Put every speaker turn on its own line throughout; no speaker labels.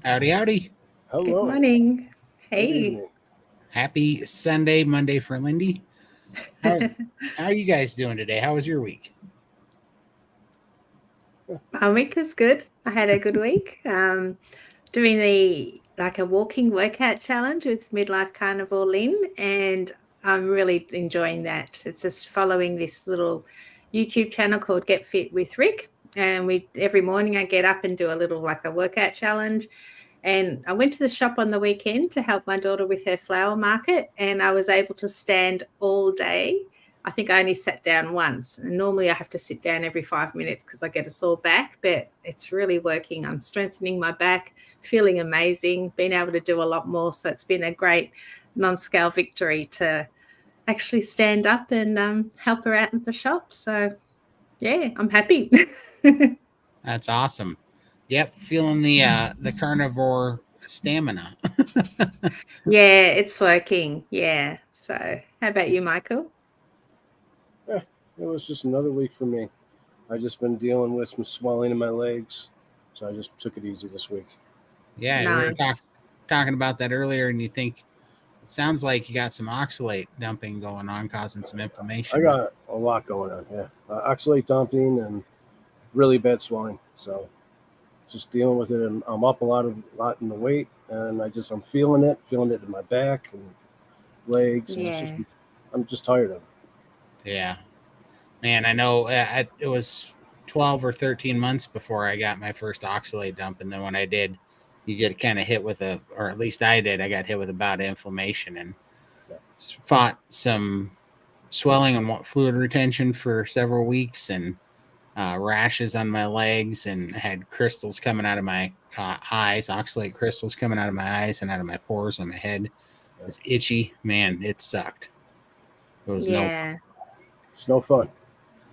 Howdy, howdy.
Good
Hello.
morning.
Good
Hey.
evening.
Happy Sunday, Monday for Lindy. How, how are you guys doing today? How was your week?
My week was good. I had a good week. Doing a walking workout challenge with Midlife Carnivore Lynn, and I'm really enjoying that. It's just following this little YouTube channel called Get Fit with Rick. And we every morning I get up and do a little like a workout challenge. And I went to the shop on the weekend to help my daughter with her flower market, and I was able to stand all day. I think I only sat down once. And normally I have to sit down every 5 minutes because I get a sore back, but it's really working. I'm strengthening my back, feeling amazing, being able to do a lot more. So it's been a great non-scale victory to actually stand up and help her out at the shop. So yeah, I'm happy.
That's awesome. Yep, feeling the carnivore stamina.
Yeah, it's working. Yeah. So how about you, Michael?
Eh, it was just another week for me. I just been dealing with some swelling in my legs, so I just took it easy this week.
Yeah, we were
Nice.
talking about that earlier, and you think it sounds like you got some oxalate dumping going on, causing some
I
inflammation.
got a lot going on. Yeah, oxalate dumping and really bad swelling. So just dealing with it. And I'm up a lot in the weight, and I'm feeling it in my back and legs, and
Yeah.
I'm just tired of it.
Yeah, man, I know it was 12 or 13 months before I got my first oxalate dump. And then when I did, you get kind of hit with or at least I did, I got hit with a bout of inflammation and
Yeah.
fought some swelling and fluid retention for several weeks and rashes on my legs. And I had crystals coming out of my eyes, oxalate crystals coming out of my eyes and out of my pores on my head. It was itchy. Man, it sucked. It was no fun.
Yeah.
It's no fun.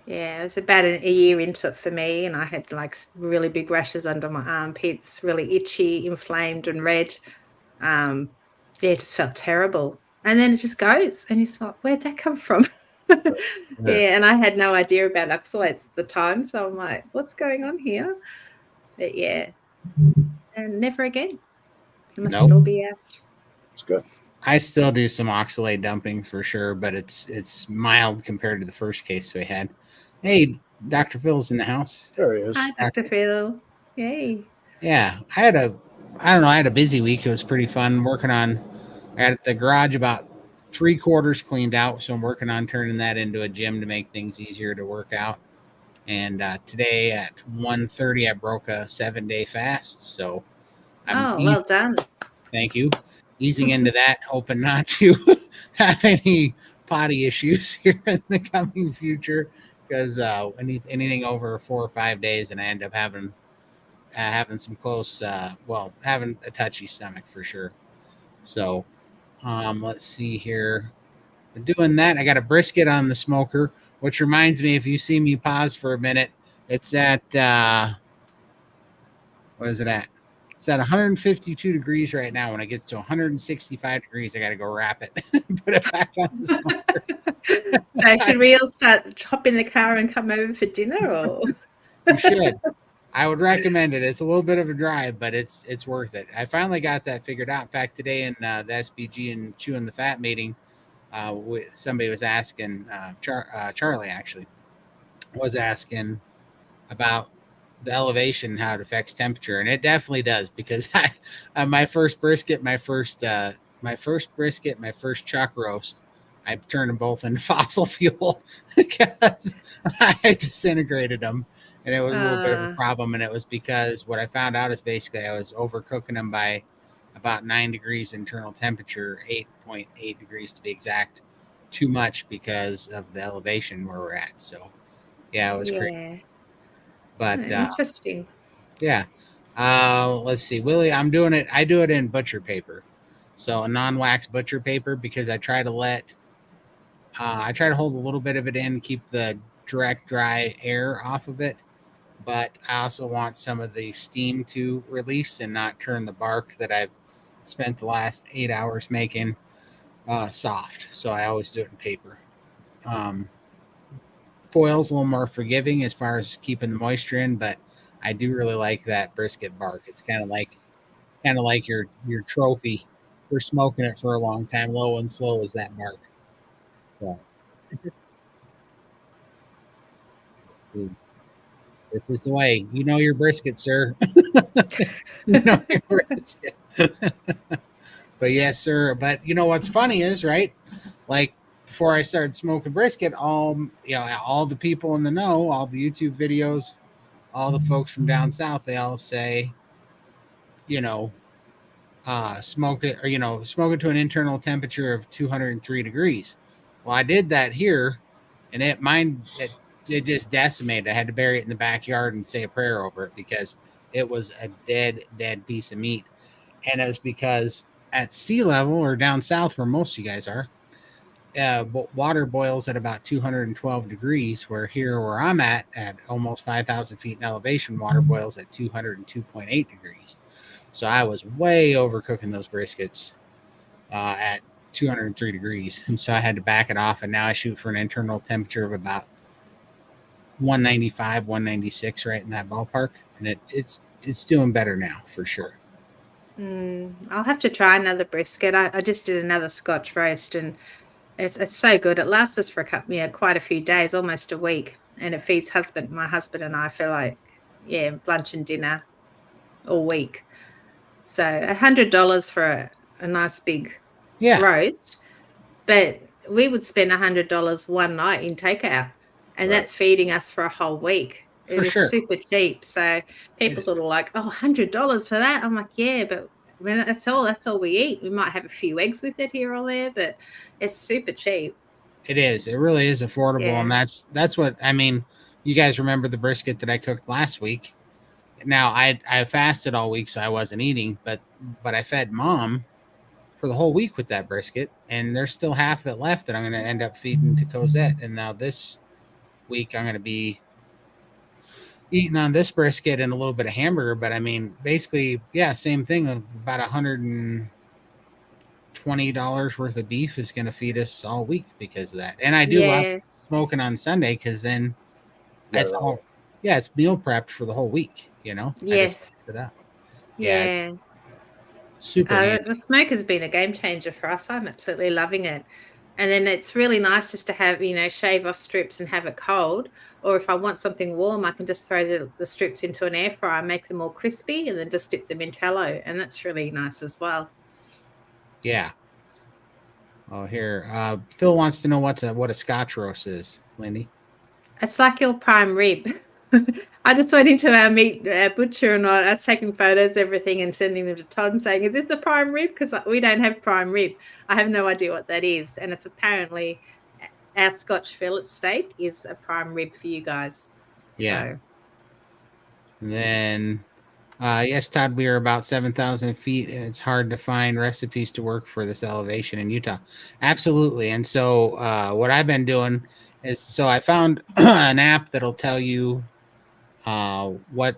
Yeah. It was about a year into it for me, and I had like really big rashes under my armpits, really itchy, inflamed, and red. Um, yeah, it just felt terrible. And then it just goes, and it's like, where'd that come from?
Yeah.
Yeah, and I had no idea about oxalates at the time, so I'm like, what's going on here? But yeah, and never again. It must
Nope.
all be out.
It's good.
I still do some oxalate dumping for sure, but it's mild compared to the first case we had. Hey, Dr. Phil's in the house.
There he
Hi,
is.
Dr. Phil. Yay.
Yeah, I don't know, I had a busy week. It was pretty fun working on. I had the garage about 3/4 cleaned out, so I'm working on turning that into a gym to make things easier to work out. And today at 1:30, I broke a 7-day fast, so I'm
Oh, well done.
thank you. Easing into that, hoping not to have any potty issues here in the coming future. Because anything over 4 or 5 days, and I end up having some close, having a touchy stomach for sure. So, let's see here. Doing that, I got a brisket on the smoker, which reminds me, if you see me pause for a minute, it's at what is it at? It's at 152 degrees right now. When it gets to 165 degrees, I got to go wrap it, put it back on the smoker.
So should we all start hop in the car and come over for dinner or?
You should. I would recommend it. It's a little bit of a drive, but it's worth it. I finally got that figured out. In fact, today in the SBG and Chewing the Fat meeting, somebody was asking, Charlie actually was asking about the elevation and how it affects temperature, and it definitely does because my first brisket, my first chuck roast, I turned them both into fossil fuel because I disintegrated them, and it was a little bit of a
Uh,
problem. And it was because what I found out is basically I was overcooking them by about 9 degrees internal temperature, 8.8 degrees to be exact, too much because of the elevation where we're at. So yeah, it was crazy.
yeah.
But
Interesting.
yeah, let's see, Willie. I do it in butcher paper, so a non-wax butcher paper because I try to hold a little bit of it in, keep the direct dry air off of it. But I also want some of the steam to release and not turn the bark that I've spent the last 8 hours making soft. So I always do it in paper. Um, Foil's a little more forgiving as far as keeping the moisture in, but I do really like that brisket bark. It's kind of kind of like your trophy for smoking it for a long time. Low and slow is that mark. So this is the way. You know your brisket, sir. You know your brisket. But yes, sir. But you know what's funny is, right? Like before I started smoking brisket, all the people in the know, all the YouTube videos, all the folks from down south, they all say, you know, smoke it, or smoke it to an internal temperature of 203 degrees. Well, I did that here, and it just decimated. I had to bury it in the backyard and say a prayer over it because it was a dead piece of meat. And it was because at sea level, or down south where most of you guys are, water boils at about 212 degrees, where here where I'm at almost 5,000 feet in elevation, water boils at 202.8 degrees. So I was way overcooking those briskets at 203 degrees. And so I had to back it off. And now I shoot for an internal temperature of about 195, 196, right in that ballpark. And it's doing better now for sure.
I'll have to try another brisket. I just did another Scotch roast, and it's so good. It lasts us for quite a few days, almost a week, and it feeds my husband and I for lunch and dinner all week. So $100 for a nice big roast, but we would spend $100 one night in takeout, and that's feeding us for a whole week. It is super cheap. So people sort of like, oh, $100 for that. I'm like, yeah, but when that's all we eat. We might have a few eggs with it here or there, but it's super cheap.
It is. It really is affordable, and that's what I mean. You guys remember the brisket that I cooked last week? Now I fasted all week, so I wasn't eating, but I fed Mom for the whole week with that brisket, and there's still half of it left that I'm going to end up feeding to Cosette. And now this week I'm going to be eating on this brisket and a little bit of hamburger. But I mean, basically, same thing. About $120 worth of beef is going to feed us all week because of that. And I do love smoking on Sunday because then it's meal prepped for the whole week. I just mix it up.
Yeah.
Super.
The smoke has been a game changer for us. I'm absolutely loving it. And then it's really nice just to have, shave off strips and have it cold. Or if I want something warm, I can just throw the strips into an air fryer, make them all crispy, and then just dip them in tallow. And that's really nice as well.
Yeah. Oh, here. Phil wants to know what a Scotch roast is, Lindy.
It's like your prime rib. I just went into our meat butcher and I was taking photos, everything, and sending them to Todd and saying, is this a prime rib? Because we don't have prime rib. I have no idea what that is. And it's apparently our Scotch fillet steak is a prime rib for you guys.
Yeah.
So.
And then, yes, Todd, we are about 7,000 feet, and it's hard to find recipes to work for this elevation in Utah. Absolutely. And so what I've been doing is, I found an app that'll tell you what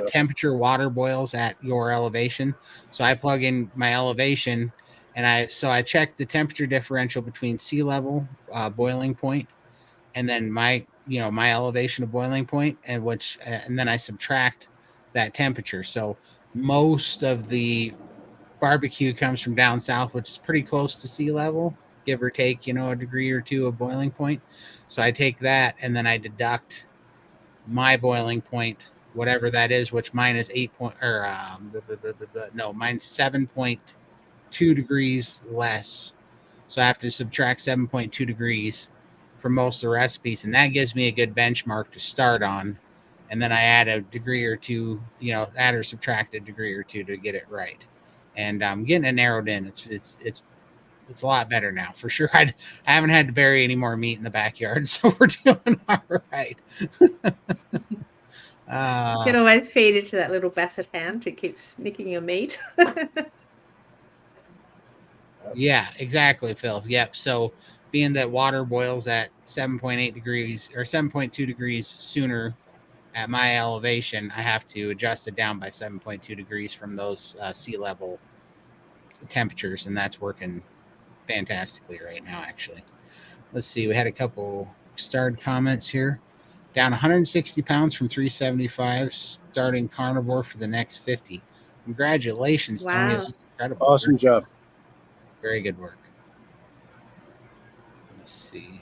temperature water boils at your elevation. So I plug in my elevation, and I check the temperature differential between sea level boiling point and then my elevation of boiling point, and then I subtract that temperature. So most of the barbecue comes from down south, which is pretty close to sea level, give or take, a degree or two of boiling point. So I take that and then I deduct my boiling point, whatever that is, which mine is mine's 7.2 degrees less. So I have to subtract 7.2 degrees from most of the recipes, and that gives me a good benchmark to start on. And then I add a degree or two, add or subtract a degree or two to get it right. And I'm getting it narrowed in. It's a lot better now, for sure. I haven't had to bury any more meat in the backyard, so we're doing all right.
You can always feed it to that little basset hound who keeps nicking your meat.
Yeah, exactly, Phil. Yep. So being that water boils at 7.8 degrees or 7.2 degrees sooner at my elevation, I have to adjust it down by 7.2 degrees from those sea level temperatures, and that's working fantastically right now, actually. Let's see. We had a couple starred comments here. Down 160 pounds from 375, starting carnivore for the next 50. Congratulations, Tony.
Wow.
That's incredible.
Awesome job.
Very good work. Let's see.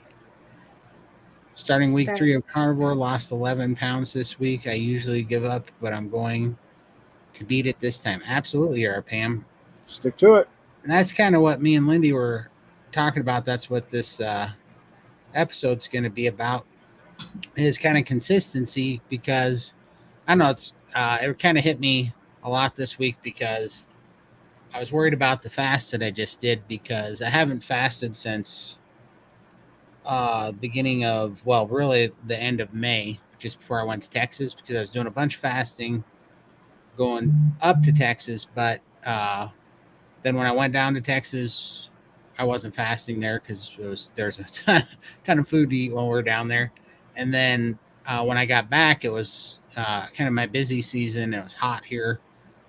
Starting week 3 of Carnivore, lost 11 pounds this week. I usually give up, but I'm going to beat it this time. Absolutely, you are, Pam.
Stick to it.
And that's kind of what me and Lindy were talking about. That's what this episode's going to be about, is kind of consistency, because I don't know, it kind of hit me a lot this week because I was worried about the fast that I just did, because I haven't fasted since beginning of, well, really the end of May, just before I went to Texas, because I was doing a bunch of fasting going up to Texas. But then when I went down to Texas, I wasn't fasting there because there's a ton of food to eat while we're down there. And then when I got back, it was kind of my busy season. It was hot here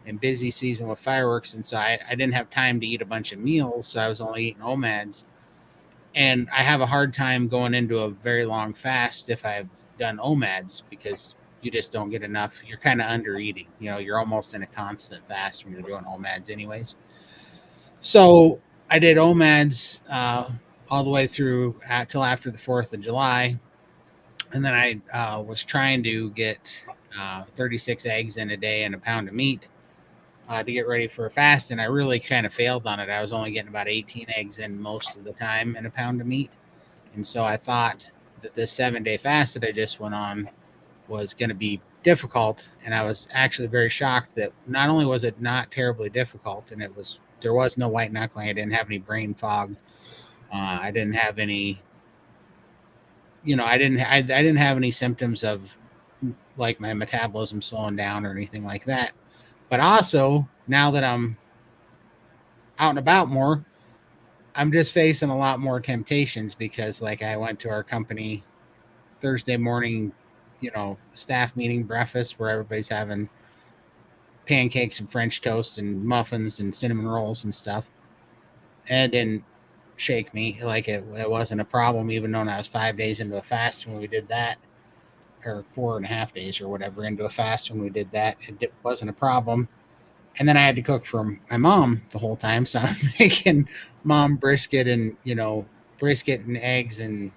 and busy season with fireworks. And so I didn't have time to eat a bunch of meals. So I was only eating OMADs. And I have a hard time going into a very long fast if I've done OMADs, because you just don't get enough. You're kind of under eating. You know, you're almost in a constant fast when you're doing OMADs anyways. So I did OMADs all the way through till after the 4th of July. And then I was trying to get 36 eggs in a day and a pound of meat to get ready for a fast. And I really kind of failed on it. I was only getting about 18 eggs in most of the time and a pound of meat. And so I thought that this 7-day fast that I just went on was going to be difficult. And I was actually very shocked that not only was it not terribly difficult, and there was no white knuckling. I didn't have any brain fog. I didn't have any, I didn't have any symptoms of like my metabolism slowing down or anything like that. But also, now that I'm out and about more, I'm just facing a lot more temptations, because like I went to our company Thursday morning, staff meeting breakfast where everybody's having pancakes and French toast and muffins and cinnamon rolls and stuff. And it didn't shake me. Like it wasn't a problem, even though I was 5 days into a fast when we did that, or 4.5 days or whatever into a fast when we did that. It wasn't a problem. And then I had to cook for my mom the whole time. So I'm making mom brisket and, brisket and eggs and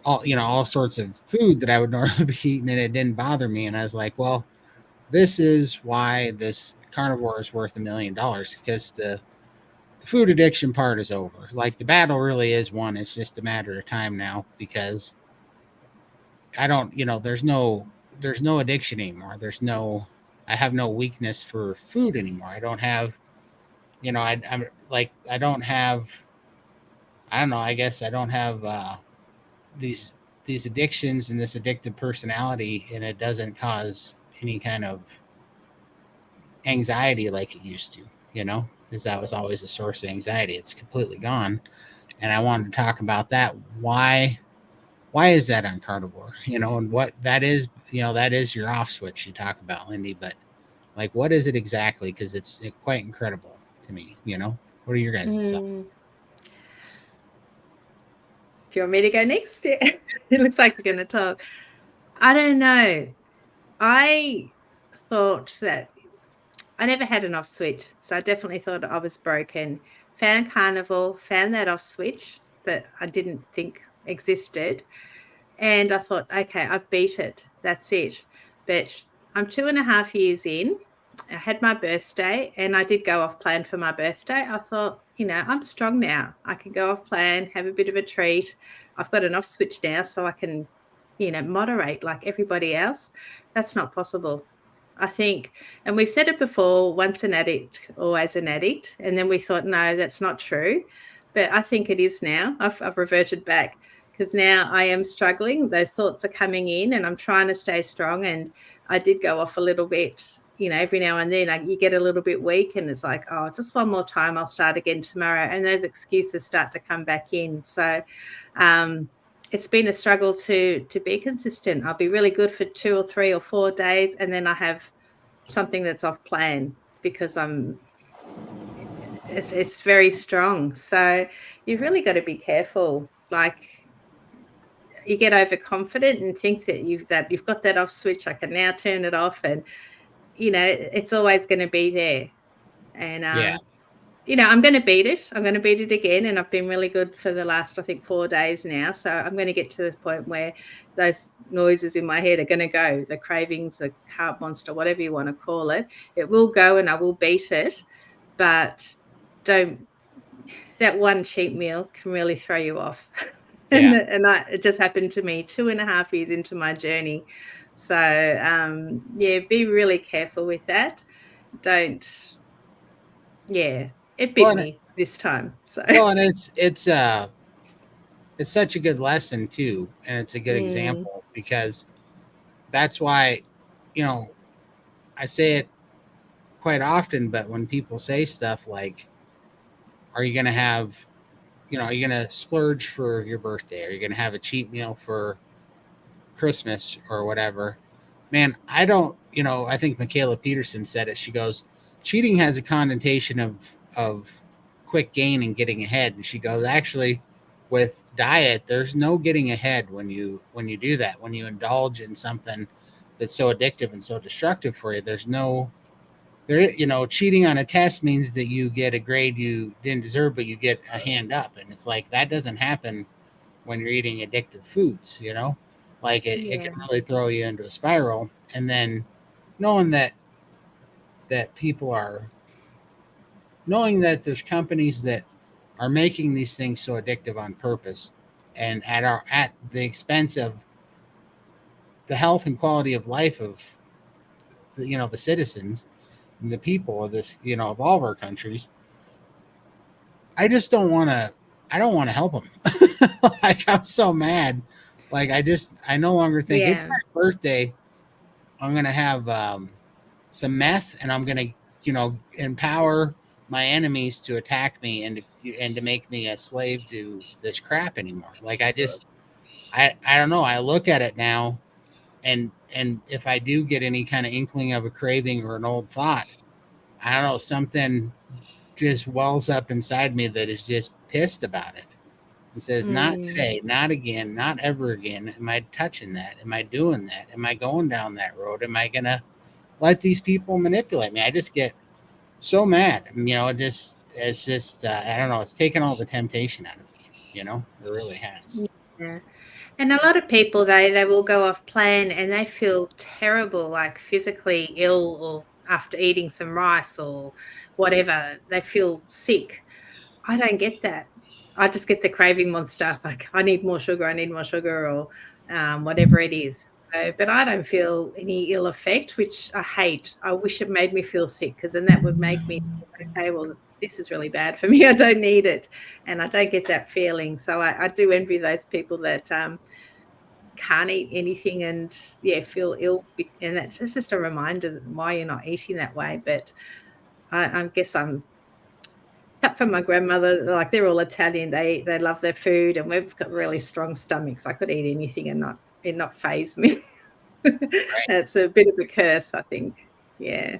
all sorts of food that I would normally be eating, and it didn't bother me. And I was like, well, this is why this carnivore is worth $1 million, because the food addiction part is over. Like the battle really is won. It's just a matter of time now, because I don't, there's no addiction anymore. I have no weakness for food anymore. I don't have, I'm like, I don't have, I don't know. I guess I don't have these addictions and this addictive personality, and it doesn't cause any kind of anxiety like it used to, because that was always a source of anxiety. It's completely gone. And I wanted to talk about that. Why is that on Carnivore? And what that is, that is your off switch you talk about, Lindy, but like, what is it exactly? Because it's quite incredible to me, What are your guys' thoughts?
Do you want me to go next? It looks like you're going to talk. I don't know. I thought that I never had an off switch, so I definitely thought I was broken. Found Carnivore, found that off switch that I didn't think existed. And I thought, okay, I've beat it. That's it. But I'm 2.5 years in. I had my birthday and I did go off plan for my birthday. I thought, I'm strong now. I can go off plan, have a bit of a treat. I've got an off switch now, so I can, moderate like everybody else. That's not possible. I think, and we've said it before, once an addict, always an addict. And then we thought, no, that's not true. But I think it is now. I've reverted back, because now I am struggling. Those thoughts are coming in and I'm trying to stay strong. And I did go off a little bit, every now and then you get a little bit weak and it's like, oh, just one more time, I'll start again tomorrow. And those excuses start to come back in. So it's been a struggle to be consistent. I'll be really good for 2 or 3 or 4 days, and then I have something that's off plan because it's very strong. So you've really got to be careful. Like, you get overconfident and think that you've got that off switch. I can now turn it off, and it's always going to be there. And,
Yeah.
I'm going to beat it. I'm going to beat it again. And I've been really good for the last, I think, 4 days now. So I'm going to get to this point where those noises in my head are going to go. The cravings, the carb monster, whatever you want to call it, it will go and I will beat it. But that one cheat meal can really throw you off.
Yeah.
It just happened to me 2.5 years into my journey. So, be really careful with that. It bit me this time. So,
and it's such a good lesson too, and it's a good example, because that's why, I say it quite often, but when people say stuff like, are you going to have, are you going to splurge for your birthday? Are you going to have a cheat meal for Christmas or whatever? Man, I don't, I think Michaela Peterson said it. She goes, cheating has a connotation of quick gain and getting ahead. And she goes, actually, with diet, there's no getting ahead when you do that. When you indulge in something that's so addictive and so destructive for you, cheating on a test means that you get a grade you didn't deserve, but you get a hand up. And it's like, that doesn't happen when you're eating addictive foods, like it can really throw you into a spiral. And then knowing that there's companies that are making these things so addictive on purpose, and at the expense of the health and quality of life of the citizens and the people of this, of all of our countries. I just don't want to help them. Like, I'm so mad. Like, I no longer think it's my birthday. I'm going to have some meth, and I'm going to, empower my enemies to attack me and to make me a slave to this crap anymore. Like, I don't know. I look at it now, and if I do get any kind of inkling of a craving or an old thought, I don't know, something just wells up inside me that is just pissed about it. It says, not today, not again, not ever again. Am I touching that? Am I doing that? Am I going down that road? Am I going to let these people manipulate me? I just get so mad. It's just, I don't know. It's taken all the temptation out of it. It really has.
Yeah. And a lot of people, they will go off plan and they feel terrible, like physically ill, or after eating some rice or whatever, they feel sick. I don't get that. I just get the craving monster. Like, I need more sugar, or whatever it is. But I don't feel any ill effect, which I hate. I wish it made me feel sick, because then that would make me think, okay, well, this is really bad for me. I don't need it. And I don't get that feeling. So I do envy those people that can't eat anything and feel ill. And that's just a reminder why you're not eating that way. But I guess I'm cut from my grandmother. Like, they're all Italian. They love their food, and we've got really strong stomachs. I could eat anything and not faze me.
Right.
It's a bit of a curse, I think. Yeah.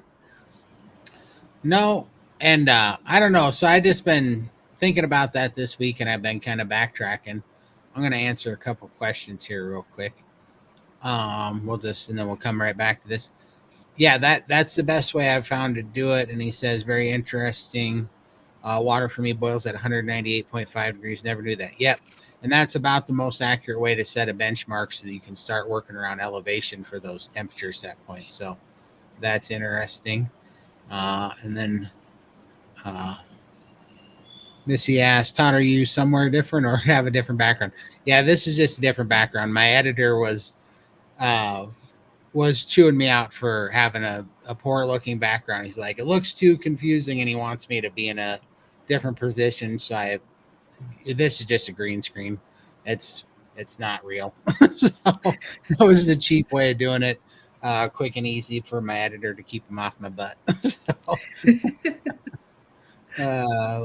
No, and I don't know. So I just been thinking about that this week, and I've been kind of backtracking. I'm going to answer a couple questions here real quick. And then we'll come right back to this. Yeah, that's the best way I've found to do it. And he says, very interesting. Water for me boils at 198.5 degrees. Never knew that. Yep. And that's about the most accurate way to set a benchmark so that you can start working around elevation for those temperature set points. So that's interesting. And then Missy asked, Todd, are you somewhere different or have a different background? Yeah, this is just a different background. My editor was chewing me out for having a poor looking background. He's like, it looks too confusing, and he wants me to be in a different position. So this is just a green screen. It's not real. So that was the cheap way of doing it. Quick and easy for my editor to keep him off my butt. So,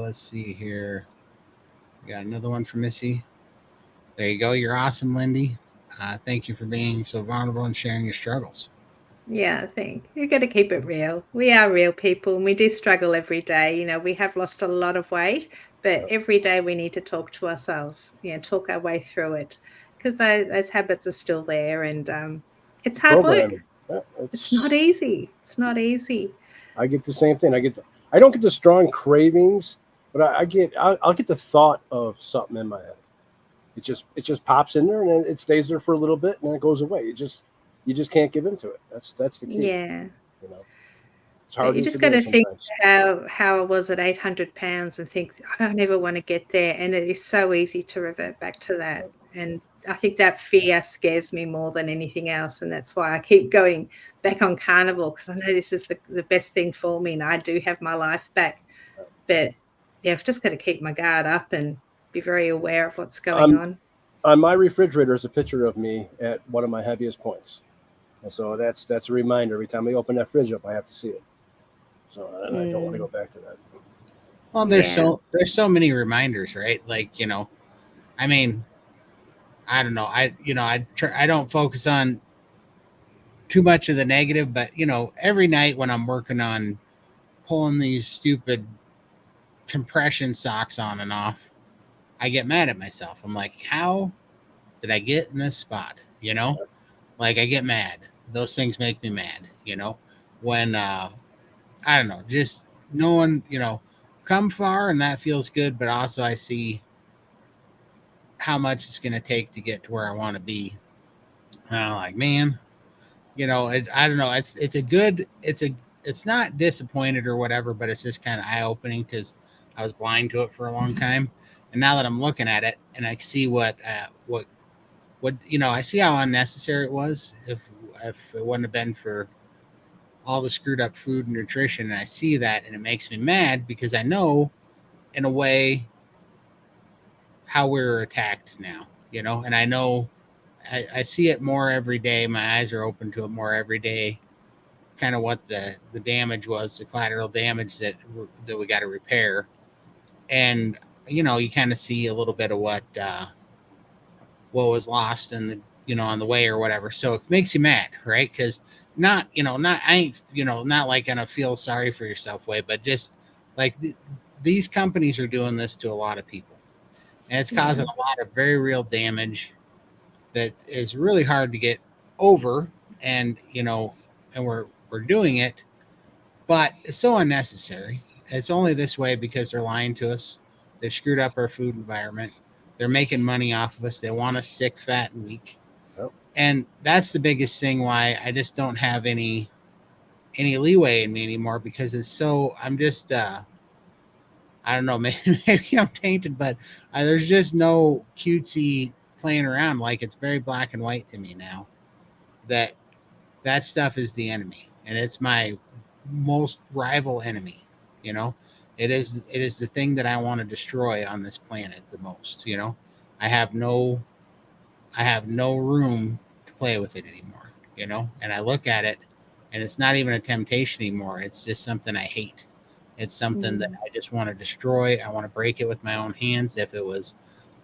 let's see here. We got another one from Missy. There you go. You're awesome, Lindy. Thank you for being so vulnerable and sharing your struggles.
Yeah, I think you've got to keep it real. We are real people, and we do struggle every day. We have lost a lot of weight, but every day we need to talk to ourselves, talk our way through it, because those habits are still there, and it's hard work. It's not easy. It's not easy.
I get the same thing. I don't get the strong cravings, but I'll get the thought of something in my head. It just pops in there and then it stays there for a little bit and then it goes away. You just can't give into it. That's the key.
Yeah.
You know, it's
But
harder
you
than
just got
today
to think
sometimes.
how I was at 800 pounds and think, I don't ever want to get there. And it is so easy to revert back to that. And I think that fear scares me more than anything else. And that's why I keep going back on carnivore, because I know this is the best thing for me. And I do have my life back. But yeah, I've just got to keep my guard up and be very aware of what's going on.
On my refrigerator is a picture of me at one of my heaviest points, and so that's a reminder. Every time I open that fridge up, I have to see it. So and I don't want to go back to that.
Well, there's so many reminders, right? Like, you know, I mean, I don't know. I don't focus on too much of the negative, but you know, every night when I'm working on pulling these stupid compression socks on and off, I get mad at myself. I'm like, how did I get in this spot? You know, like I get mad. Those things make me mad, you know, when, I don't know, just no one, you know, come far and that feels good. But also I see how much it's going to take to get to where I want to be. And I'm like, man, you know, I don't know. It's not disappointed or whatever, but it's just kind of eye opening because I was blind to it for a long time. And now that I'm looking at it and I see what, you know, I see how unnecessary it was if it wouldn't have been for all the screwed up food and nutrition. And I see that and it makes me mad because I know in a way how we're attacked now, you know, and I know I see it more every day. My eyes are open to it more every day. Kind of what the damage was, the collateral damage that we got to repair, and you know, you kind of see a little bit of what was lost in the, you know, on the way or whatever. So it makes you mad, right? Because not, you know, not I ain't, you know, not like gonna feel sorry for yourself way, but just like these companies are doing this to a lot of people, and it's causing a lot of very real damage that is really hard to get over. And you know, and we're doing it, but it's so unnecessary. It's only this way because they're lying to us. They've screwed up our food environment. They're making money off of us. They want us sick, fat, and weak.
Yep.
And that's the biggest thing why I just don't have any leeway in me anymore, because it's so, I'm just I don't know, maybe I'm tainted, but there's just no cutesy playing around. Like, it's very black and white to me now that stuff is the enemy, and it's my most rival enemy. You know, it is the thing that I want to destroy on this planet the most. You know, I have no room to play with it anymore. You know, and I look at it, and it's not even a temptation anymore. It's just something I hate. It's something that I just want to destroy. I want to break it with my own hands. If it was,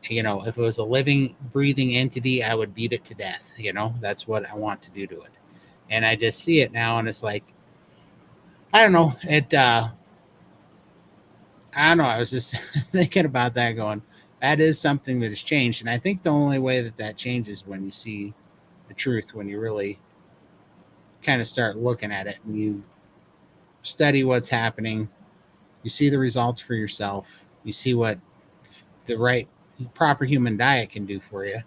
you know, if it was a living, breathing entity, I would beat it to death. You know, that's what I want to do to it. And I just see it now, and it's like, I don't know. I don't know. I was just thinking about that, going, that is something that has changed. And I think the only way that changes is when you see the truth, when you really kind of start looking at it and you study what's happening. You see the results for yourself. You see what the right, proper human diet can do for you.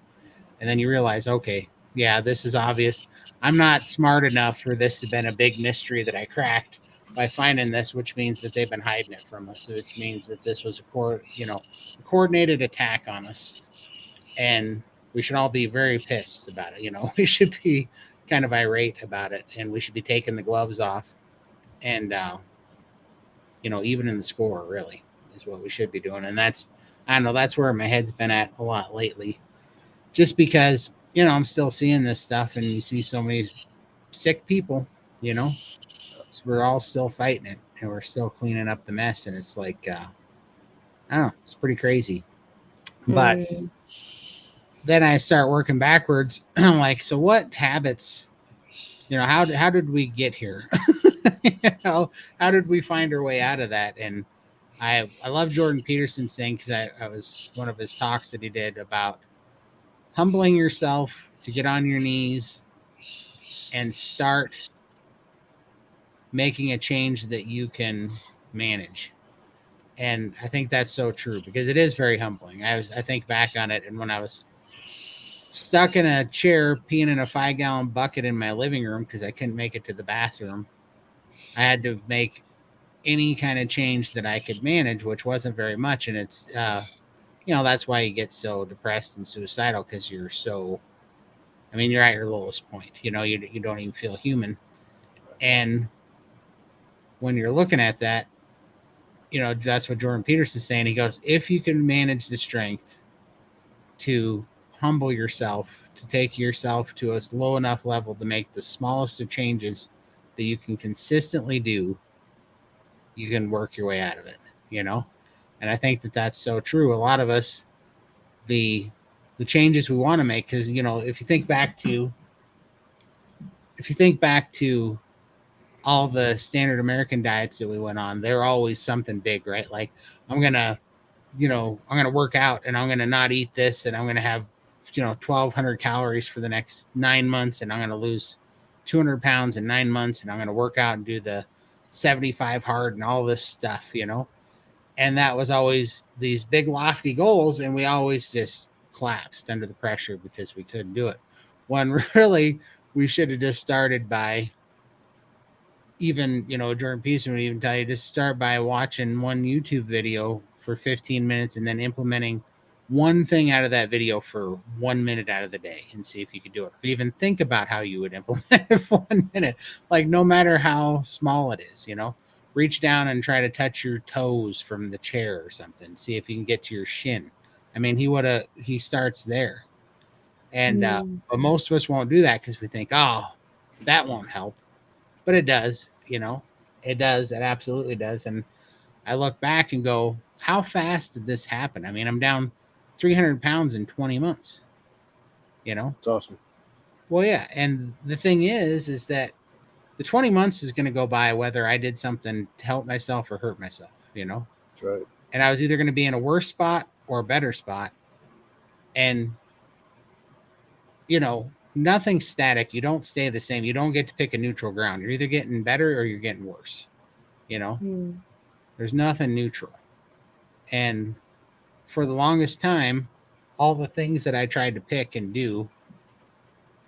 And then you realize, okay, yeah, this is obvious. I'm not smart enough for this to have been a big mystery that I cracked by finding this, which means that they've been hiding it from us, which means that this was a coordinated attack on us. And we should all be very pissed about it. You know, we should be kind of irate about it, and we should be taking the gloves off. And, you know, even in the score, really, is what we should be doing. And that's, I don't know, that's where my head's been at a lot lately. Just because, you know, I'm still seeing this stuff, and you see so many sick people, you know, so we're all still fighting it, and we're still cleaning up the mess. And it's like, I don't know, it's pretty crazy. But then I start working backwards. I'm like, so what habits, you know, how did we get here? You know, how did we find our way out of that? And I love Jordan Peterson's thing, because I was one of his talks that he did about humbling yourself to get on your knees and start making a change that you can manage. And I think that's so true because it is very humbling. I think back on it, and when I was stuck in a chair peeing in a 5-gallon bucket in my living room because I couldn't make it to the bathroom, I had to make any kind of change that I could manage, which wasn't very much. And it's, that's why you get so depressed and suicidal, because you're so, you're at your lowest point. You don't even feel human. And when you're looking at that, that's what Jordan Peterson's saying. He goes, if you can manage the strength to humble yourself, to take yourself to a low enough level to make the smallest of changes that you can consistently do, you can work your way out of it, And I think that that's so true. A lot of us, the changes we want to make, because, if you think back to all the standard American diets that we went on, they're always something big, right? Like, I'm going to work out and I'm going to not eat this, and I'm going to have, 1,200 calories for the next 9 months, and I'm going to lose 200 pounds in 9 months, and I'm going to work out and do the 75 hard and all this stuff, And that was always these big lofty goals, and we always just collapsed under the pressure because we couldn't do it. When really we should have just started by, even, Jordan Peterson would even tell you, just start by watching one YouTube video for 15 minutes and then implementing one thing out of that video for 1 minute out of the day and see if you could do it. Or even think about how you would implement it for 1 minute, like, no matter how small it is, reach down and try to touch your toes from the chair or something. See if you can get to your shin. He starts there. And, but most of us won't do that because we think, oh, that won't help. But it does, it does. It absolutely does. And I look back and go, how fast did this happen? I'm down 300 pounds in 20 months,
It's awesome.
Well, yeah. And the thing is that the 20 months is going to go by whether I did something to help myself or hurt myself,
That's right.
And I was either going to be in a worse spot or a better spot. And, nothing's static. You don't stay the same. You don't get to pick a neutral ground. You're either getting better or you're getting worse. There's nothing neutral. And for the longest time, all the things that I tried to pick and do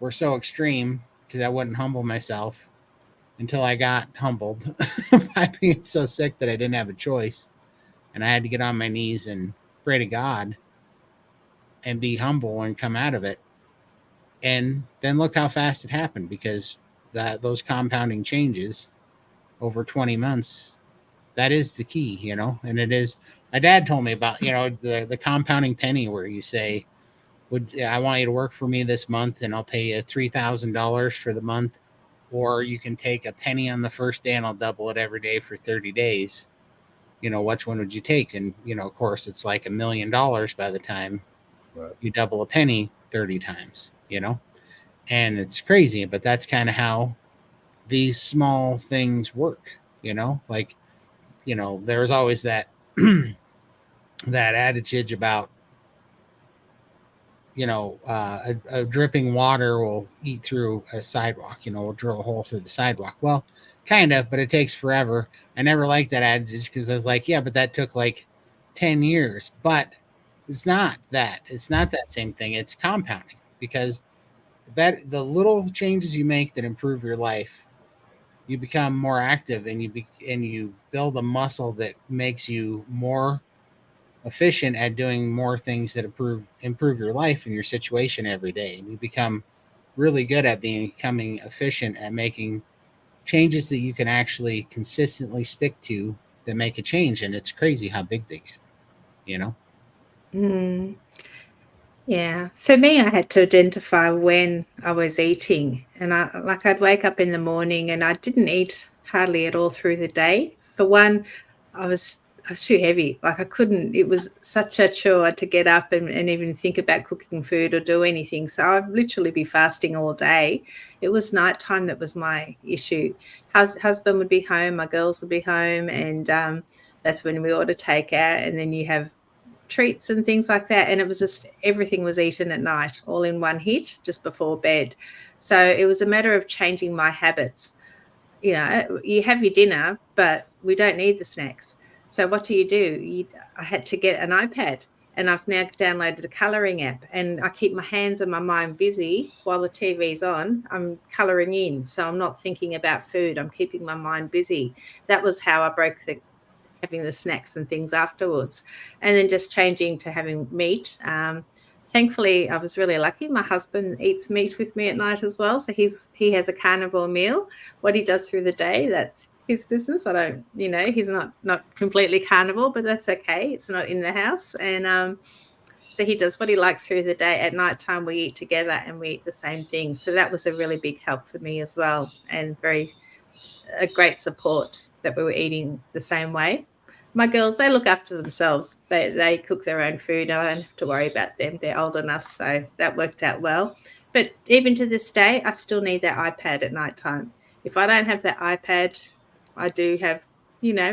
were so extreme because I wouldn't humble myself until I got humbled by being so sick that I didn't have a choice. And I had to get on my knees and pray to God and be humble and come out of it. And then look how fast it happened, because those compounding changes over 20 months, that is the key, and it is. My dad told me about, the compounding penny, where you say, I want you to work for me this month and I'll pay you $3,000 for the month, or you can take a penny on the first day and I'll double it every day for 30 days. Which one would you take? And, of course, it's like $1 million by the time you double a penny 30 times, and it's crazy, but that's kind of how these small things work, like, there's always that, that adage about, a dripping water will eat through a sidewalk, will drill a hole through the sidewalk. Well, kind of, but it takes forever. I never liked that adage because I was like, yeah, but that took like 10 years. But it's not that. It's not that same thing. It's compounding, because the little changes you make that improve your life, you become more active, and you build a muscle that makes you more efficient at doing more things that improve your life and your situation every day. And you become really good at becoming efficient at making changes that you can actually consistently stick to that make a change. And it's crazy how big they get,
Yeah. For me, I had to identify when I was eating, and I'd wake up in the morning and I didn't eat hardly at all through the day. For one, I was too heavy. Like, I couldn't, it was such a chore to get up and even think about cooking food or do anything. So I'd literally be fasting all day. It was nighttime that was my issue. Husband would be home, my girls would be home, and that's when we order takeout, and then you have treats and things like that, and it was just everything was eaten at night, all in one hit, just before bed. So it was a matter of changing my habits. You know, you have your dinner, but we don't need the snacks. So what do? I had to get an iPad, and I've now downloaded a colouring app, and I keep my hands and my mind busy while the TV's on. I'm colouring in, so I'm not thinking about food. I'm keeping my mind busy. That was how I broke having the snacks and things afterwards, and then just changing to having meat. Thankfully, I was really lucky. My husband eats meat with me at night as well, so he has a carnivore meal. What he does through the day, that's his business. I don't, he's not completely carnivore, but that's okay. It's not in the house, and so he does what he likes through the day. At night time, we eat together and we eat the same thing. So that was a really big help for me as well, and a great support that we were eating the same way. My girls, they look after themselves. They cook their own food. I don't have to worry about them. They're old enough, so that worked out well. But even to this day, I still need that iPad at nighttime. If I don't have that iPad, I do have,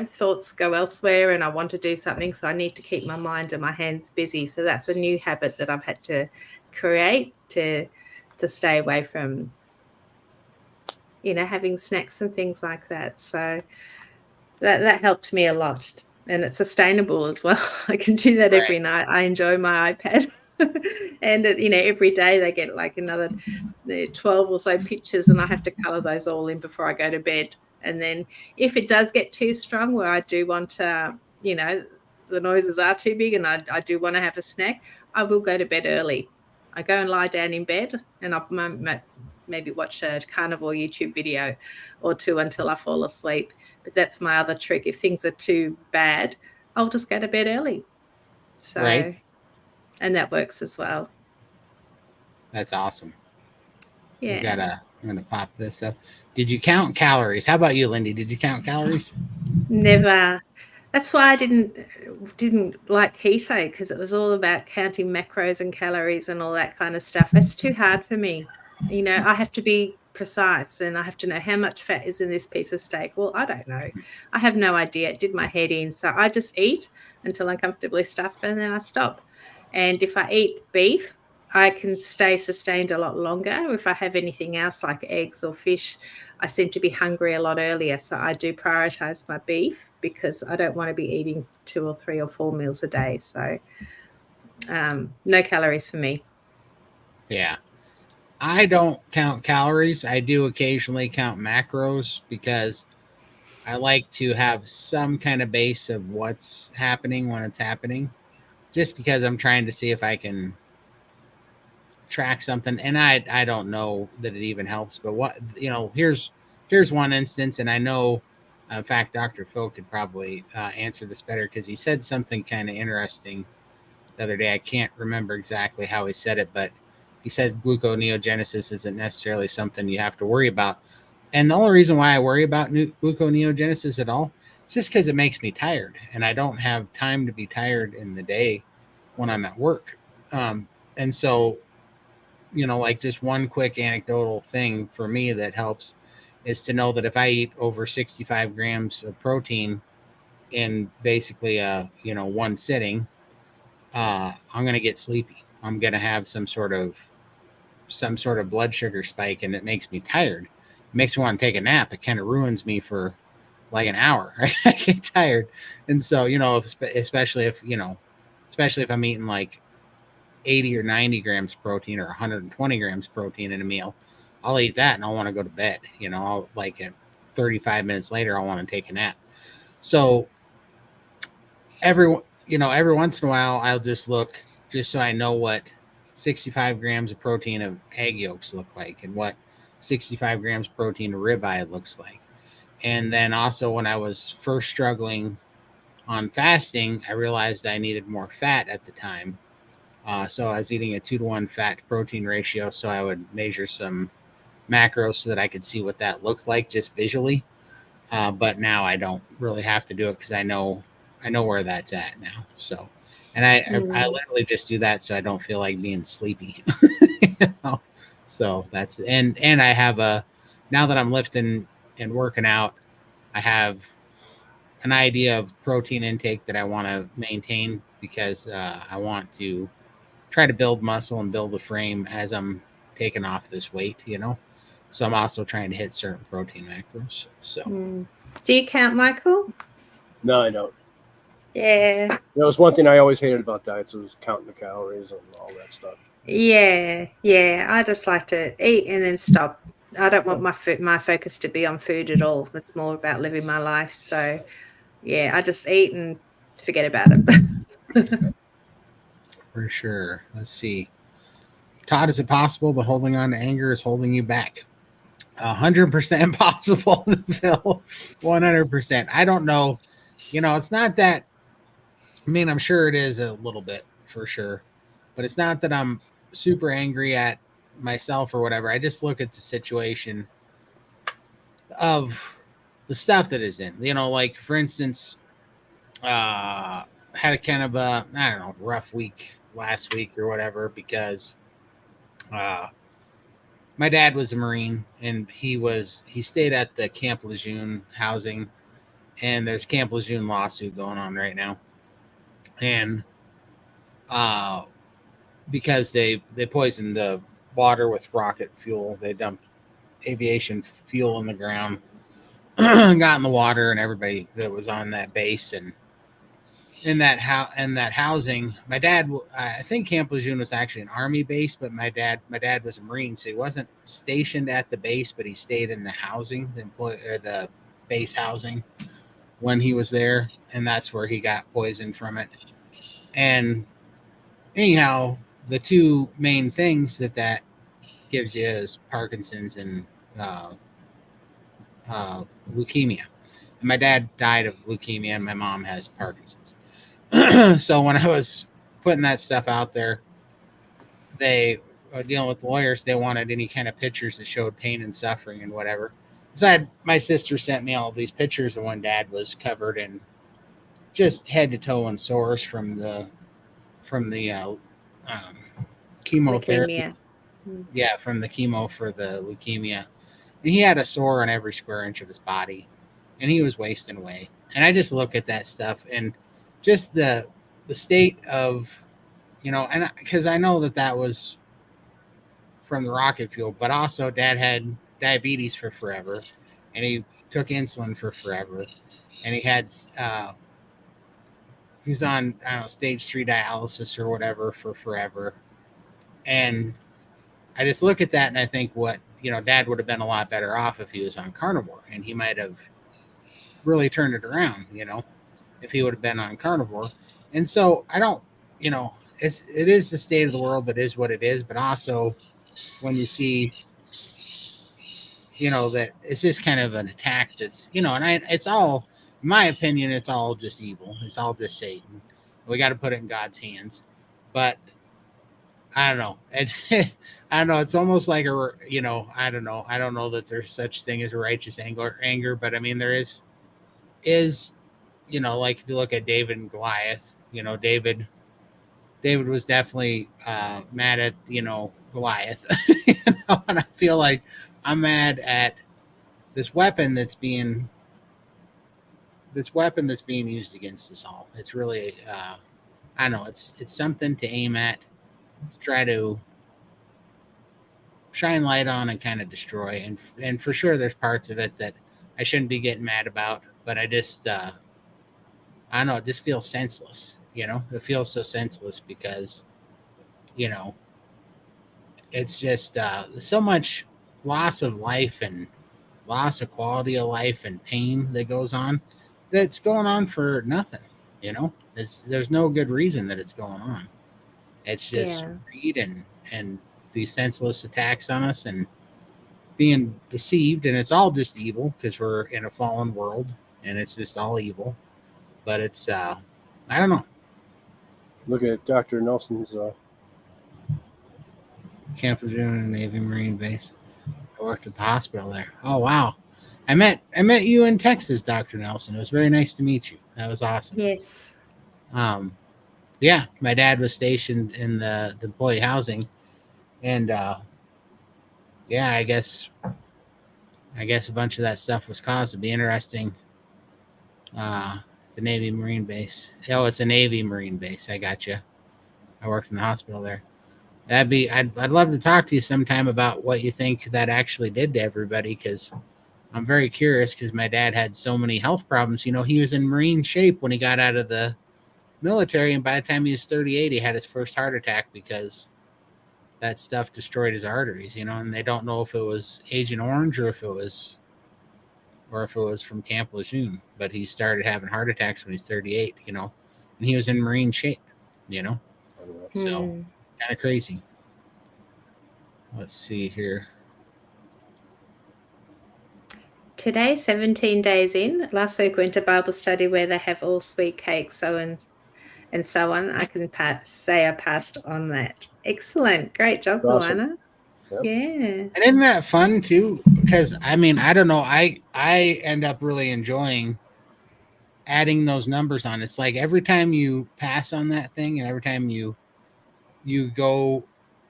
thoughts go elsewhere and I want to do something. So I need to keep my mind and my hands busy. So that's a new habit that I've had to create to stay away from, having snacks and things like that. So that helped me a lot, and it's sustainable as well. I can do that every night. I enjoy my iPad. And every day they get like another 12 or so pictures, and I have to color those all in before I go to bed. And then if it does get too strong where I do want to, the noises are too big and I do want to have a snack, I will go to bed early. I go and lie down in bed, and I maybe watch a carnivore YouTube video or two until I fall asleep. But that's my other trick. If things are too bad, I'll just go to bed early. So, and that works as well.
That's awesome.
Yeah.
I'm going to pop this up. Did you count calories? How about you, Lindy? Did you count calories?
Never. That's why I didn't like keto, because it was all about counting macros and calories and all that kind of stuff. It's too hard for me. I have to be precise, and I have to know how much fat is in this piece of steak. Well, I don't know. I have no idea. It did my head in. So I just eat until I'm comfortably stuffed, and then I stop. And if I eat beef, I can stay sustained a lot longer. If I have anything else like eggs or fish, I seem to be hungry a lot earlier. So I do prioritize my beef, because I don't want to be eating 2 or 3 or 4 meals a day. So no calories for me.
Yeah. I don't count calories. I do occasionally count macros, because I like to have some kind of base of what's happening when it's happening, just because I'm trying to see if I can track something. And I don't know that it even helps, but here's one instance. And I know, in fact, Dr. Phil could probably answer this better, because he said something kind of interesting the other day. I can't remember exactly how he said it, but he said gluconeogenesis isn't necessarily something you have to worry about. And the only reason why I worry about gluconeogenesis at all is just because it makes me tired, and I don't have time to be tired in the day when I'm at work. And so, like, just one quick anecdotal thing for me that helps is to know that if I eat over 65 grams of protein in basically one sitting, I'm going to get sleepy. I'm going to have some sort of blood sugar spike, and it makes me tired. It makes me want to take a nap. It kind of ruins me for like an hour. I get tired. And so, especially if I'm eating like 80 or 90 grams of protein or 120 grams of protein in a meal, I'll eat that and I'll want to go to bed. I'll like at 35 minutes later, I'll want to take a nap. So every once in a while, I'll just look, just so I know what 65 grams of protein of egg yolks look like, and what 65 grams of protein of ribeye looks like. And then also, when I was first struggling on fasting, I realized I needed more fat at the time. So I was eating a 2-to-1 fat to protein ratio. So I would measure some macros so that I could see what that looked like just visually. But now I don't really have to do it, because I know where that's at now. So, and I literally just do that so I don't feel like being sleepy. So that's, and I have now that I'm lifting and working out, I have an idea of protein intake that I want to maintain because I want to try to build muscle and build a frame as I'm taking off this weight, you know. So I'm also trying to hit certain protein macros. So
Do you count, Michael?
No, I don't.
Yeah.
That was one thing I always hated about diets was counting the calories and all that stuff.
Yeah. I just like to eat and then stop. I don't want my focus to be on food at all. It's more about living my life. So, yeah, I just eat and forget about it.
for sure. Let's see. Todd, is it possible that holding on to anger is holding you back? 100% possible, Phil. 100%. I don't know. You know, it's not that. I mean, I'm sure it is a little bit for sure, but it's not that I'm super angry at myself or whatever. I just look at the situation of the stuff that is in. You know, like for instance, had a kind of a I don't know rough week last week or whatever because uh, my dad was a Marine and he stayed at the Camp Lejeune housing, and there's Camp Lejeune lawsuit going on right now, and uh, because they poisoned the water with rocket fuel, they dumped aviation fuel in the ground, got in the water, and everybody that was on that base and in that housing. My dad, I think Camp Lejeune was actually an army base, but my dad was a Marine, so he wasn't stationed at the base, but he stayed in the housing, the base housing when he was there, and that's where he got poisoned from it. And anyhow, the two main things that gives you is Parkinson's and uh, leukemia. And my dad died of leukemia, and my mom has Parkinson's. So when I was putting that stuff out there, they were dealing with lawyers. They wanted any kind of pictures that showed pain and suffering and whatever. So my sister sent me all these pictures of when Dad was covered in just head to toe in sores from the chemotherapy.
Leukemia.
Yeah, from the chemo for the leukemia. And he had a sore on every square inch of his body, and he was wasting away. And I just look at that stuff and just the state of, you know, and because I know that was from the rocket fuel, but also Dad had diabetes for forever, and he took insulin for forever, and he was on, I don't know, stage 3 dialysis or whatever for forever. And I just look at that and I think Dad would have been a lot better off if he was on Carnivore, and he might have really turned it around, if he would have been on Carnivore. And so I don't, it is the state of the world that is what it is, but also when you see, that it's just kind of an attack that's, it's all, in my opinion, it's all just evil. It's all just Satan. We got to put it in God's hands. But I don't know. I don't know. It's almost like I don't know. I don't know that there's such thing as a righteous anger, but I mean, there is, like if you look at David and Goliath, David was definitely mad at, Goliath. And I feel like I'm mad at this weapon that's being used against us all. It's really, I don't know. It's something to aim at, to try to shine light on and kind of destroy. And for sure, there's parts of it that I shouldn't be getting mad about, but I just, I don't know. It just feels senseless. It feels so senseless because, it's just so much loss of life and loss of quality of life and pain that goes on, that's going on for nothing. There's no good reason that it's going on. It's just greed and these senseless attacks on us and being deceived, and it's all just evil because we're in a fallen world and it's just all evil. But it's I don't know.
Look at Dr. Nelson's
Camp Lejeune, Navy Marine base. I worked at the hospital there. Oh wow. I met you in Texas, Dr. Nelson. It was very nice to meet you. That was awesome.
Yes.
Yeah, my dad was stationed in the employee housing, and yeah, I guess a bunch of that stuff was caused. It'd be interesting, It's a Navy Marine base. Oh, it's a Navy Marine base. I got you. I worked in the hospital there. I'd love to talk to you sometime about what you think that actually did to everybody, because I'm very curious, because my dad had so many health problems. He was in Marine shape when he got out of the military, and by the time he was 38, he had his first heart attack because that stuff destroyed his arteries, and they don't know if it was Agent Orange or if it was from Camp Lejeune, but he started having heart attacks when he's 38, and he was in Marine shape, so kind of crazy. Let's see here.
Today, 17 days in. Last week went to Bible study where they have all sweet cakes, and so on. I can say I passed on that. Excellent. Great job,
Awesome.
Luana.
Yep.
Yeah.
And isn't that fun too? Because I don't know. I end up really enjoying adding those numbers on. It's like every time you pass on that thing, and every time you go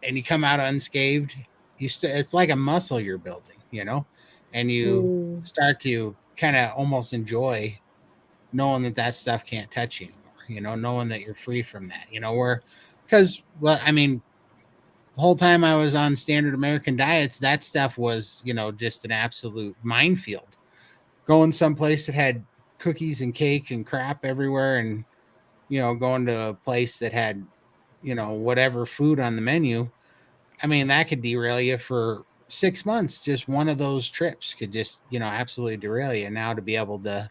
and you come out unscathed, it's like a muscle you're building, and you start to kind of almost enjoy knowing that stuff can't touch you anymore, knowing that you're free from that, because the whole time I was on standard American diets, that stuff was, just an absolute minefield. Going someplace that had cookies and cake and crap everywhere, and going to a place that had whatever food on the menu, that could derail you for 6 months. Just one of those trips could just absolutely derail you. Now to be able to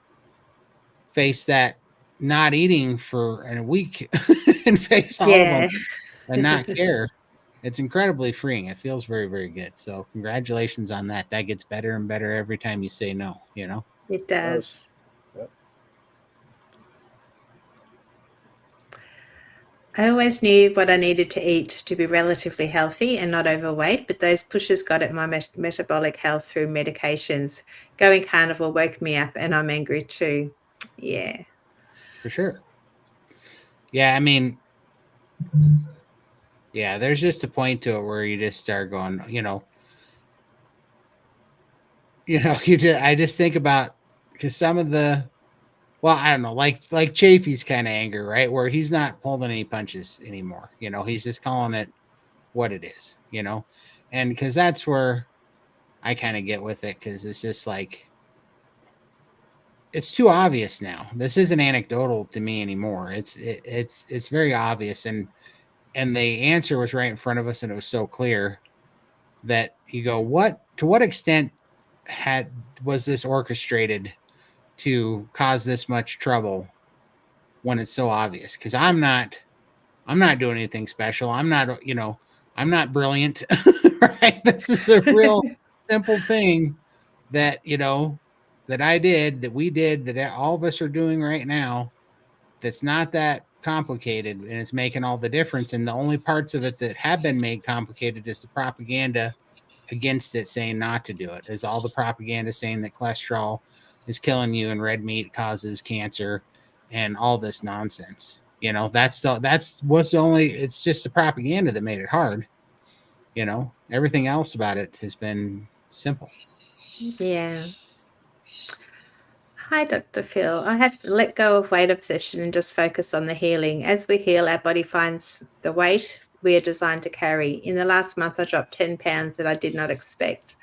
face that not eating for a week and face all of them and not care, it's incredibly freeing. It feels very, very good. So congratulations on that. That gets better and better every time you say no,
It does.
Yep.
I always knew what I needed to eat to be relatively healthy and not overweight, but those pushes got at my metabolic health through medications. Going carnivore woke me up, and I'm angry too. Yeah.
For sure. Yeah, yeah, there's just a point to it where you just start going, I just think about, because some of the, well, I don't know, like Chafee's kind of anger, right? Where he's not pulling any punches anymore. He's just calling it what it is, and because that's where I kind of get with it, because it's just like, it's too obvious now. This isn't anecdotal to me anymore. It's very obvious, and the answer was right in front of us, and it was so clear that you go, to what extent was this orchestrated to cause this much trouble when it's so obvious? Because I'm not doing anything special. I'm not brilliant. Right? This is a real simple thing that that I did, that we did, that all of us are doing right now. That's not that complicated, and it's making all the difference. And the only parts of it that have been made complicated is the propaganda against it, saying not to do it. Is all the propaganda saying that cholesterol is killing you and red meat causes cancer and all this nonsense. What's the only, it's just the propaganda that made it hard. Everything else about it has been simple.
Yeah. Hi, Dr. Phil. I have to let go of weight obsession and just focus on the healing. As we heal, our body finds the weight we are designed to carry. In the last month, I dropped 10 pounds that I did not expect.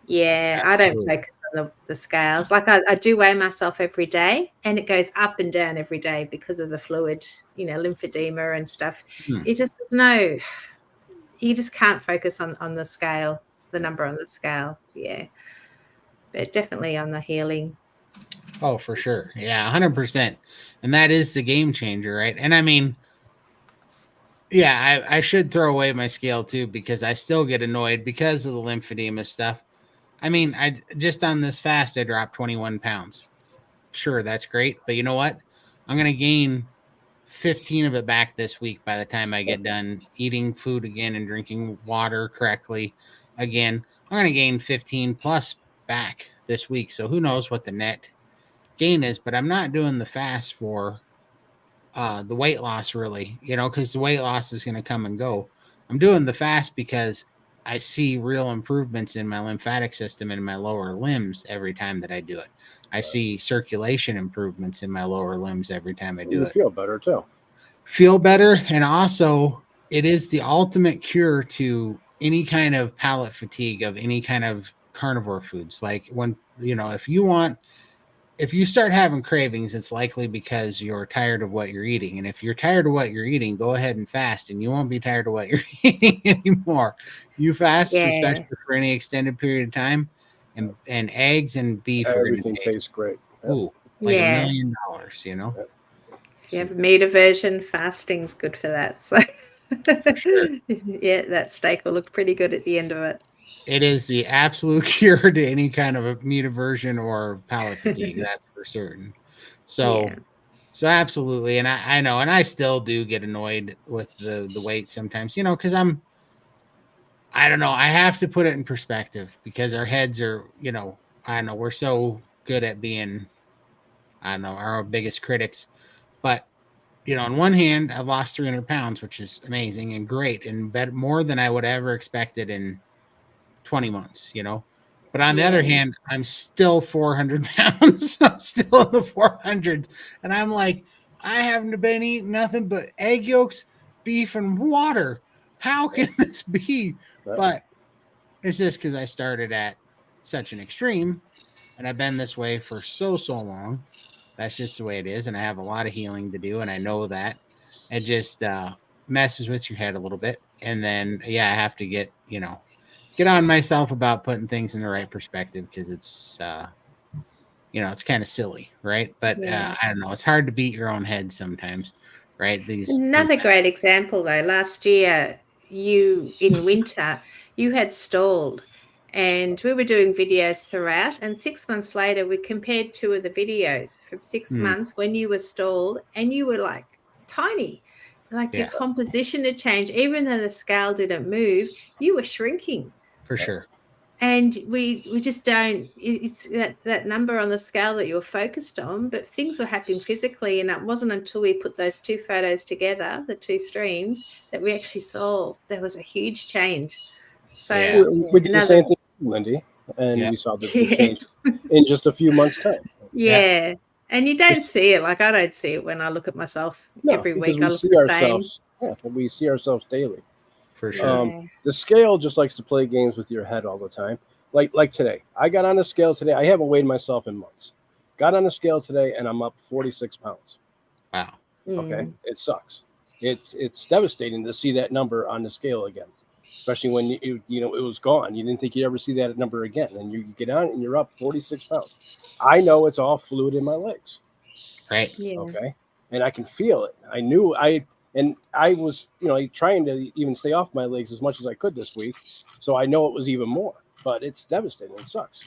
Yeah, I don't focus on the scales. Like I do weigh myself every day, and it goes up and down every day because of the fluid, lymphedema and stuff. It just, you just can't focus on the scale, the number on the scale. Yeah. But definitely on the healing.
Oh, for sure. Yeah, 100%. And that is the game changer, right? And yeah, I should throw away my scale too, because I still get annoyed because of the lymphedema stuff. I just on this fast, I dropped 21 pounds. Sure, that's great. But you know what? I'm going to gain 15 of it back this week by the time I get done eating food again and drinking water correctly again. I'm going to gain 15 plus back this week. So who knows what the net gain is, but I'm not doing the fast for the weight loss, really, because the weight loss is going to come and go. I'm doing the fast because I see real improvements in my lymphatic system and my lower limbs every time that I do it. I see circulation improvements in my lower limbs every time I do
You
it.
feel better too.
Feel better, and also it is the ultimate cure to any kind of palate fatigue of any kind of carnivore foods. Like when if you start having cravings, it's likely because you're tired of what you're eating. And if you're tired of what you're eating, go ahead and fast, and you won't be tired of what you're eating anymore. You fast,
Yeah.
especially for any extended period of time, and eggs and beef are going
Everything
to taste
tastes great. Yep.
ooh like
Yeah.
$1 million. You know.
Yep.
If you have a meat aversion, fasting's good for that. So
For sure.
yeah, that steak will look pretty good at the end of it.
It is the absolute cure to any kind of a meat aversion or palate fatigue. That's for certain. So,
Yeah.
so absolutely. And I know, and I still do get annoyed with the weight sometimes, because I don't know. I have to put it in perspective because our heads are, I don't know, we're so good at being, I don't know, our biggest critics. But, on one hand, I've lost 300 pounds, which is amazing and great and more than I would ever expected in 20 months, But on the other
Yeah.
hand, I'm still 400 pounds. I'm still in the 400s. And I'm like, I haven't been eating nothing but egg yolks, beef, and water. How can this be? But it's just because I started at such an extreme and I've been this way for so long. That's just the way it is. And I have a lot of healing to do. And I know that it just messes with your head a little bit. And then, I have to get on myself about putting things in the right perspective because it's it's kind of silly, right? But
Yeah.
I don't know, it's hard to beat your own head sometimes, right?
Another great example though, last year in winter you had stalled, and we were doing videos throughout, and 6 months later we compared two of the videos from 6 months when you were stalled and you were like tiny, like your composition had changed. Even though the scale didn't move, you were shrinking.
For sure.
And we just don't, it's that number on the scale that you're focused on, but things were happening physically, and it wasn't until we put those two photos together, the two streams, that we actually saw there was a huge change. So
we did the same thing, Lindy, and we saw the change in just a few months' time.
Yeah. And you don't see it, like I don't see it when I look at myself every week. I look the
ourselves, same. Yeah, we see ourselves daily.
For sure.
The scale just likes to play games with your head all the time. Like today, I got on the scale today. I haven't weighed myself in months. Got on the scale today, and I'm up 46 pounds.
Wow.
Okay, it sucks. It's devastating to see that number on the scale again, especially when it was gone. You didn't think you'd ever see that number again, and you get on and you're up 46 pounds. I know it's all fluid in my legs.
Right.
Yeah.
Okay, and I can feel it. And I was, trying to even stay off my legs as much as I could this week. So I know it was even more, but it's devastating. It sucks.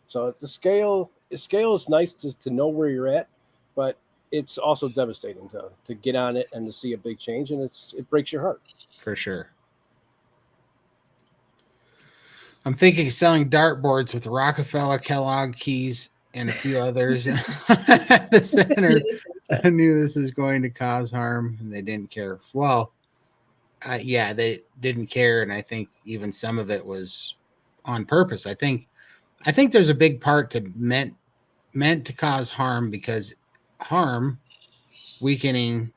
So the scale is nice to know where you're at, but it's also devastating to get on it and to see a big change. And it breaks your heart.
For sure. I'm thinking of selling dartboards with Rockefeller, Kellogg keys, and a few others at the center. I knew this is going to cause harm, and they didn't care. Well, they didn't care, and I think even some of it was on purpose. I think there's a big part to meant to cause harm, because weakening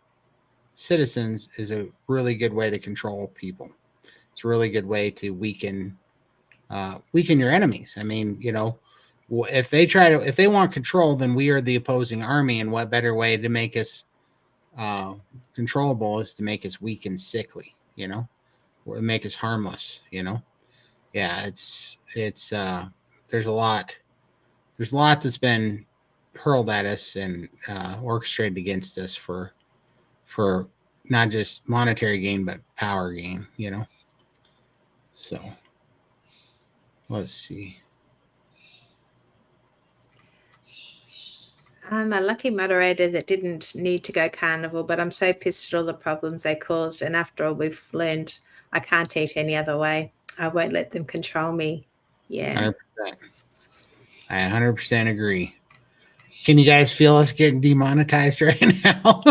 citizens is a really good way to control people. It's a really good way to weaken your enemies. I mean, if they want control, then we are the opposing army, and what better way to make us controllable is to make us weak and sickly, or make us harmless. It's there's a lot that's been hurled at us and orchestrated against us for not just monetary gain but power gain. So let's see.
I'm a lucky moderator that didn't need to go carnivore, but I'm so pissed at all the problems they caused. And after all, we've learned I can't eat any other way. I won't let them control me. Yeah.
100%. I 100% agree. Can you guys feel us getting demonetized right now?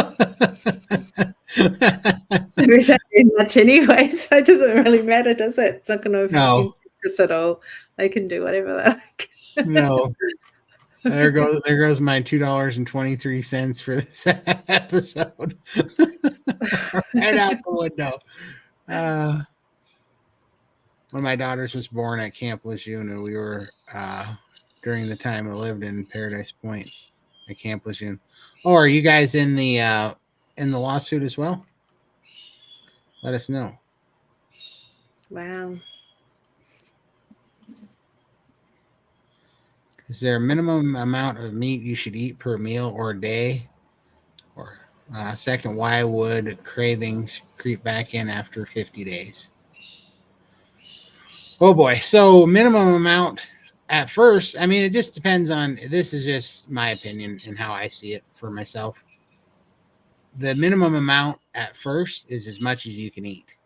We don't do much anyway, so it doesn't really matter, does it? It's not going to affect us at all. They can do whatever they like.
No. There goes my $2.23 for this episode. Right out the window. When my daughters was born at Camp Lejeune, and we were during the time I lived in Paradise Point at Camp Lejeune. Oh, are you guys in the lawsuit as well? Let us know.
Wow.
Is there a minimum amount of meat you should eat per meal or day? Or second, why would cravings creep back in after 50 days? Oh boy. So minimum amount at first, I mean, it just depends on, this is just my opinion and how I see it for myself. The minimum amount at first is as much as you can eat.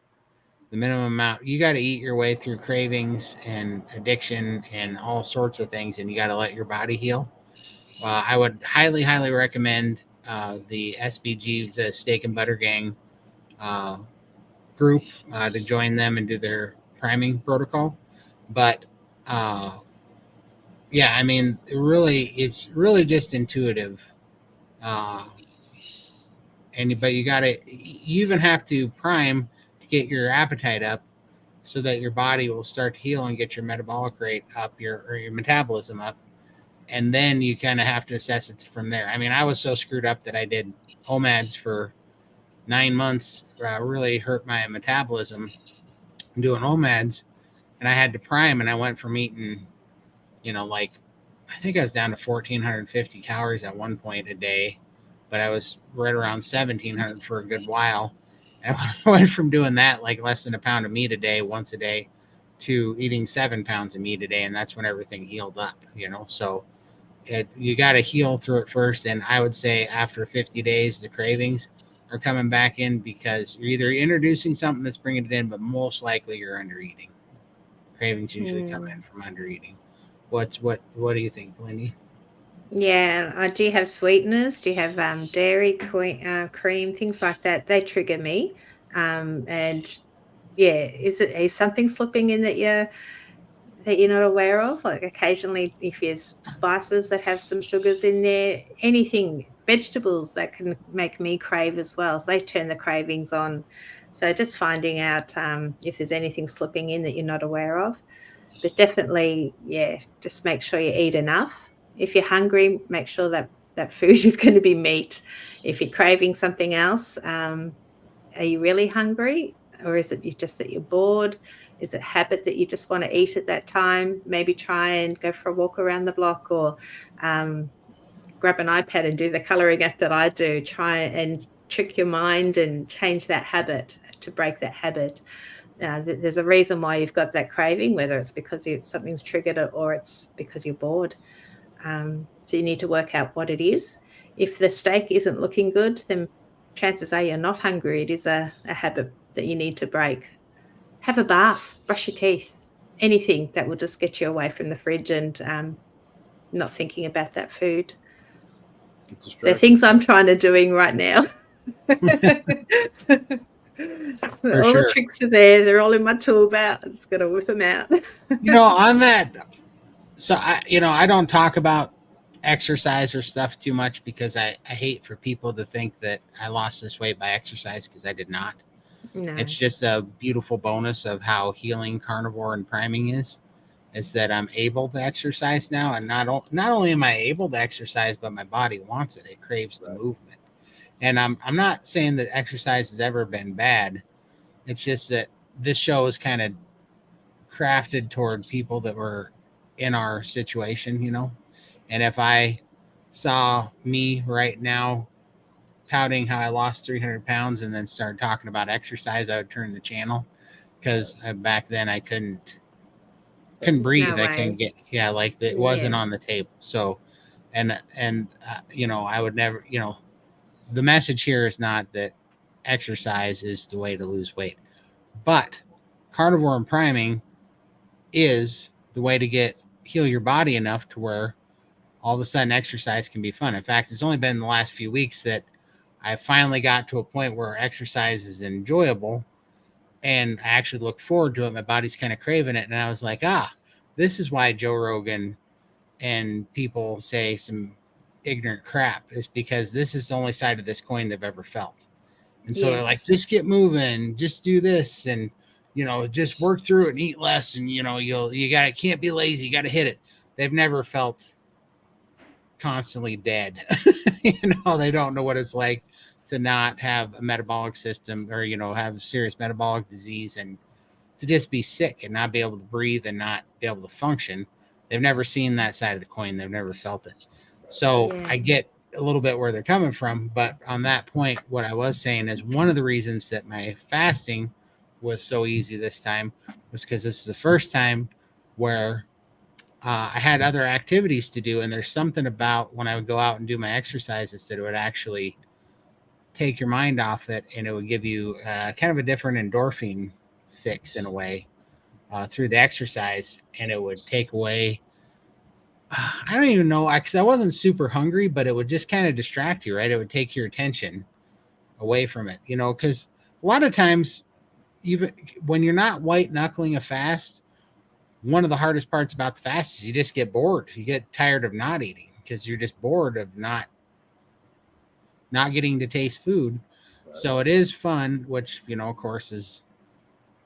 The minimum amount, you got to eat your way through cravings and addiction and all sorts of things, and you got to let your body heal. I would highly, highly recommend the SBG, the Steak and Butter Gang group, to join them and do their priming protocol. But yeah, I mean, it's really just intuitive. But you even have to prime to get your appetite up, so that your body will start to heal and get your metabolic rate up, your metabolism up, and then you kind of have to assess it from there. I mean, I was so screwed up that I did OMADs for 9 months. Really hurt my metabolism doing OMADs, and I had to prime, and I went from eating, like, I think I was down to 1,450 calories at one point a day, but I was right around 1,700 for a good while. And I went from doing that, like less than a pound of meat a day, once a day, to eating 7 pounds of meat a day. And that's when everything healed up, So you got to heal through it first. And I would say after 50 days, the cravings are coming back in, because you're either introducing something that's bringing it in, but most likely you're under eating. Cravings usually come in from under eating. What do you think, Lindy?
Yeah, do you have sweeteners? Do you have dairy, cream, things like that? They trigger me. And yeah, is something slipping in that you're not aware of? Like occasionally, if there's spices that have some sugars in there, anything, vegetables that can make me crave as well. They turn the cravings on. So just finding out if there's anything slipping in that you're not aware of. But definitely, yeah, just make sure you eat enough. If you're hungry, make sure that that food is going to be meat. If you're craving something else, are you really hungry? Or is it just that you're bored? Is it habit that you just want to eat at that time? Maybe try and go for a walk around the block, or grab an iPad and do the colouring app that I do. Try and trick your mind and change that habit to break that habit. There's a reason why you've got that craving, whether it's because something's triggered it or it's because you're bored. So you need to work out what it is. If the steak isn't looking good, then chances are you're not hungry. It is a habit that you need to break. Have a bath, brush your teeth, anything that will just get you away from the fridge and not thinking about that food. The things I'm trying to doing right now. All the tricks are there. They're all in my tool belt. I just got to whip them out.
On that, so I don't talk about exercise or stuff too much, because I hate for people to think that I lost this weight by exercise, because I did not.
No.
It's just a beautiful bonus of how healing carnivore and priming is that I'm able to exercise now, and not only am I able to exercise, but my body wants it. It craves the movement. And I'm not saying that exercise has ever been bad. It's just that this show is kind of crafted toward people that were in our situation, And if I saw me right now touting how I lost 300 pounds and then started talking about exercise, I would turn the channel, because back then I couldn't breathe. I couldn't get, it wasn't on the table. So, and I would never, the message here is not that exercise is the way to lose weight, but carnivore and priming is the way to heal your body enough to where all of a sudden exercise can be fun. In fact, it's only been in the last few weeks that I finally got to a point where exercise is enjoyable, and I actually look forward to it. My body's kind of craving it. And I was like, this is why Joe Rogan and people say some ignorant crap is because this is the only side of this coin they've ever felt. And so they're like,
Yes.
just get moving, just do this, and just work through it and eat less, and can't be lazy, you gotta hit it. They've never felt constantly dead. They don't know what it's like to not have a metabolic system, or have serious metabolic disease, and to just be sick and not be able to breathe and not be able to function. They've never seen that side of the coin. They've never felt it. So
Yeah.
I get a little bit where they're coming from, but on that point, what I was saying is one of the reasons that my fasting was so easy this time was because this is the first time where I had other activities to do, and there's something about when I would go out and do my exercises that it would actually take your mind off it, and it would give you kind of a different endorphin fix in a way through the exercise, and it would take away. I don't even know, because I wasn't super hungry, but it would just kind of distract you, right? It would take your attention away from it, because a lot of times, even when you're not white knuckling a fast, one of the hardest parts about the fast is you just get bored. You get tired of not eating because you're just bored of not getting to taste food. So it is fun, which, of course, is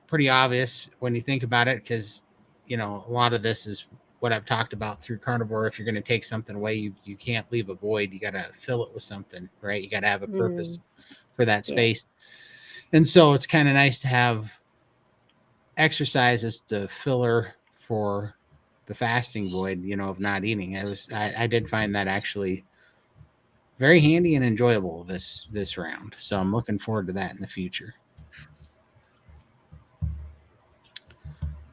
pretty obvious when you think about it, because, a lot of this is what I've talked about through carnivore. If you're going to take something away, you can't leave a void. You got to fill it with something, right? You got to have a purpose for that space. And so it's kind of nice to have exercise as the filler for the fasting void, of not eating. I did find that actually very handy and enjoyable this round. So I'm looking forward to that in the future.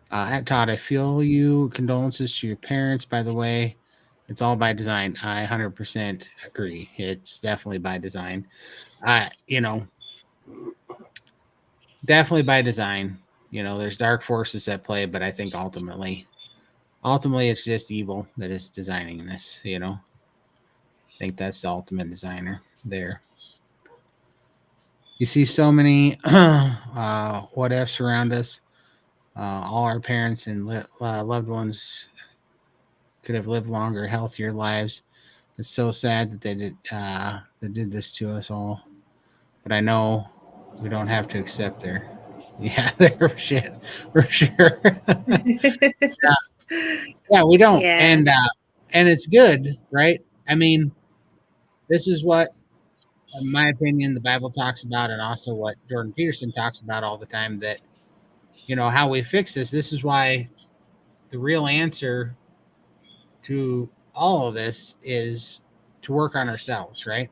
At Todd, I feel you. Condolences to your parents, by the way. It's all by design. I 100% agree. It's definitely by design. Definitely by design. There's dark forces at play, but I think ultimately it's just evil that is designing this. I think that's the ultimate designer there. You see so many what ifs around us. All our parents and loved ones could have lived longer, healthier lives. It's so sad that they did this to us all. But I know we don't have to accept their their shit for sure. Yeah, we don't,
Yeah.
and it's good, right? I mean, this is what, in my opinion, the Bible talks about, and also what Jordan Peterson talks about all the time. That how we fix this. This is why the real answer to all of this is to work on ourselves, right?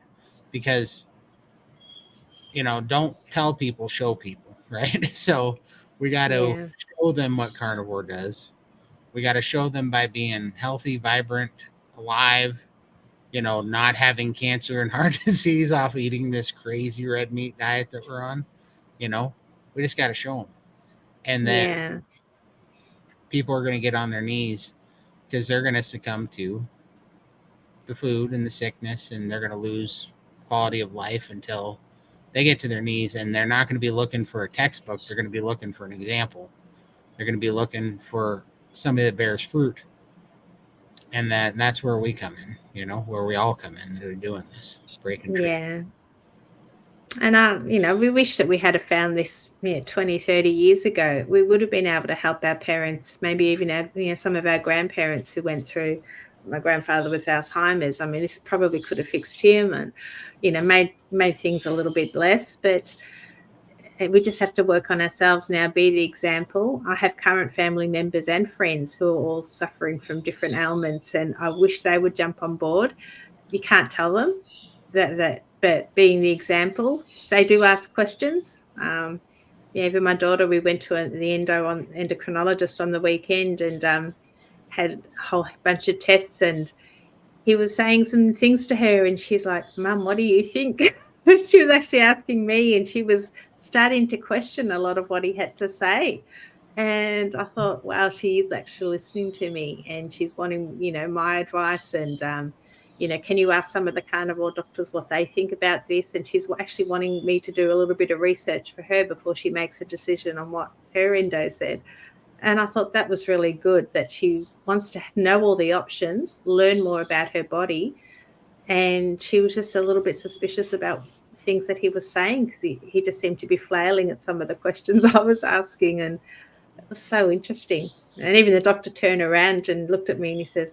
Because don't tell people, show people, right? So we got to
Yeah.
show them what carnivore does. We got to show them by being healthy, vibrant, alive, not having cancer and heart disease off eating this crazy red meat diet that we're on. We just got to show them. And that
Yeah.
people are going to get on their knees because they're going to succumb to the food and the sickness, and they're going to lose quality of life until they get to their knees. And they're not going to be looking for a textbook. They're going to be looking for an example. They're going to be looking for somebody that bears fruit. And that's where we come in, where we all come in that are doing this, breaking free.
Yeah. And, we wish that we had found this 20, 30 years ago. We would have been able to help our parents, maybe even some of our grandparents who went through, my grandfather with Alzheimer's. I mean, this probably could have fixed him and, made things a little bit less. But we just have to work on ourselves now, be the example. I have current family members and friends who are all suffering from different ailments, and I wish they would jump on board. You can't tell them that but being the example, they do ask questions. Even my daughter, we went to the endocrinologist on the weekend and had a whole bunch of tests, and he was saying some things to her, and she's like, "Mum, what do you think?" She was actually asking me, and she was starting to question a lot of what he had to say. And I thought, wow, she is actually listening to me, and she's wanting, my advice. And, can you ask some of the carnivore doctors what they think about this? And she's actually wanting me to do a little bit of research for her before she makes a decision on what her endo said. And I thought that was really good, that she wants to know all the options, learn more about her body. And she was just a little bit suspicious about things that he was saying, because he just seemed to be flailing at some of the questions I was asking. And it was so interesting. And even the doctor turned around and looked at me and he says,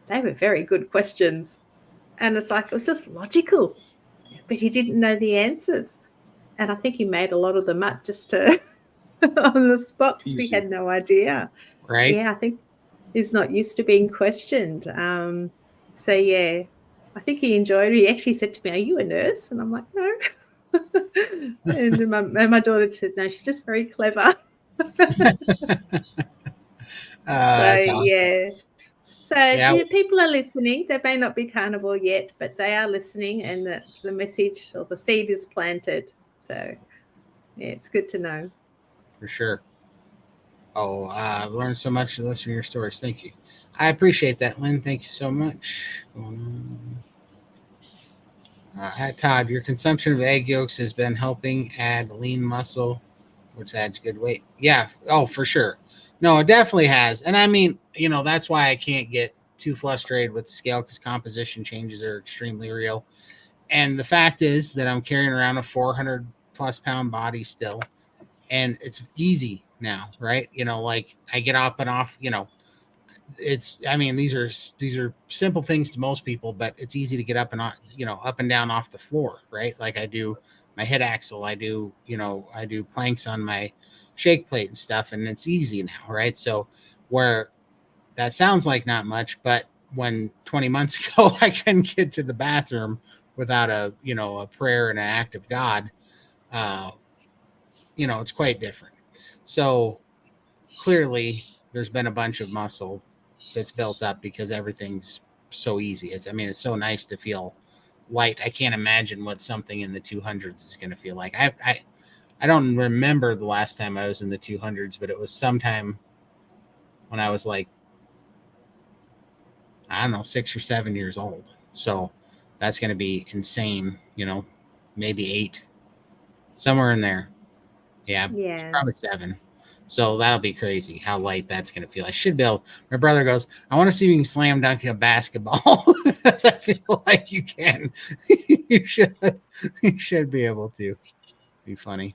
they were very good questions. And it's like, it was just logical, but he didn't know the answers. And I think he made a lot of them up just to on the spot, because he had no idea.
Right.
Yeah, I think he's not used to being questioned. So yeah, I think he enjoyed it. He actually said to me, "Are you a nurse?" And I'm like, "No." and my daughter said, "No, she's just very clever."
That's awesome.
Yeah. So
Yeah.
people are listening. They may not be carnivore yet, but they are listening, and the message or the seed is planted. So yeah, it's good to know.
For sure. Oh, I've learned so much listening to your stories. Thank you. I appreciate that, Lynn. Thank you so much. Todd, your consumption of egg yolks has been helping add lean muscle, which adds good weight. Yeah. Oh, for sure. No, it definitely has. And I mean, that's why I can't get too frustrated with the scale, because composition changes are extremely real. And the fact is that I'm carrying around a 400 plus pound body still. And it's easy now, right? Like I get up and off, these are simple things to most people, but it's easy to get up and on, up and down off the floor, right? Like I do my head axle, I do planks on my shake plate and stuff, and it's easy now, right? So where that sounds like not much, but when 20 months ago I couldn't get to the bathroom without a prayer and an act of God, it's quite different. So clearly there's been a bunch of muscle that's built up because everything's so easy. It's so nice to feel light. I can't imagine what something in the 200s is going to feel like. I don't remember the last time I was in the 200s, but it was sometime when I was like, I don't know, 6 or 7 years old. So that's going to be insane, maybe 8, somewhere in there. Yeah. It's probably 7. So that'll be crazy how light that's going to feel. I should be able. My brother goes, I want to see if you can slam dunk a basketball. Because I feel like you can. You should be able to. Be funny.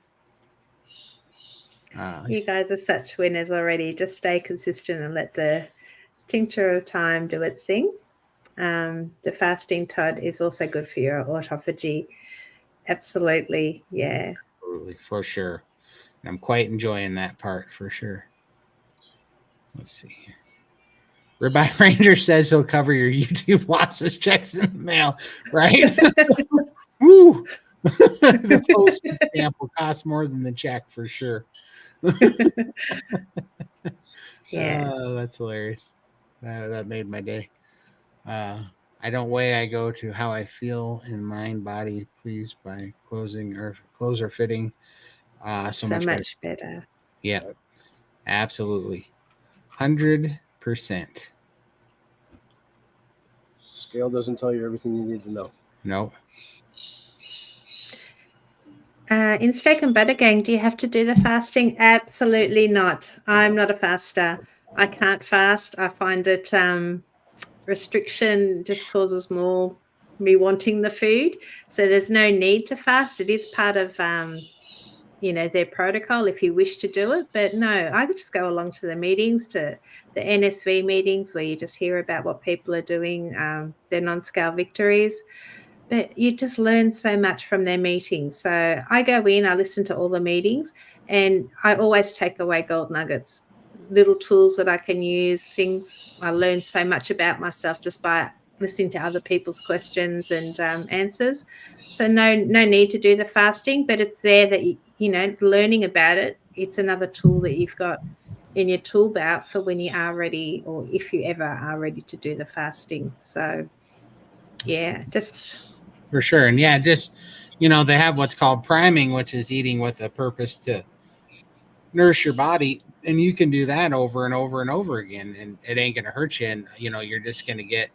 You guys are such winners already. Just stay consistent and let the tincture of time do its thing. The fasting, Todd, is also good for your autophagy. Absolutely. Yeah.
Absolutely, for sure. I'm quite enjoying that part for sure. Let's see here. Ribeye Ranger says he'll cover your YouTube losses, checks in the mail, right? Woo! The postage stamp will cost more than the check for sure.
Yeah.
Oh, that's hilarious. That made my day. I don't weigh, I go to how I feel in mind, body, please, by clothes are fitting. So much
better.
Yeah, absolutely. 100%.
Scale doesn't tell you everything you need to know.
No.
In Steak and Butter Gang, do you have to do the fasting? Absolutely not. I'm not a faster. I can't fast. I find it restriction just causes more me wanting the food. So there's no need to fast. It is part of their protocol if you wish to do it. But no, I could just go along to the meetings, to the NSV meetings where you just hear about what people are doing, their non-scale victories. But you just learn so much from their meetings. So I go in, I listen to all the meetings, and I always take away gold nuggets, little tools that I can use, things. I learn so much about myself just by listening to other people's questions and answers. So no need to do the fasting, but it's there that, learning about it. It's another tool that you've got in your tool belt for when you are ready, or if you ever are ready to do the fasting. So yeah, just...
For sure. And yeah, just, they have what's called priming, which is eating with a purpose to nourish your body. And you can do that over and over and over again. And it ain't going to hurt you. And, you're just going to get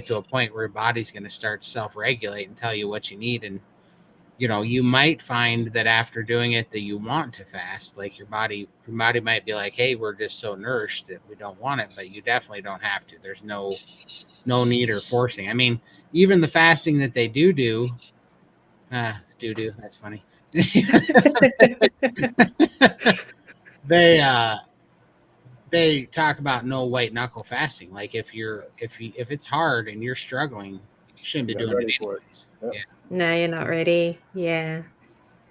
to a point where your body's going to start self-regulate and tell you what you need. And you might find that after doing it that you want to fast. Like your body might be like, hey, we're just so nourished that we don't want it, but you definitely don't have to. There's no need or forcing. I mean, even the fasting that they do, that's funny. They talk about no white knuckle fasting. Like if it's hard and you're struggling, you shouldn't be
You're not
doing
ready
it
for it.
anyways.
Yep.
Yeah.
No, you're not ready. Yeah.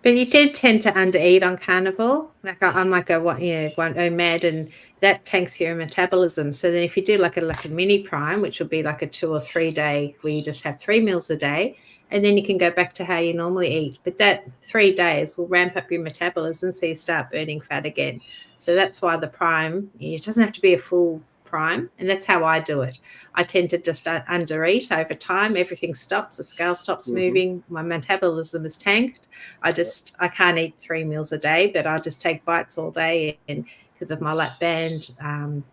But you did tend to undereat on carnivore. Like I'm like a one OMAD, and that tanks your metabolism. So then if you do like a mini prime, which will be like a 2 or 3 day where you just have 3 meals a day, and then you can go back to how you normally eat. But that 3 days will ramp up your metabolism, so you start burning fat again. So that's why the prime, it doesn't have to be a full prime, and that's how I do it. I tend to just undereat over time. Everything stops, the scale stops moving, my metabolism is tanked. I can't eat 3 meals a day, but I'll just take bites all day, and because of my lap band,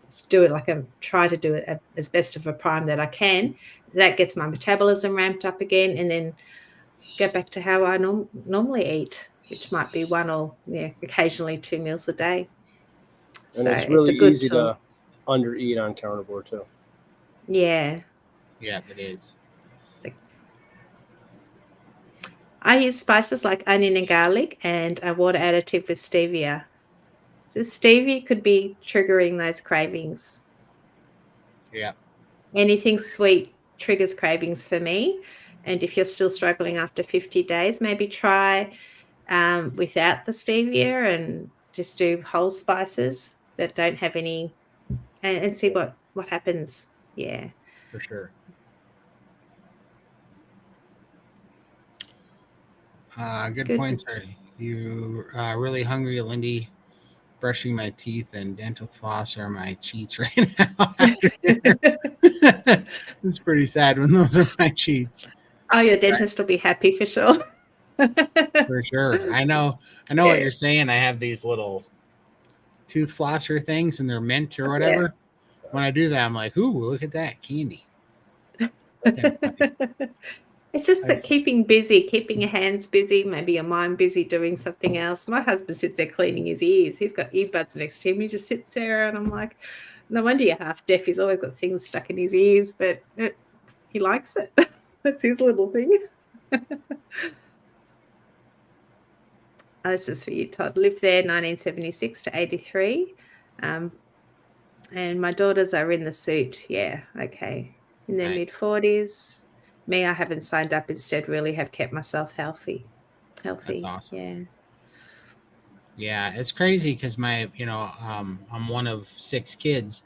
just do it try to do it as best of a prime that I can. That gets my metabolism ramped up again, and then go back to how I normally eat, which might be 1 or occasionally 2 meals a day.
And
So
it's
it's a
really
good
easy
tool.
to undereat on carnivore too.
Yeah.
Yeah, it is.
I use spices like onion and garlic and a water additive with stevia. So stevia could be triggering those cravings.
Yeah.
Anything sweet triggers cravings for me. And if you're still struggling after 50 days, maybe try without the stevia and just do whole spices that don't have any, and see what happens. Yeah.
For sure. Good
Good.
points. Are you really hungry, Lindy? Brushing my teeth and dental floss are my cheats right now after dinner. It's pretty sad when those are my cheats.
Oh, your dentist will be happy for sure.
For sure. I know
Yeah.
what you're saying. I have these little tooth flosser things and they're mint or whatever. When I do that, I'm like, ooh, look at that candy.
It's just that keeping your hands busy, maybe your mind busy doing something else. My husband sits there cleaning his ears. He's got earbuds next to him. He just sits there, and I'm like, no wonder you're half deaf. He's always got things stuck in his ears, but he likes it. That's his little thing. This is for you, Todd. Lived there 1976 to 83. And my daughters are in the suit. Yeah, okay. In their mid-40s. Me, I haven't signed up. Instead, really have kept myself healthy.
That's awesome.
Yeah.
Yeah, it's crazy because I'm one of 6 kids,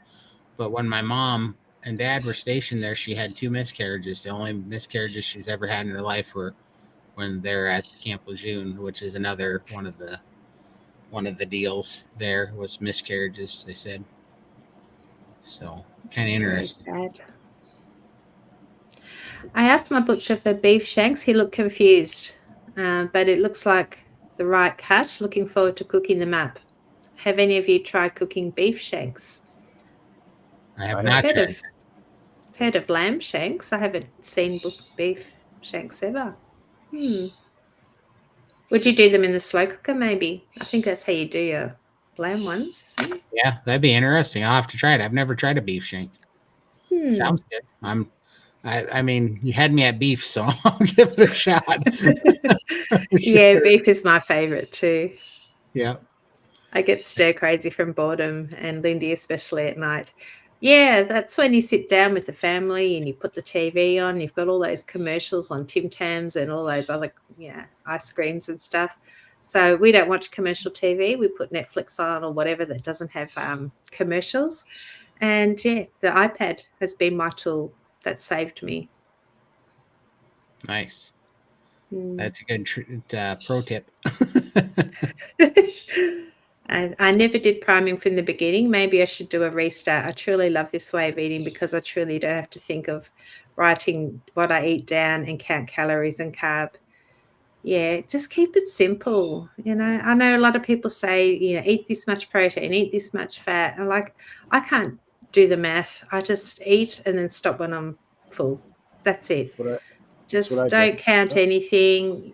but when my mom and dad were stationed there, she had 2 miscarriages. The only miscarriages she's ever had in her life were when they're at Camp Lejeune, which is another one of the deals there was miscarriages, they said. So kind of interesting.
Sad. I asked my butcher for beef shanks. He looked confused, but it looks like the right cut. Looking forward to cooking them up. Have any of you tried cooking beef shanks?
I have not tried.
Heard of lamb shanks. I haven't seen beef shanks ever. Would you do them in the slow cooker maybe? I think that's how you do your lamb ones, isn't it?
Yeah, that'd be interesting. I'll have to try it. I've never tried a beef shank. Sounds good. I mean, you had me at beef, so I'll give it a shot.
Yeah, beef is my favorite too.
Yeah.
I get stir crazy from boredom, and Lindy especially at night. Yeah, that's when you sit down with the family and you put the TV on. You've got all those commercials on Tim Tams and all those other, ice creams and stuff. So we don't watch commercial TV. We put Netflix on or whatever that doesn't have commercials. And yeah, the iPad has been my tool that saved me.
Nice. That's a good pro tip.
I never did priming from the beginning. Maybe I should do a restart. I truly love this way of eating because I truly don't have to think of writing what I eat down and count calories and carb. Yeah, just keep it simple. I know a lot of people say, eat this much protein, eat this much fat. And I can't do the math. I just eat and then stop when I'm full. That's it. Just
what I
don't
do.
count anything.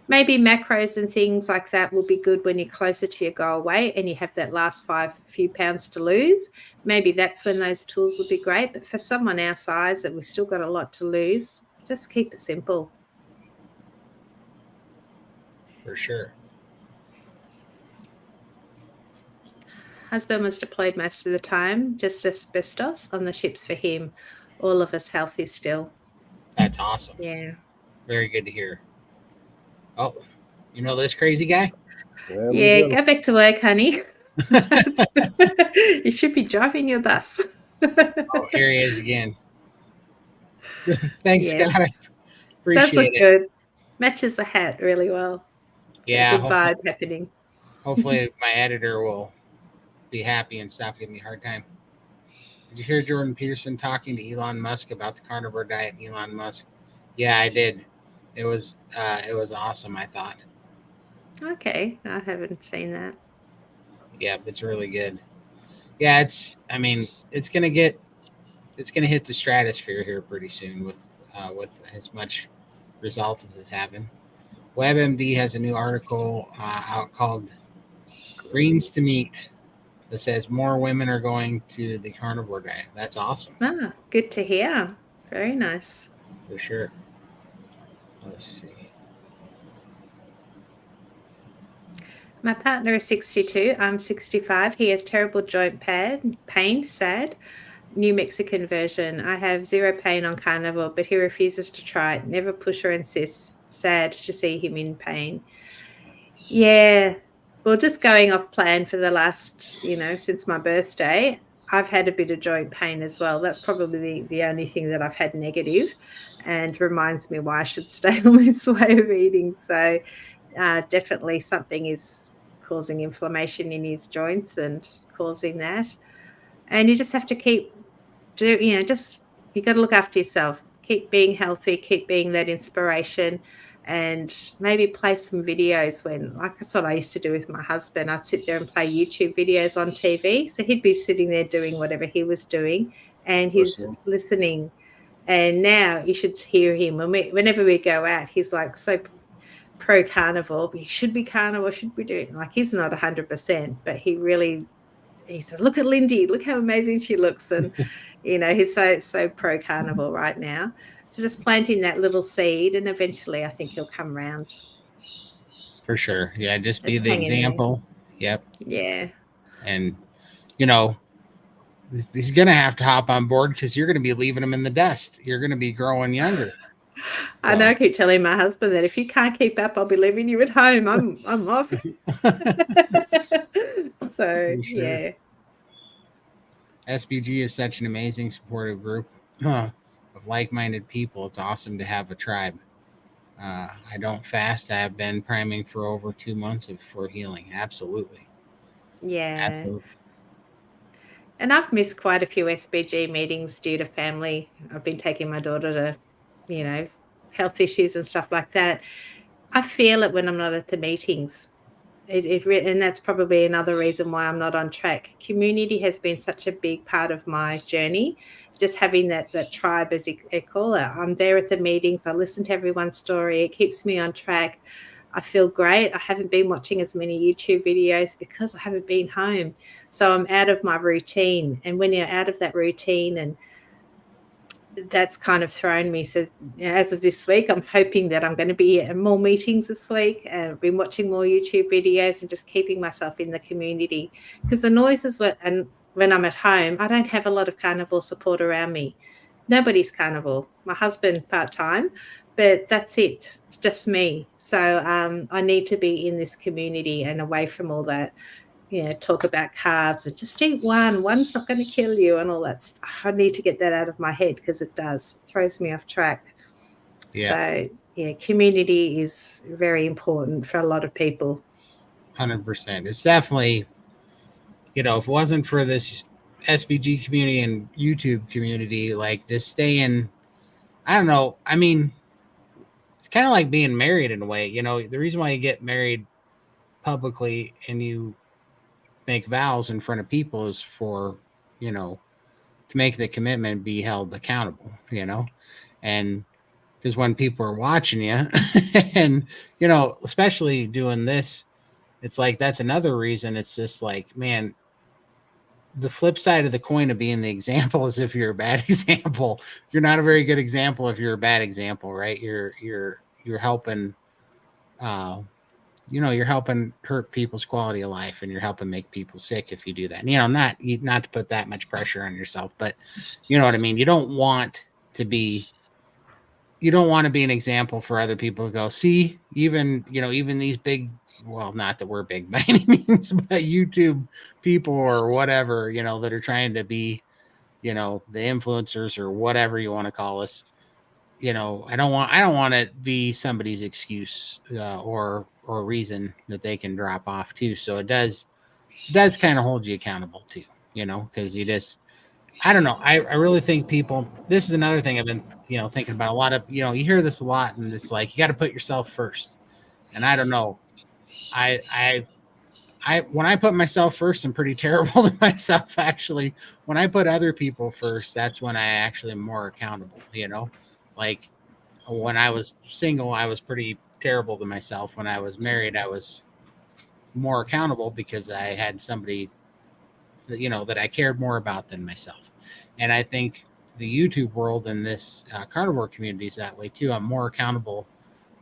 Maybe macros and things like that will be good when you're closer to your goal weight and you have that last few pounds to lose. Maybe that's when those tools will be great. But for someone our size that we've still got a lot to lose, just keep it simple.
For sure.
Husband was deployed most of the time, just asbestos on the ships for him. All of us healthy still.
That's awesome.
Yeah.
Very good to hear. Oh, you know this crazy guy?
Yeah, go back to work, honey. You should be driving your bus.
Oh, here he is again. Thanks,
Yes.
Scott. I
Does look
appreciate it.
good. Matches the hat really well.
Yeah,
Good vibe happening.
hopefully my editor will be happy and stop giving me a hard time. Did you hear Jordan Peterson talking to Elon Musk about the carnivore diet and Elon Musk? Yeah, I did. It was awesome, I thought.
Okay, I haven't seen that.
Yeah, it's really good. Yeah, it's gonna hit the stratosphere here pretty soon with as much results as it's having. WebMD has a new article out called "Greens to Meat" that says more women are going to the carnivore diet. That's awesome.
Ah, good to hear. Very nice.
For sure. Let's see.
My partner is 62. I'm 65. He has terrible joint pain, sad. New Mexican version. I have zero pain on carnivore, but he refuses to try it. Never push or insist. Sad to see him in pain. Yeah. Well, just going off plan for the last, since my birthday, I've had a bit of joint pain as well. That's probably the only thing that I've had negative and reminds me why I should stay on this way of eating. So definitely something is causing inflammation in his joints and causing that. And you just have to you got to look after yourself. Keep being healthy, keep being that inspiration, and maybe play some videos that's what I used to do with my husband. I'd sit there and play YouTube videos on TV. So he'd be sitting there doing whatever he was doing and he's listening. And now you should hear him. Whenever we go out, he's like so pro carnivore. He should be carnivore, should be doing like he's not 100%, but he said, look at Lindy, look how amazing she looks. And, he's so pro carnivore right now. So just planting that little seed and eventually I think he'll come around.
For sure. Yeah, just be the example. Yep.
Yeah.
And, he's going to have to hop on board because you're going to be leaving him in the dust. You're going to be growing younger.
I know. I keep telling my husband that if you can't keep up, I'll be leaving you at home. I'm off. So, yeah.
SBG is such an amazing supportive group of like-minded people. It's awesome to have a tribe. I don't fast. I have been priming for over 2 months for healing. Absolutely.
Yeah.
Absolutely.
And I've missed quite a few SBG meetings due to family. I've been taking my daughter to, health issues and stuff like that. I feel it when I'm not at the meetings. And that's probably another reason why I'm not on track. Community has been such a big part of my journey. Just having that tribe, as they call it. I'm there at the meetings. I listen to everyone's story. It keeps me on track. I feel great. I haven't been watching as many YouTube videos because I haven't been home. So I'm out of my routine. And when you're out of that routine, and that's kind of thrown me. So as of this week, I'm hoping that I'm going to be at more meetings this week. I've been watching more YouTube videos and just keeping myself in the community, because the noises when I'm at home, I don't have a lot of carnivore support around me. Nobody's carnivore. My husband part-time, but that's it. It's just me. So I need to be in this community and away from all that, talk about carbs and just eat one's not going to kill you and all that stuff. I need to get that out of my head because it throws me off track. So community is very important for a lot of people.
100%. It's definitely, if it wasn't for this SBG community and YouTube community, like just staying, I don't know. I mean, it's kind of like being married in a way. The reason why you get married publicly and you make vows in front of people is for, to make the commitment, be held accountable, and because when people are watching you, and especially doing this, it's like that's another reason. It's just like, man, the flip side of the coin of being the example is if you're a bad example. You're not a very good example if you're a bad example, right? You're helping you're helping hurt people's quality of life, and you're helping make people sick if you do that. Not to put that much pressure on yourself, but you know what I mean. You don't want to be an example for other people to go, see, even these big, well, not that we're big by any means, but YouTube people or whatever, that are trying to be, the influencers or whatever you want to call us. I don't want to be somebody's excuse or reason that they can drop off too. So it does kind of hold you accountable too, because I don't know. I really think people, this is another thing I've been, thinking about a lot of, you hear this a lot, and it's like, you got to put yourself first. And I don't know. When I put myself first, I'm pretty terrible to myself, actually. When I put other people first, that's when I actually am more accountable, like when I was single, I was pretty terrible to myself. When I was married, I was more accountable because I had somebody that I cared more about than myself. And I think the YouTube world and this carnivore community is that way too. I'm more accountable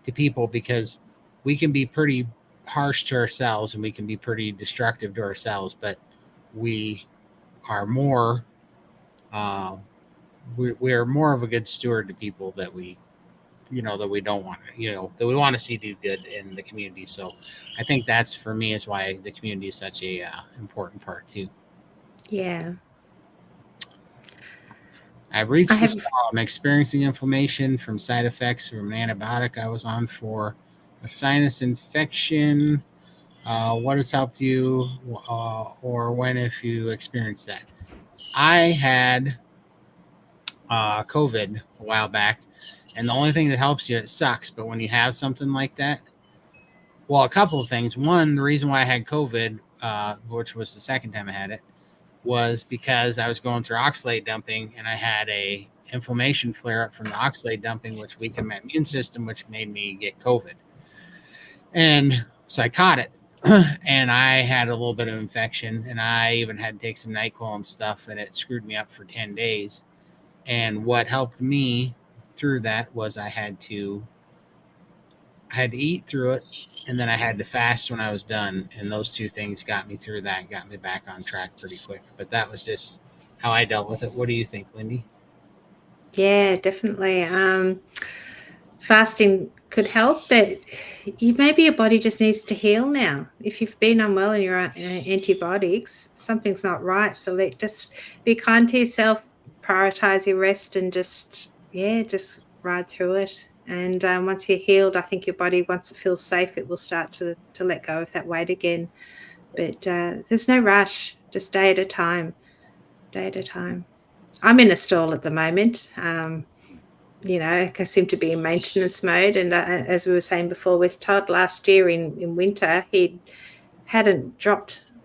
to people because we can be pretty harsh to ourselves and we can be pretty destructive to ourselves, but we are more we are more of a good steward to people that we that we don't want that we want to see do good in the community. So I think that's, for me, is why the community is such a important part too.
Yeah.
I've reached the stall. I'm experiencing inflammation from side effects from an antibiotic I was on for a sinus infection. What has helped you, or when, if you experienced that? I had COVID a while back, and the only thing that helps you, it sucks, but when you have something like that, well, a couple of things. One, the reason why I had COVID, which was the second time I had it, was because I was going through oxalate dumping, and I had a inflammation flare up from the oxalate dumping, which weakened my immune system, which made me get COVID. And so I caught it, and I had a little bit of infection, and I even had to take some NyQuil and stuff, and it screwed me up for 10 days. And what helped me through that was I had to eat through it, and then I had to fast when I was done. And those two things got me through that, got me back on track pretty quick. But that was just how I dealt with it. What do you think, Lindy?
Yeah, definitely. Fasting could help, but maybe your body just needs to heal now. If you've been unwell and you're on antibiotics, something's not right. So just be kind to yourself, prioritize your rest, and just ride through it. And once you're healed, I think your body, once it feels safe, it will start to let go of that weight again. But there's no rush, just day at a time. I'm in a stall at the moment. I seem to be in maintenance mode. And as we were saying before with Todd, last year in winter, the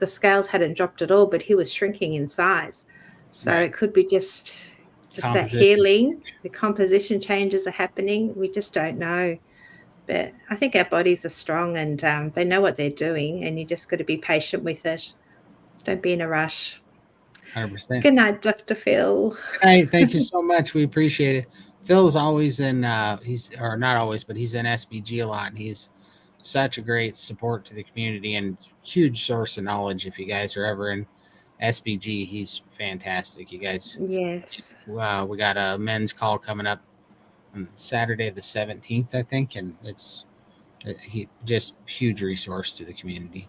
scales hadn't dropped at all, but he was shrinking in size. So It could be just that healing. The composition changes are happening. We just don't know. But I think our bodies are strong, and they know what they're doing, and you just got to be patient with it. Don't be in a rush.
100%.
Good night, Dr. Phil.
Good night. Thank you so much. We appreciate it. Phil's always in, he's, or not always, but he's in SBG a lot, and he's such a great support to the community and huge source of knowledge. If you guys are ever in SBG, he's fantastic. You guys,
yes.
We got a men's call coming up on Saturday the 17th, I think, and he just huge resource to the community.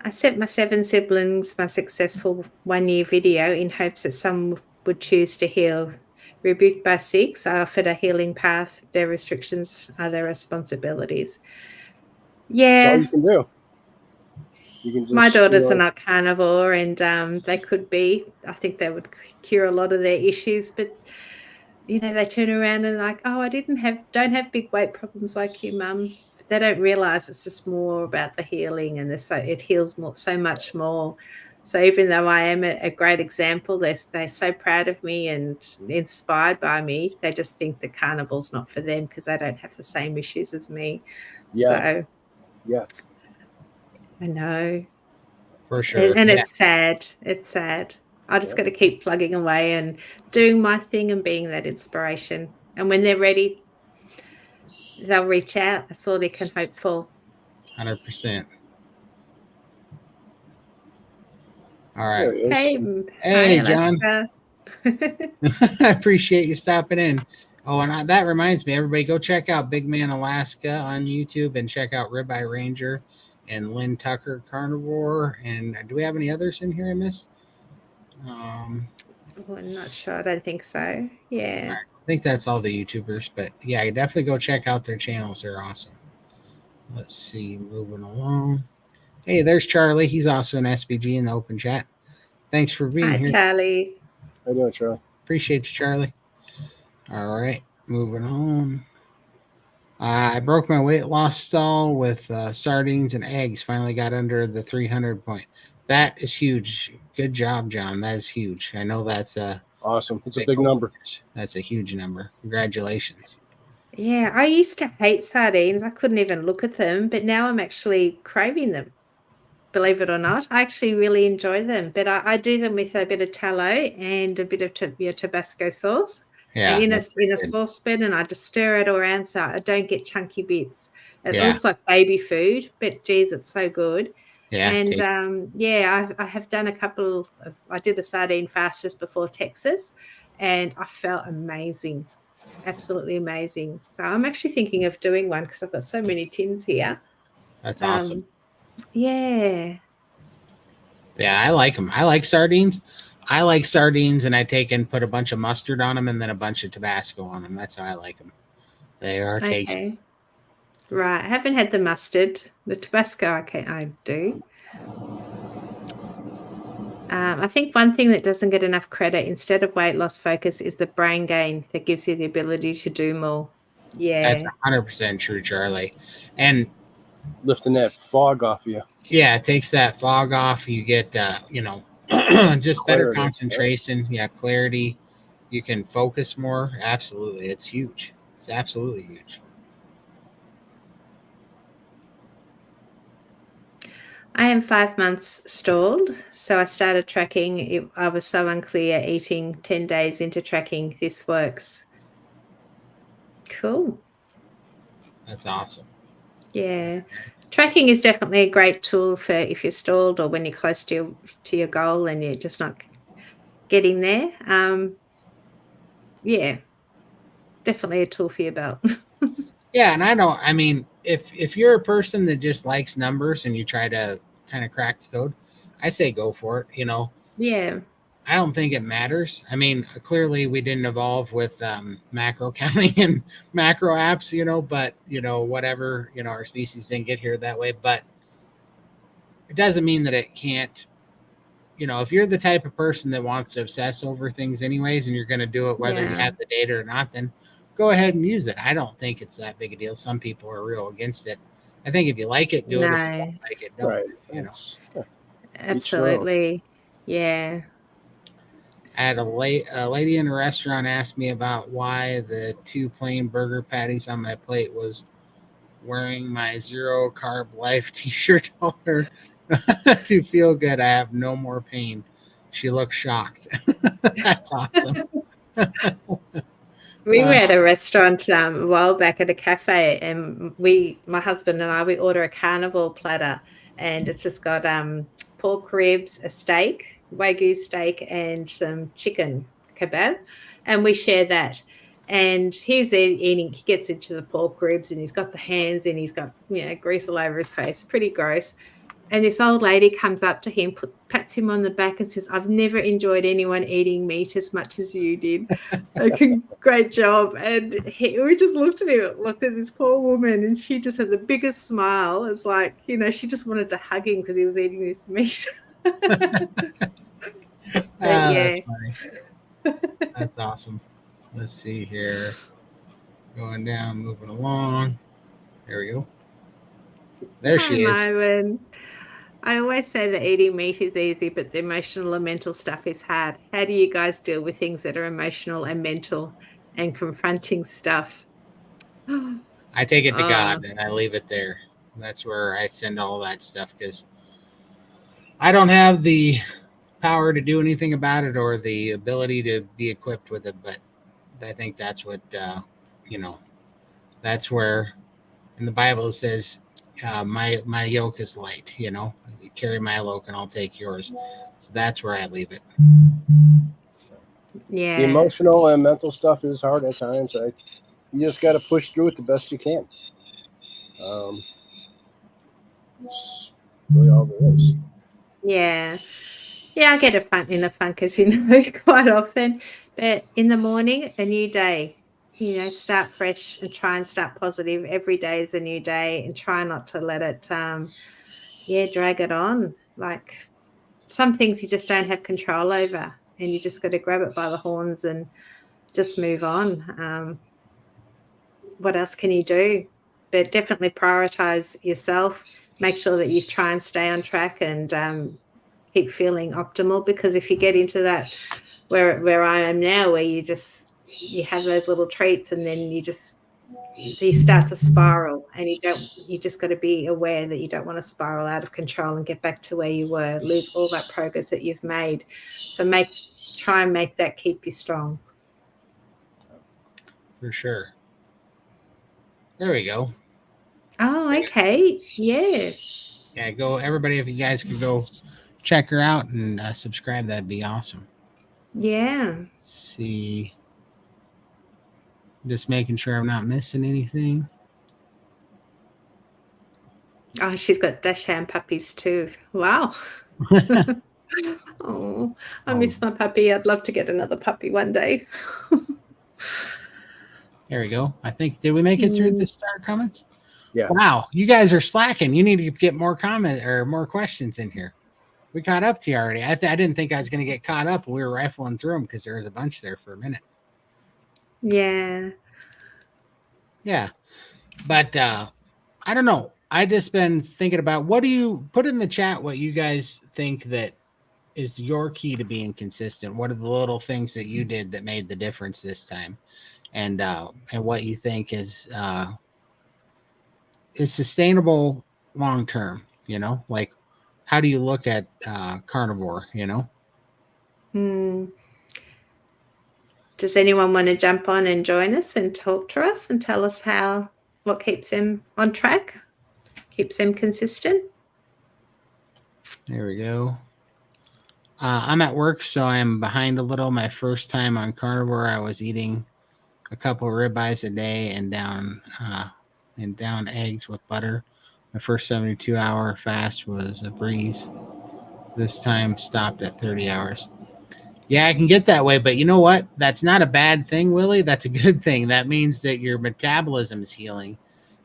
I sent my 7 siblings my successful 1-year video in hopes that some would choose to heal. Rebuked by 6, I offered a healing path. Their restrictions are their responsibilities. Yeah.
That's all you can do. You can just,
my daughters are not carnivore, and they could be. I think they would cure a lot of their issues, but they turn around and like, oh, I don't have big weight problems like you, Mum. They don't realize it's just more about the healing, and it heals so much more. So even though I am a great example, they're so proud of me and inspired by me. They just think the carnivore's not for them because they don't have the same issues as me.
Yeah.
So
Yes.
I know.
For sure.
And
Yeah.
it's sad. It's sad. I just
Yeah.
got to keep plugging away and doing my thing and being that inspiration. And when they're ready, they'll reach out. That's all they can hope for.
100%. All right.
There he is.
Okay.
Hey,
Hi,
John.
Alaska.
I appreciate you stopping in. Oh, and that reminds me, everybody go check out Big Man Alaska on YouTube and check out Ribeye Ranger and Lynn Tucker Carnivore. And do we have any others in here I missed?
Oh, I'm not sure. I don't think so. Yeah.
I think that's all the YouTubers, but yeah, you definitely go check out their channels. They're awesome. Let's see, moving along. Hey, there's Charlie. He's also an SBG in the open chat. Thanks for being
Hi,
here.
Charlie.
How you doing, Charlie?
Appreciate you, Charlie. All right, moving on. I broke my weight loss stall with sardines and eggs. Finally got under the 300 point. That is huge. Good job, John. That is huge. I know that's a
Awesome. It's a big number.
That's a huge number. Congratulations.
Yeah, I used to hate sardines. I couldn't even look at them, but now I'm actually craving them. Believe it or not, I actually really enjoy them. But I do them with a bit of tallow and a bit of Tabasco sauce.
Yeah,
And in
that's
a
good.
saucepan, and I just stir it all around so I don't get chunky bits. It
Yeah.
looks like baby food, but geez, it's so good.
Yeah,
And yeah, I have done a couple of, I did a sardine fast just before Texas, and I felt amazing, absolutely amazing. So I'm actually thinking of doing one because I've got so many tins here.
that's awesome.
Yeah.
Yeah, I like them. I like sardines. I like sardines, and I take and put a bunch of mustard on them and then a bunch of Tabasco on them. That's how I like them. They are tasty.
Okay. Right. I haven't had the mustard. The Tabasco I do. I think one thing that doesn't get enough credit instead of weight loss focus is the brain gain that gives you the ability to do more. Yeah.
That's 100% true, Charlie. And
Lifting that fog off you.
yeah, it takes that fog off. You get, just better
Clarity,
concentration. Yeah, clarity. You can focus more. Absolutely. It's huge. It's absolutely huge.
I am 5 months stalled, so I started tracking. I was so unclear eating 10 days into tracking. This works. Cool.
That's awesome.
Yeah. Tracking is definitely a great tool for if you're stalled or when you're close to your goal and you're just not getting there. Yeah, definitely a tool for your belt.
Yeah, and I mean, if you're a person that just likes numbers and you try to kind of crack the code, I say go for it.
Yeah.
I don't think it matters. I mean, clearly we didn't evolve with macro counting and macro apps, but whatever, our species didn't get here that way. But it doesn't mean that it can't. If you're the type of person that wants to obsess over things anyways, and you're going to do it whether you
Yeah.
have the data or not, then go ahead and use it. I don't think it's that big a deal. Some people are real against it. I think if you like it, do it. If you
No,
don't like it, don't.
Right.
It's,
absolutely. Yeah.
I had a lady in a restaurant asked me about why the 2 plain burger patties on my plate was wearing my zero carb life t-shirt. Told her to feel good. I have no more pain. She looked shocked. That's awesome.
We were at a restaurant a while back at a cafe, and my husband and I, we order a carnivore platter, and it's just got pork ribs, a steak, Wagyu steak, and some chicken kebab, and we share that. And he's eating, he gets into the pork ribs, and he's got the hands, and he's got grease all over his face, pretty gross. And this old lady comes up to him, pats him on the back and says, "I've never enjoyed anyone eating meat as much as you did. Great job." And we just looked at this poor woman, and she just had the biggest smile. It's like, she just wanted to hug him because he was eating this meat.
That's funny. That's awesome. Let's see here. Going down, moving along. There we go. There she is.
Myron. I always say that eating meat is easy, but the emotional and mental stuff is hard. How do you guys deal with things that are emotional and mental and confronting stuff?
I take it to
Uh,
God and I leave it there. That's where I send all that stuff because I don't have the power to do anything about it or the ability to be equipped with it. But I think that's what, you know, that's where in the Bible it says, my yoke is light, you know, you carry my yoke and I'll take yours. So that's where I leave it.
The
yeah.
emotional and mental stuff is hard at times. Right? You just got to push through it the best you can. That's really all there is.
Yeah. Yeah, I get in a funk, as you know, quite often. But in the morning, a new day. Start fresh and try and start positive. Every day is a new day, and try not to let it, drag it on. Like some things you just don't have control over, and you just got to grab it by the horns and just move on. What else can you do? But definitely prioritize yourself. Make sure that you try and stay on track and keep feeling optimal, because if you get into that where I am now, where you have those little treats and then you start to spiral, and you just got to be aware that you don't want to spiral out of control and get back to where you were, lose all that progress that you've made. So try and make that keep you strong.
For sure. There we go.
Oh, okay. Yeah.
Yeah, go everybody. If you guys could go check her out and subscribe, that'd be awesome.
Yeah.
See, just making sure I'm not missing anything.
Oh, she's got Dachshund puppies too. Wow. Oh, I miss my puppy. I'd love to get another puppy one day.
There we go. I think, did we make it through the start comments?
Yeah.
Wow, you guys are slacking. You need to get more comment or more questions in here. We caught up to you already. I didn't think I was going to get caught up. We were rifling through them because there was a bunch there for a minute.
Yeah.
Yeah. But I don't know. I just been thinking about, what do you put in the chat what you guys think that is your key to being consistent? What are the little things that you did that made the difference this time? And what you think is sustainable long term, like how do you look at carnivore,
Does anyone want to jump on and join us and talk to us and tell us what keeps them on track, keeps them consistent?
There we go. I'm at work, so I'm behind a little. My first time on carnivore, I was eating a couple of ribeyes a day and down eggs with butter. My first 72-hour fast was a breeze. This time stopped at 30 hours. Yeah, I can get that way, but you know what? That's not a bad thing, Willie. That's a good thing. That means that your metabolism is healing,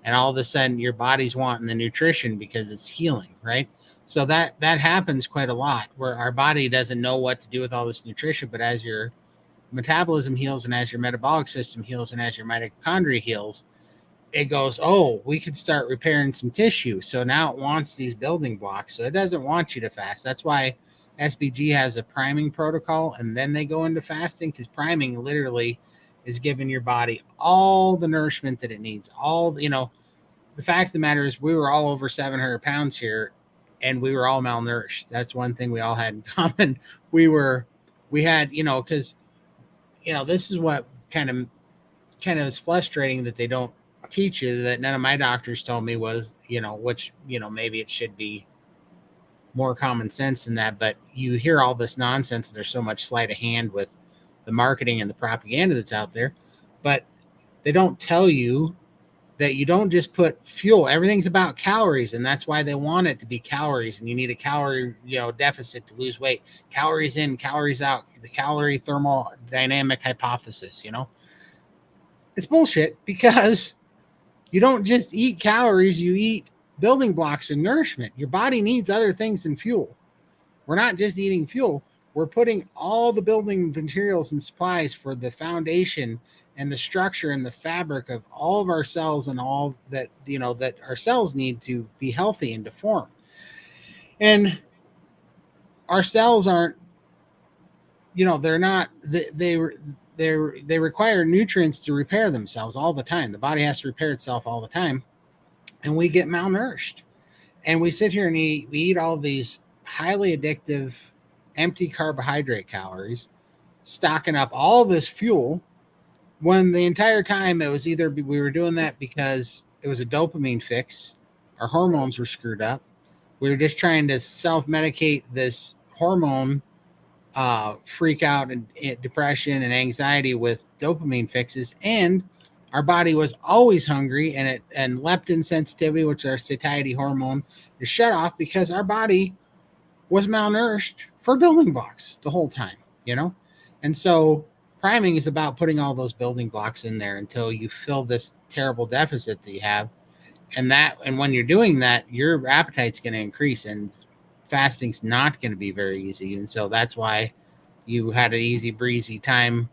and all of a sudden your body's wanting the nutrition because it's healing, right? So that happens quite a lot, where our body doesn't know what to do with all this nutrition, but as your metabolism heals and as your metabolic system heals and as your mitochondria heals, it goes, oh, we could start repairing some tissue. So now it wants these building blocks. So it doesn't want you to fast. That's why SBG has a priming protocol, and then they go into fasting, because priming literally is giving your body all the nourishment that it needs. The fact of the matter is we were all over 700 pounds here, and we were all malnourished. That's one thing we all had in common. We had, because, this is what kind of is frustrating that they don't teach you, that none of my doctors told me was, which, maybe it should be more common sense than that, but you hear all this nonsense. There's so much sleight of hand with the marketing and the propaganda that's out there, but they don't tell you that you don't just put fuel. Everything's about calories, and that's why they want it to be calories, and you need a calorie, deficit to lose weight. Calories in, calories out, the calorie thermodynamic hypothesis, It's bullshit, because you don't just eat calories, you eat building blocks and nourishment. Your body needs other things than fuel. We're not just eating fuel. We're putting all the building materials and supplies for the foundation and the structure and the fabric of all of our cells, and all that, that our cells need to be healthy and to form. And our cells aren't, they're not, they require nutrients to repair themselves all the time. The body has to repair itself all the time. And we get malnourished. And we sit here and we eat all these highly addictive, empty carbohydrate calories, stocking up all this fuel, when the entire time it was either we were doing that because it was a dopamine fix, our hormones were screwed up, we were just trying to self-medicate this hormone freak out and depression and anxiety with dopamine fixes, and our body was always hungry, and leptin sensitivity, which is our satiety hormone, is shut off because our body was malnourished for building blocks the whole time, And so priming is about putting all those building blocks in there until you fill this terrible deficit that you have. And when you're doing that, your appetite's going to increase, and fasting's not going to be very easy. And so that's why you had an easy breezy time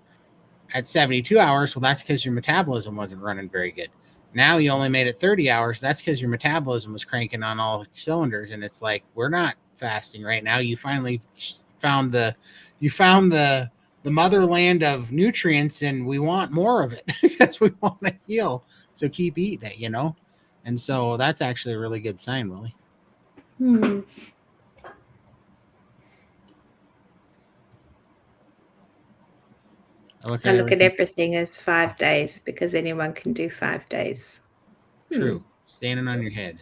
at 72 hours. Well, that's because your metabolism wasn't running very good. Now you only made it 30 hours. That's because your metabolism was cranking on all cylinders. And it's like, we're not fasting right now. You finally found the motherland of nutrients, and we want more of it because we want to heal. So keep eating it, And so that's actually a really good sign, Willie.
I look at everything as 5 days, because anyone can do 5 days.
True. Standing on your head.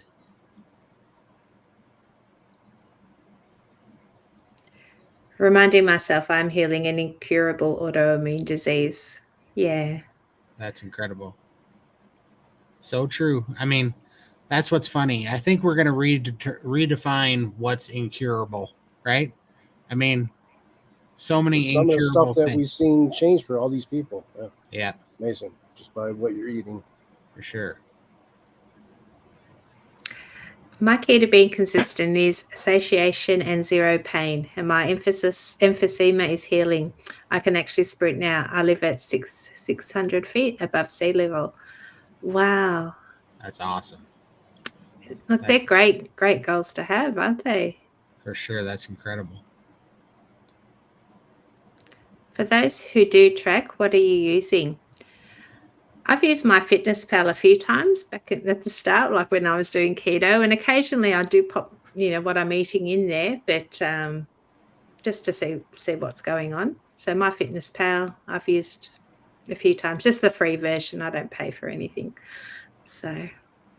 Reminding myself I'm healing an incurable autoimmune disease. Yeah.
That's incredible. So true. I mean, that's what's funny. I think we're going to redefine what's incurable, right? I mean, so many
some of the stuff that
things
we've seen change for all these people.
Yeah.
Amazing. Just by what you're eating.
For sure.
My key to being consistent is satiation and zero pain. And my emphysema is healing. I can actually sprint now. I live at 600 feet above sea level. Wow.
That's awesome.
Look, they're great goals to have, aren't they?
For sure. That's incredible.
For those who do track, what are you using? I've used my Fitness Pal a few times back at the start, like when I was doing keto, and occasionally I do pop, what I'm eating in there, but just to see what's going on. So my Fitness Pal, I've used a few times, just the free version. I don't pay for anything. So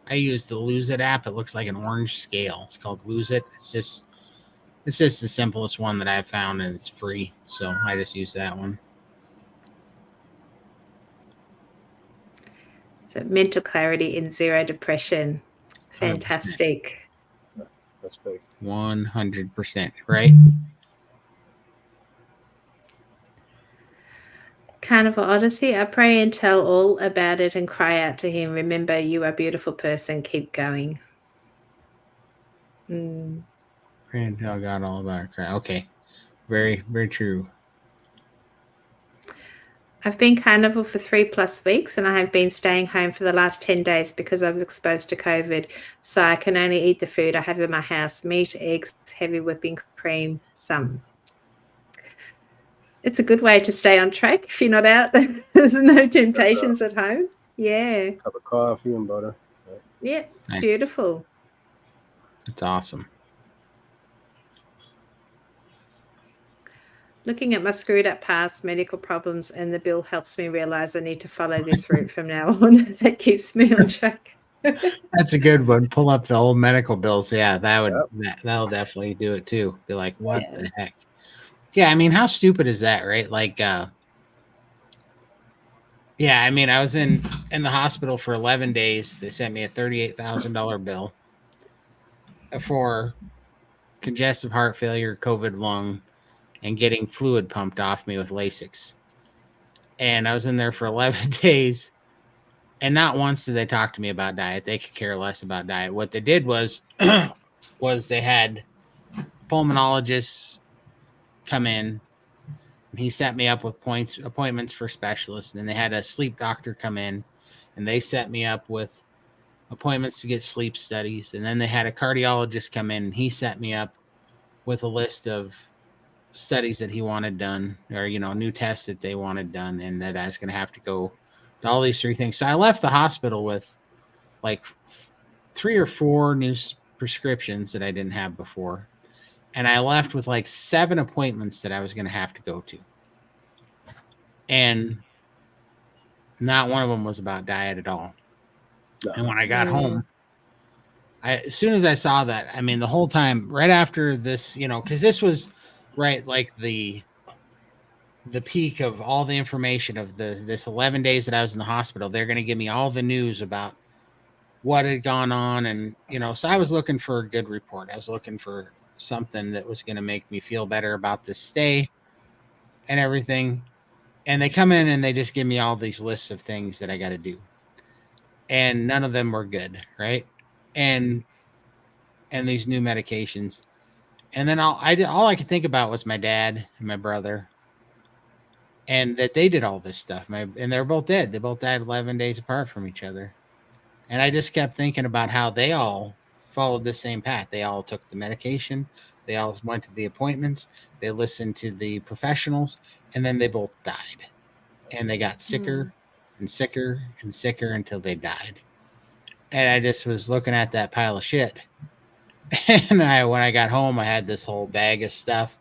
I use the Lose It app. It looks like an orange scale. It's called Lose It. It's just the simplest one that I've found, and it's free. So I just use that one.
So mental clarity and zero depression. Fantastic.
100%. That's big.
100%, right?
Carnivore Odyssey. I pray and tell all about it and cry out to him. Remember, you are a beautiful person. Keep going.
Pray and tell God all about it. Okay. Very, very true.
I've been carnivore for 3+ weeks, and I have been staying home for the last 10 days because I was exposed to COVID. So I can only eat the food I have in my house: meat, eggs, heavy whipping cream, some. It's a good way to stay on track if you're not out. There's no temptations at home. Yeah.
Cup of coffee and butter.
Yeah.
Nice.
Beautiful.
It's awesome.
Looking at my screwed up past medical problems, and the bill helps me realize I need to follow this route from now on. That keeps me on track.
That's a good one. Pull up the old medical bills. Yeah, that'll definitely do it too. Be like, what the heck? Yeah, I mean, how stupid is that, right? Like, I mean, I was in the hospital for 11 days. They sent me a $38,000 bill for congestive heart failure, COVID lung, and getting fluid pumped off me with Lasix. And I was in there for 11 days, and not once did they talk to me about diet. They could care less about diet. What they did was they had pulmonologists come in, and he set me up with appointments for specialists. And then they had a sleep doctor come in, and they set me up with appointments to get sleep studies. And then they had a cardiologist come in and he set me up with a list of studies that he wanted done, or, new tests that they wanted done, and that I was going to have to go to all these 3 things. So I left the hospital with like 3 or 4 new prescriptions that I didn't have before. And I left with like 7 appointments that I was going to have to go to. And not one of them was about diet at all.
No.
And when I got home, as soon as I saw that, I mean, the whole time, right after this, because this was right like the peak of all the information of this 11 days that I was in the hospital. They're going to give me all the news about what had gone on. And, so I was looking for a good report. I was looking for something that was going to make me feel better about this stay and everything. And they come in and they just give me all these lists of things that I got to do. And none of them were good, right? And these new medications. And then all I could think about was my dad and my brother, and that they did all this stuff. And they're both dead. They both died 11 days apart from each other. And I just kept thinking about how they all followed the same path. They all took the medication. They all went to the appointments. They listened to the professionals, and then they both died. And they got sicker and sicker and sicker until they died. And I just was looking at that pile of shit. And when I got home, I had this whole bag of stuff.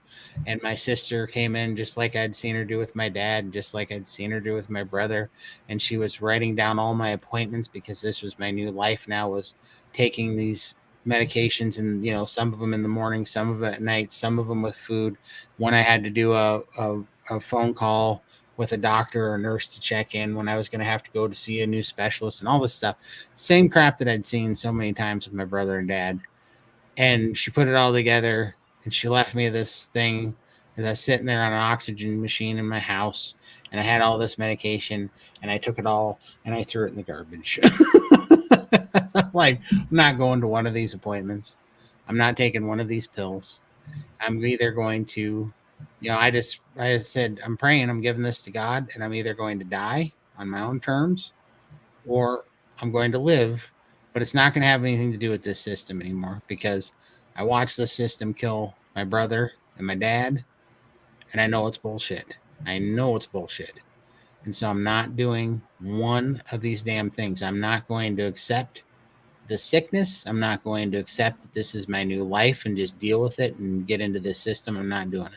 And my sister came in just like I'd seen her do with my dad, just like I'd seen her do with my brother. And she was writing down all my appointments, because this was my new life now, was taking these medications, and, some of them in the morning, some of them at night, some of them with food. When I had to do a phone call with a doctor or a nurse to check in, when I was going to have to go to see a new specialist, and all this stuff. Same crap that I'd seen so many times with my brother and dad. And she put it all together, and she left me this thing as I was sitting there on an oxygen machine in my house, and I had all this medication, and I took it all and I threw it in the garbage. I'm like, I'm not going to one of these appointments. I'm not taking one of these pills. I'm either going to, I said, I'm praying, I'm giving this to God, and I'm either going to die on my own terms, or I'm going to live. But it's not going to have anything to do with this system anymore, because I watched the system kill my brother and my dad, and I know it's bullshit. I know it's bullshit. And so I'm not doing one of these damn things. I'm not going to accept the sickness. I'm not going to accept that this is my new life and just deal with it and get into this system. I'm not doing it.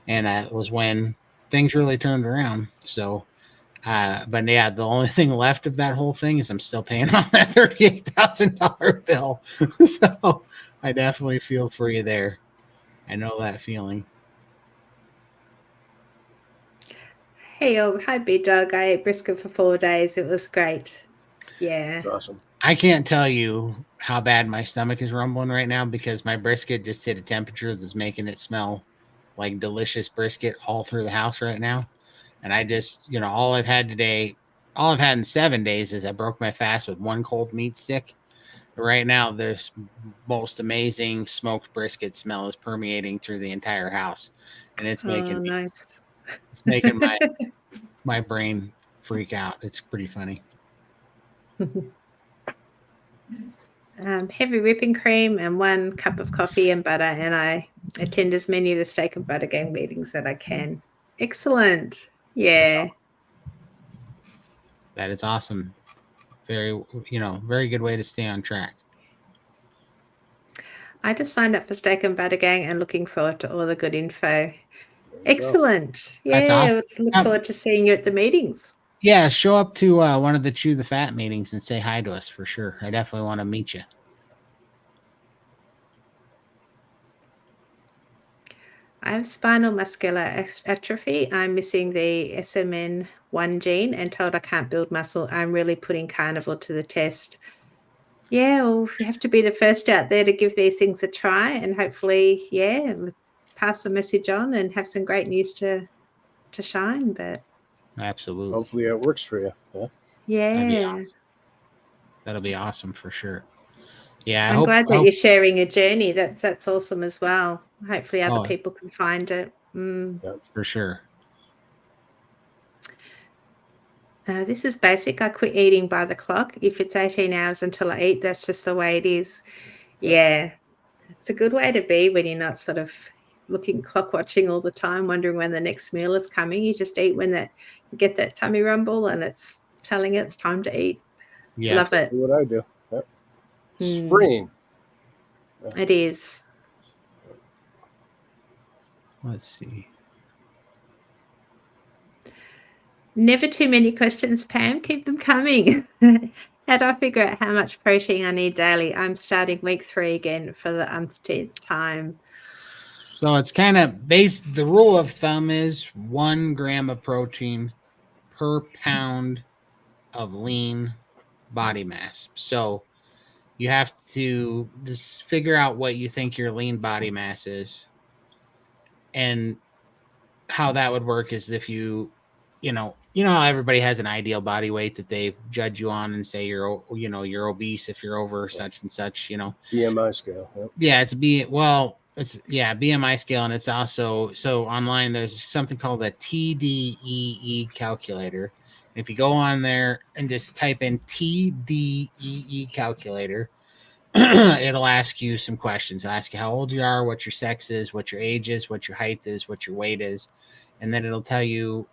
And that was when things really turned around. So but yeah, the only thing left of that whole thing is I'm still paying on that $38,000 bill. So I definitely feel for you there. I know that feeling.
Hey, hi, Big Dog. I ate brisket for 4 days. It was great. Yeah.
That's awesome.
I can't tell you how bad my stomach is rumbling right now, because my brisket just hit a temperature that's making it smell like delicious brisket all through the house right now. And I just, all I've had in 7 days is I broke my fast with 1 cold meat stick. Right now, there's most amazing smoked brisket smell is permeating through the entire house, and it's making
nice.
It's making my brain freak out. It's pretty funny.
Heavy whipping cream and 1 cup of coffee and butter, and I attend as many of the steak and butter gang meetings that I can. Excellent. Yeah.
That is awesome. Very, very good way to stay on track.
I just signed up for Steak and Butter Gang and looking forward to all the good info. Excellent. Yeah,
awesome.
Look forward to seeing you at the meetings.
Yeah, show up to one of the Chew the Fat meetings and say hi to us for sure. I definitely want to meet you.
I have spinal muscular atrophy. I'm missing the SMN1 gene and told I can't build muscle. I'm really putting Carnivore to the test. Yeah, well, you have to be the first out there to give these things a try, and hopefully, pass the message on and have some great news to shine. But
absolutely,
hopefully it works for you.
Yeah,
that'll be awesome for sure. Yeah,
I'm glad that you're sharing a journey. That's awesome as well. Hopefully, other people can find it.
Yeah, for sure.
This is basic. I quit eating by the clock. If it's 18 hours until I eat, that's just the way it is. Yeah, it's a good way to be when you're not sort of clock watching all the time, wondering when the next meal is coming. You just eat when you get that tummy rumble and it's telling you it's time to eat.
Yeah.
Love it.
That's what I do. Yep. It's
Hmm.
freeing.
It is.
Let's see.
Never too many questions, Pam. Keep them coming. How do I figure out how much protein I need daily? I'm starting week 3 again for the umpteenth time.
So it's kind of the rule of thumb is 1 gram of protein per pound of lean body mass. So you have to just figure out what you think your lean body mass is. And how that would work is if you know how everybody has an ideal body weight that they judge you on and say you're obese if you're over such and such,
BMI scale. Yep.
Yeah, it's BMI scale, and it's also so online. There's something called a TDEE calculator. If you go on there and just type in TDEE calculator, it'll ask you some questions. It'll ask you how old you are, what your sex is, what your age is, what your height is, what your weight is, and then it'll tell you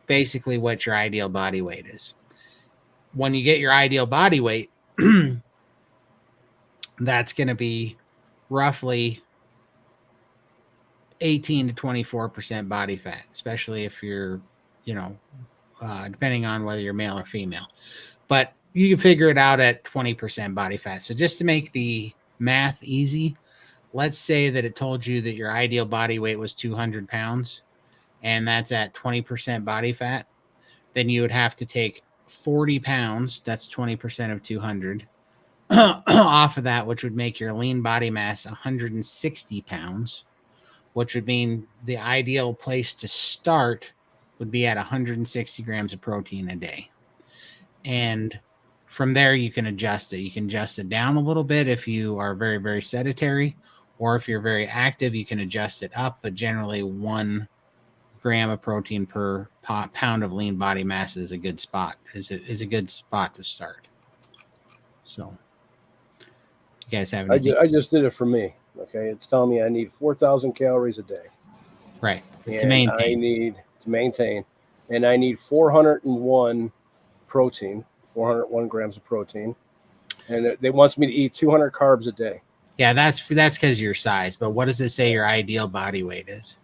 basically what your ideal body weight is. When you get your ideal body weight, that's going to be roughly 18 to 24% body fat, especially if you're, depending on whether you're male or female. But you can figure it out at 20% body fat. So just to make the math easy, let's say that it told you that your ideal body weight was 200 pounds, and that's at 20% body fat. Then you would have to take 40 pounds, that's 20% of 200, off of that, which would make your lean body mass 160 pounds, which would mean the ideal place to start would be at 160 grams of protein a day. And from there, you can adjust it. You can adjust it down a little bit if you are very, very sedentary, or if you're very active, you can adjust it up. But generally, 1 gram of protein per pound of lean body mass is a good spot. Is a good spot to start. So, you guys have anything?
I just did it for me. Okay, it's telling me I need 4,000 calories a day.
Right.
To maintain, and I need 401 protein, 401 grams of protein, and it wants me to eat 200 carbs a day.
Yeah, that's because of your size. But what does it say your ideal body weight is?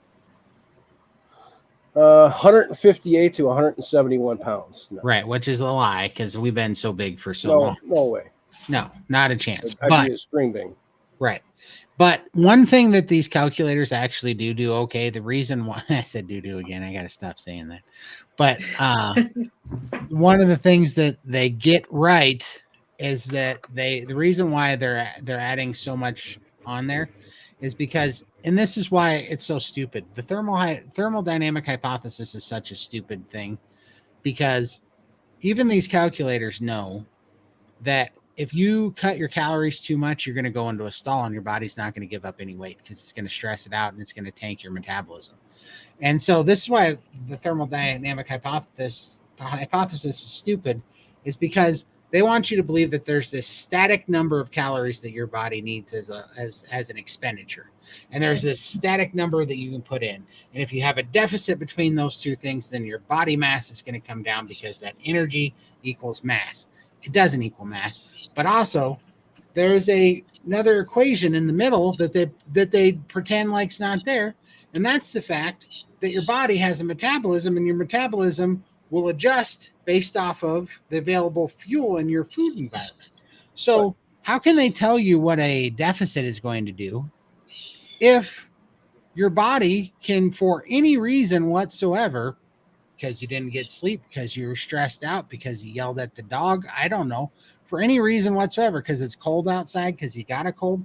158 to 171 pounds. No.
Right, which is a lie because we've been so big for so long.
No way.
No, not a chance.
I'd be a string bean.
Right. But one thing that these calculators actually do okay, the reason why I said do again, I got to stop saying that. But one of the things that they get right is that the reason why they're adding so much on there is because, and this is why it's so stupid. The thermodynamic hypothesis is such a stupid thing because even these calculators know that if you cut your calories too much, you're going to go into a stall and your body's not going to give up any weight because it's going to stress it out and it's going to tank your metabolism. And so this is why the thermodynamic hypothesis is stupid, is because they want you to believe that there's this static number of calories that your body needs as an expenditure. And there's this static number that you can put in. And if you have a deficit between those two things, then your body mass is going to come down because that energy equals mass. It doesn't equal mass, but also there's another equation in the middle that they pretend like it's not there, and that's the fact that your body has a metabolism, and your metabolism will adjust based off of the available fuel in your food environment. So how can they tell you what a deficit is going to do if your body can, for any reason whatsoever, because you didn't get sleep, because you were stressed out, because you yelled at the dog, I don't know, for any reason whatsoever, because it's cold outside, because you got a cold,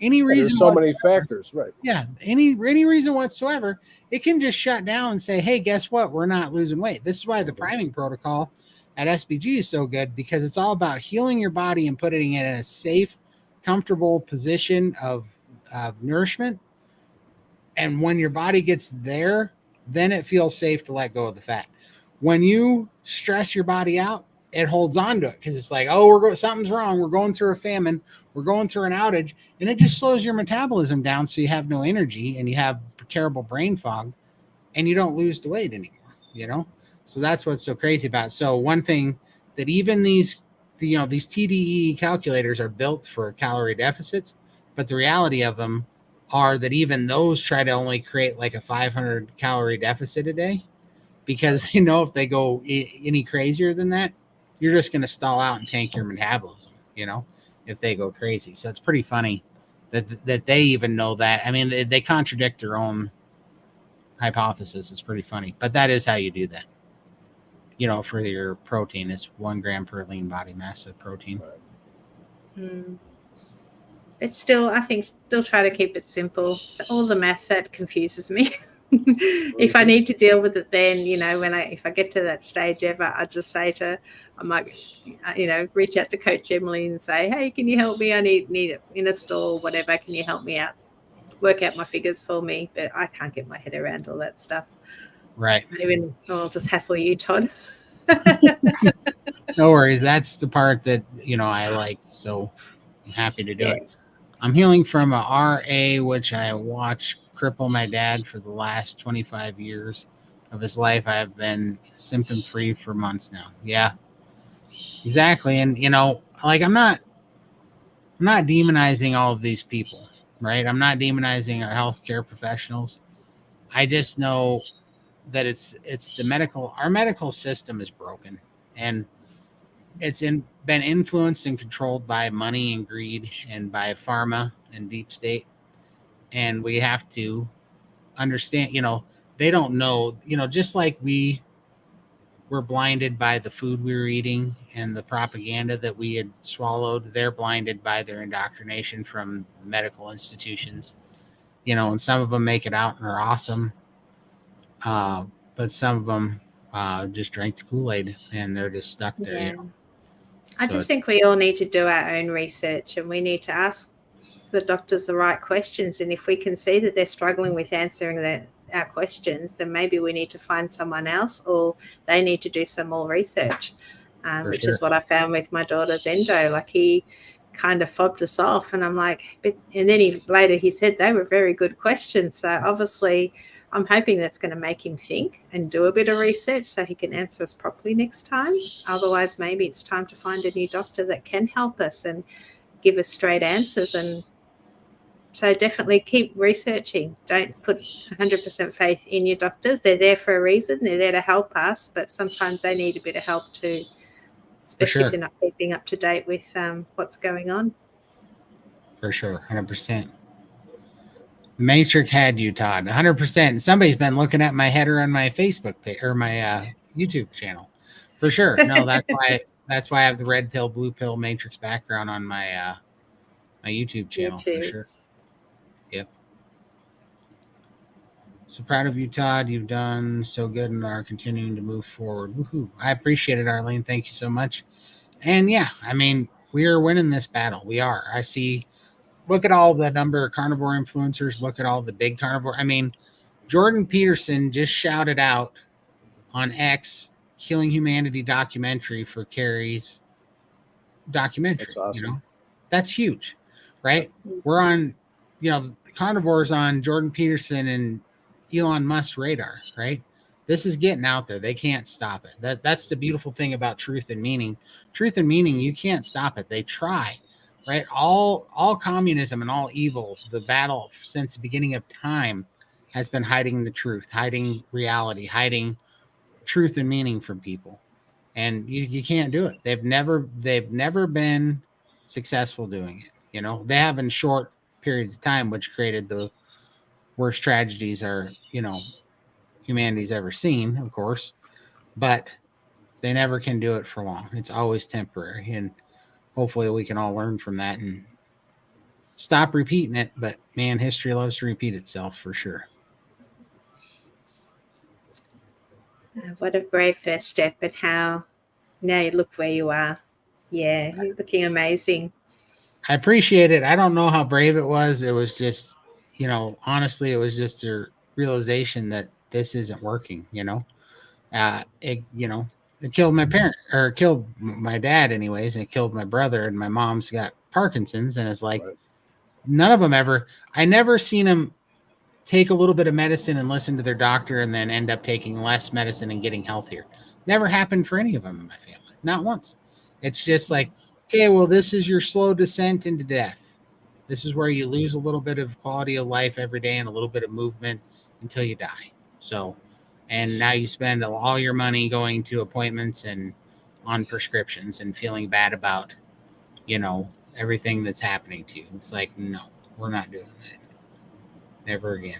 any reason.
There's so many factors, right?
Yeah, any reason whatsoever, it can just shut down and say, hey, guess what? We're not losing weight. This is why the priming protocol at SBG is so good, because it's all about healing your body and putting it in a safe, comfortable position of nourishment. And when your body gets there, then it feels safe to let go of the fat. when you stress your body out, it holds on to it because it's like, oh, something's wrong. We're going through a famine. We're going through an outage, and it just slows your metabolism down, so you have no energy and you have terrible brain fog, and you don't lose the weight anymore. So that's what's so crazy about it. So one thing that even these TDE calculators are built for calorie deficits, but the reality of them are that even those try to only create like a 500 calorie deficit a day, because they know if they go any crazier than that, you're just going to stall out and tank your metabolism, if they go crazy. So it's pretty funny that they even know that. I mean, they contradict their own hypothesis. It's pretty funny, but that is how you do that. For your protein, it's 1 gram per lean body mass of protein.
It's still, I think, try to keep it simple. So all the math that confuses me. If I need to deal with it, then if I get to that stage ever, I just say I might reach out to Coach Emily and say, hey, can you help me? I need it in a store, whatever. Can you help me out? Work out my figures for me, but I can't get my head around all that stuff.
Right.
I'll just hassle you, Todd.
No worries. That's the part that I like, so I'm happy to do it. I'm healing from a RA, which I watched cripple my dad for the last 25 years of his life. I have been symptom free for months now. Yeah, exactly. And I'm not demonizing all of these people, right? I'm not demonizing our healthcare professionals. I just know that it's our medical system is broken, and it's been influenced and controlled by money and greed and by pharma and deep state. And we have to understand, they don't know, just like we were blinded by the food we were eating and the propaganda that we had swallowed. They're blinded by their indoctrination from medical institutions, and some of them make it out and are awesome. But some of them just drank the Kool-Aid and they're just stuck there.
Yeah. I just think we all need to do our own research, and we need to ask the doctors the right questions. And if we can see that they're struggling with answering our questions, then maybe we need to find someone else, or they need to do some more research, which is what I found with my daughter's endo. Like, he kind of fobbed us off, and I'm like, and then later he said they were very good questions. So obviously I'm hoping that's going to make him think and do a bit of research so he can answer us properly next time. Otherwise, maybe it's time to find a new doctor that can help us and give us straight answers. And so definitely keep researching. Don't put 100% faith in your doctors. They're there for a reason. They're there to help us, but sometimes they need a bit of help too, especially if they're not keeping up to date with what's going on.
For sure, 100%. Matrix had you, Todd, 100%. Somebody's been looking at my header on my Facebook page or my YouTube channel, for sure. No, that's why I have the red pill, blue pill Matrix background on my my YouTube channel, for sure. Yep. So proud of you, Todd. You've done so good and are continuing to move forward. Woohoo! I appreciate it, Arlene. Thank you so much. And yeah, I mean, we are winning this battle. We are. I see. Look at all the number of carnivore influencers. Look at all the big carnivore. I mean, Jordan Peterson just shouted out on X Healing Humanity documentary for Carrie's documentary.
That's awesome.
That's huge, right? We're on, carnivores on Jordan Peterson and Elon Musk's radar, right? This is getting out there. They can't stop it. That's the beautiful thing about truth and meaning. Truth and meaning, you can't stop it. They try. Right, all communism and all evil, the battle since the beginning of time has been hiding the truth, hiding reality, hiding truth and meaning from people, and you can't do it. They've never been successful doing it. They have in short periods of time, which created the worst tragedies humanity's ever seen, of course, but they never can do it for long. It's always temporary, and hopefully we can all learn from that and stop repeating it. But man, history loves to repeat itself, for sure.
What a brave first step, and how now you look where you are. Yeah, you're looking amazing.
I appreciate it. I don't know how brave it was. It was just, honestly, it was just a realization that this isn't working, It killed my parent, or killed my dad anyways, and it killed my brother, and my mom's got Parkinson's, and it's like
Right.
none of them ever. I never seen them take a little bit of medicine and listen to their doctor and then end up taking less medicine and getting healthier. Never happened for any of them in my family. Not once. It's just like, okay, well, this is your slow descent into death. This is where you lose a little bit of quality of life every day and a little bit of movement until you die. So, and now you spend all your money going to appointments and on prescriptions and feeling bad about, everything that's happening to you. It's like, no, we're not doing that. Never again.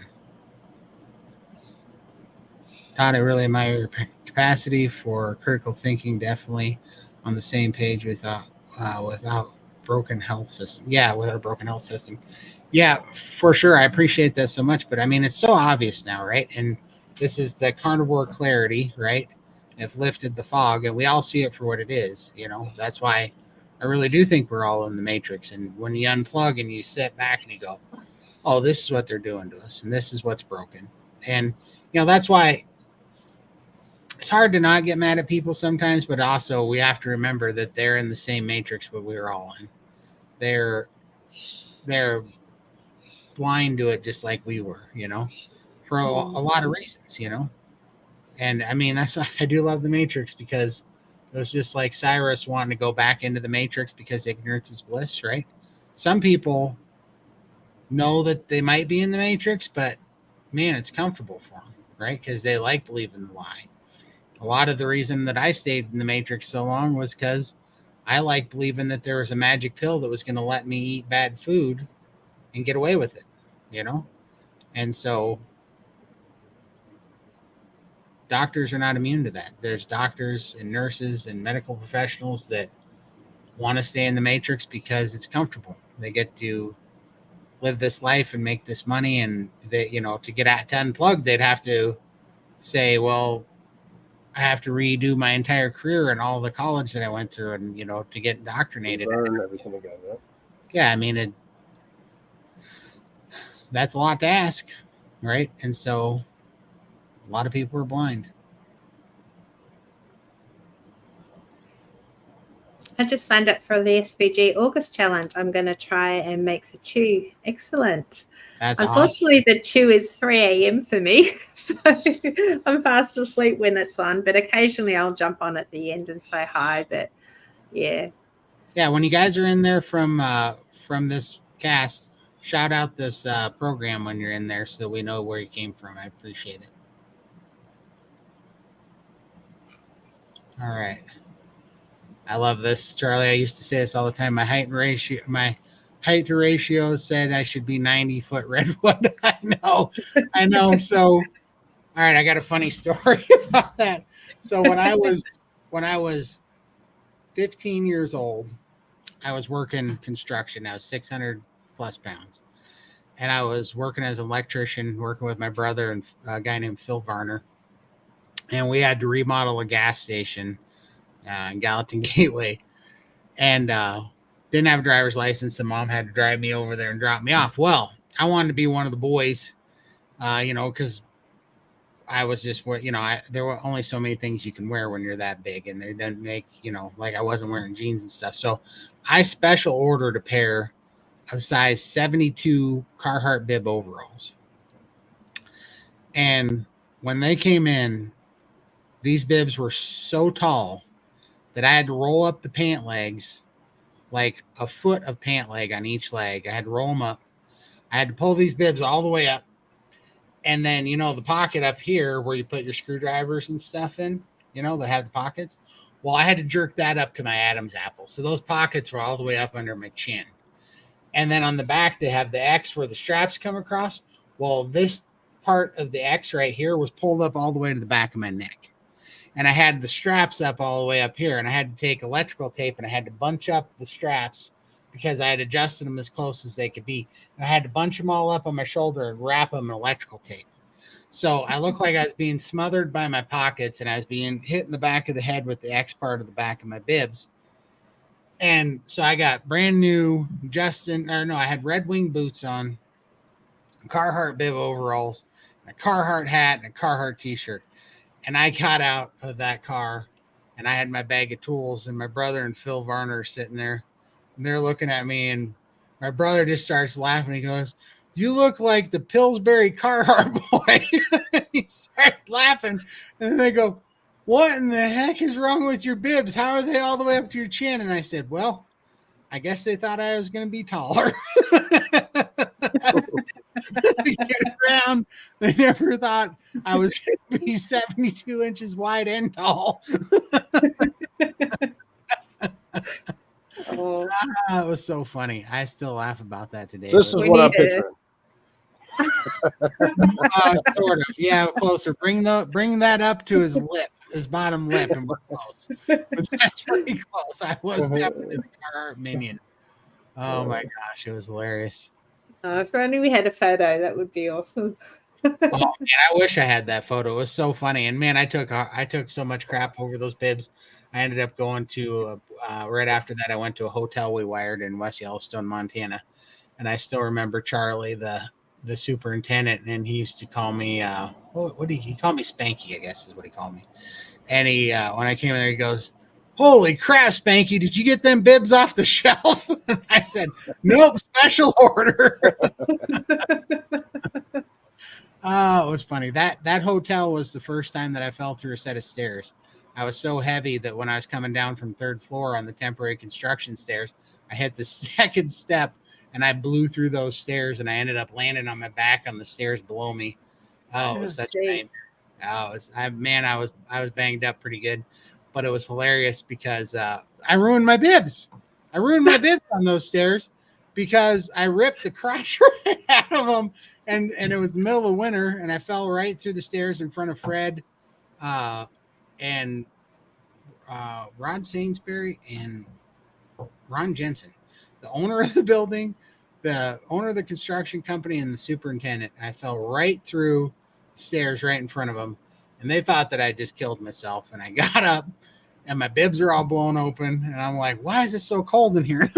Todd, I really admire your capacity for critical thinking. Definitely on the same page without broken health system. Yeah, with our broken health system. Yeah, for sure. I appreciate that so much. But I mean, it's so obvious now, right? And this is the carnivore clarity, right? Have lifted the fog, and we all see it for what it is. That's why I really do think we're all in the matrix. And when you unplug and you sit back and you go, oh, this is what they're doing to us, and this is what's broken. And that's why it's hard to not get mad at people sometimes, but also we have to remember that they're in the same matrix what we were all in. They're blind to it just like we were, for a lot of reasons, And I mean, that's why I do love the Matrix, because it was just like Cyrus wanting to go back into the Matrix because ignorance is bliss, right? Some people know that they might be in the Matrix, but man, it's comfortable for them, right? Because they like believing the lie. A lot of the reason that I stayed in the Matrix so long was because I like believing that there was a magic pill that was going to let me eat bad food and get away with it, And so doctors are not immune to that. There's doctors and nurses and medical professionals that want to stay in the Matrix because it's comfortable. They get to live this life and make this money, and they, to get to unplug, they'd have to say, well, I have to redo my entire career and all the college that I went through, and to get indoctrinated.
Learn everything again. Yeah.
Yeah, I mean, that's a lot to ask, right? And so, a lot of people are blind.
I just signed up for the SVG August challenge. I'm going to try and make the chew. Excellent.
That's
Unfortunately,
awesome.
the chew is 3 a.m. for me, so I'm fast asleep when it's on. But occasionally, I'll jump on at the end and say hi. But yeah,
when you guys are in there from this cast, shout out this program when you're in there so that we know where you came from. I appreciate it. All right. I love this, Charlie. I used to say this all the time. My height to ratio said I should be 90-foot redwood. I know. So, all right, I got a funny story about that. So when I was 15 years old, I was working construction. I was 600 plus pounds, and I was working as an electrician, working with my brother and a guy named Phil Varner, and we had to remodel a gas station in Gallatin Gateway, and didn't have a driver's license, so Mom had to drive me over there and drop me off. Well, I wanted to be one of the boys, because I was just, there were only so many things you can wear when you're that big, and they didn't make, like I wasn't wearing jeans and stuff. So I special ordered a pair of size 72 Carhartt bib overalls. And when they came in, these bibs were so tall that I had to roll up the pant legs, like a foot of pant leg on each leg. I had to roll them up. I had to pull these bibs all the way up. And then, the pocket up here where you put your screwdrivers and stuff in, that have the pockets. Well, I had to jerk that up to my Adam's apple. So those pockets were all the way up under my chin. And then on the back, they have the X where the straps come across. Well, this part of the X right here was pulled up all the way to the back of my neck. And I had the straps up all the way up here, and I had to take electrical tape and I had to bunch up the straps because I had adjusted them as close as they could be. And I had to bunch them all up on my shoulder and wrap them in electrical tape. So I looked like I was being smothered by my pockets, and I was being hit in the back of the head with the X part of the back of my bibs. And so I got brand new I had Red Wing boots on, Carhartt bib overalls, a Carhartt hat, and a Carhartt t-shirt. And I got out of that car, and I had my bag of tools, and my brother and Phil Varner are sitting there, and they're looking at me, and my brother just starts laughing. He goes, "You look like the Pillsbury Carhartt boy." He starts laughing, and then they go, "What in the heck is wrong with your bibs? How are they all the way up to your chin?" And I said, "Well, I guess they thought I was going to be taller." Get around. They never thought I was going to be 72 inches wide and tall.
Oh,
It was so funny. I still laugh about that today.
So this is
We
what I'm
need a-
picturing.
Sort of. Yeah, closer. Bring that up to his lip, his bottom lip, and we're close. But that's pretty close. I was definitely the Carhartt minion. Oh my gosh, it was hilarious.
if only we had a photo, that would be awesome.
Oh man, I wish I had that photo. It was so funny. And man, I took so much crap over those bibs. I ended up going to right after that. I went to a hotel we wired in West Yellowstone, Montana, and I still remember Charlie, the superintendent, and he used to call me what did he call me? Spanky, I guess is what he called me. And he when I came in there, he goes, "Holy crap, Spanky! Did you get them bibs off the shelf?" And I said, "Nope, special order." Oh, it was funny. That hotel was the first time that I fell through a set of stairs. I was so heavy that when I was coming down from third floor on the temporary construction stairs, I hit the second step and I blew through those stairs and I ended up landing on my back on the stairs below me. Oh, it was such a nightmare. Oh, I was banged up pretty good, but it was hilarious because I ruined my bibs. I ruined my bibs on those stairs because I ripped the crotch right out of them. And it was the middle of winter, and I fell right through the stairs in front of Fred, and Rod Sainsbury and Ron Jensen, the owner of the building, the owner of the construction company, and the superintendent. I fell right through the stairs right in front of them, and they thought that I just killed myself. And I got up, and my bibs are all blown open, and I'm like, "Why is it so cold in here?"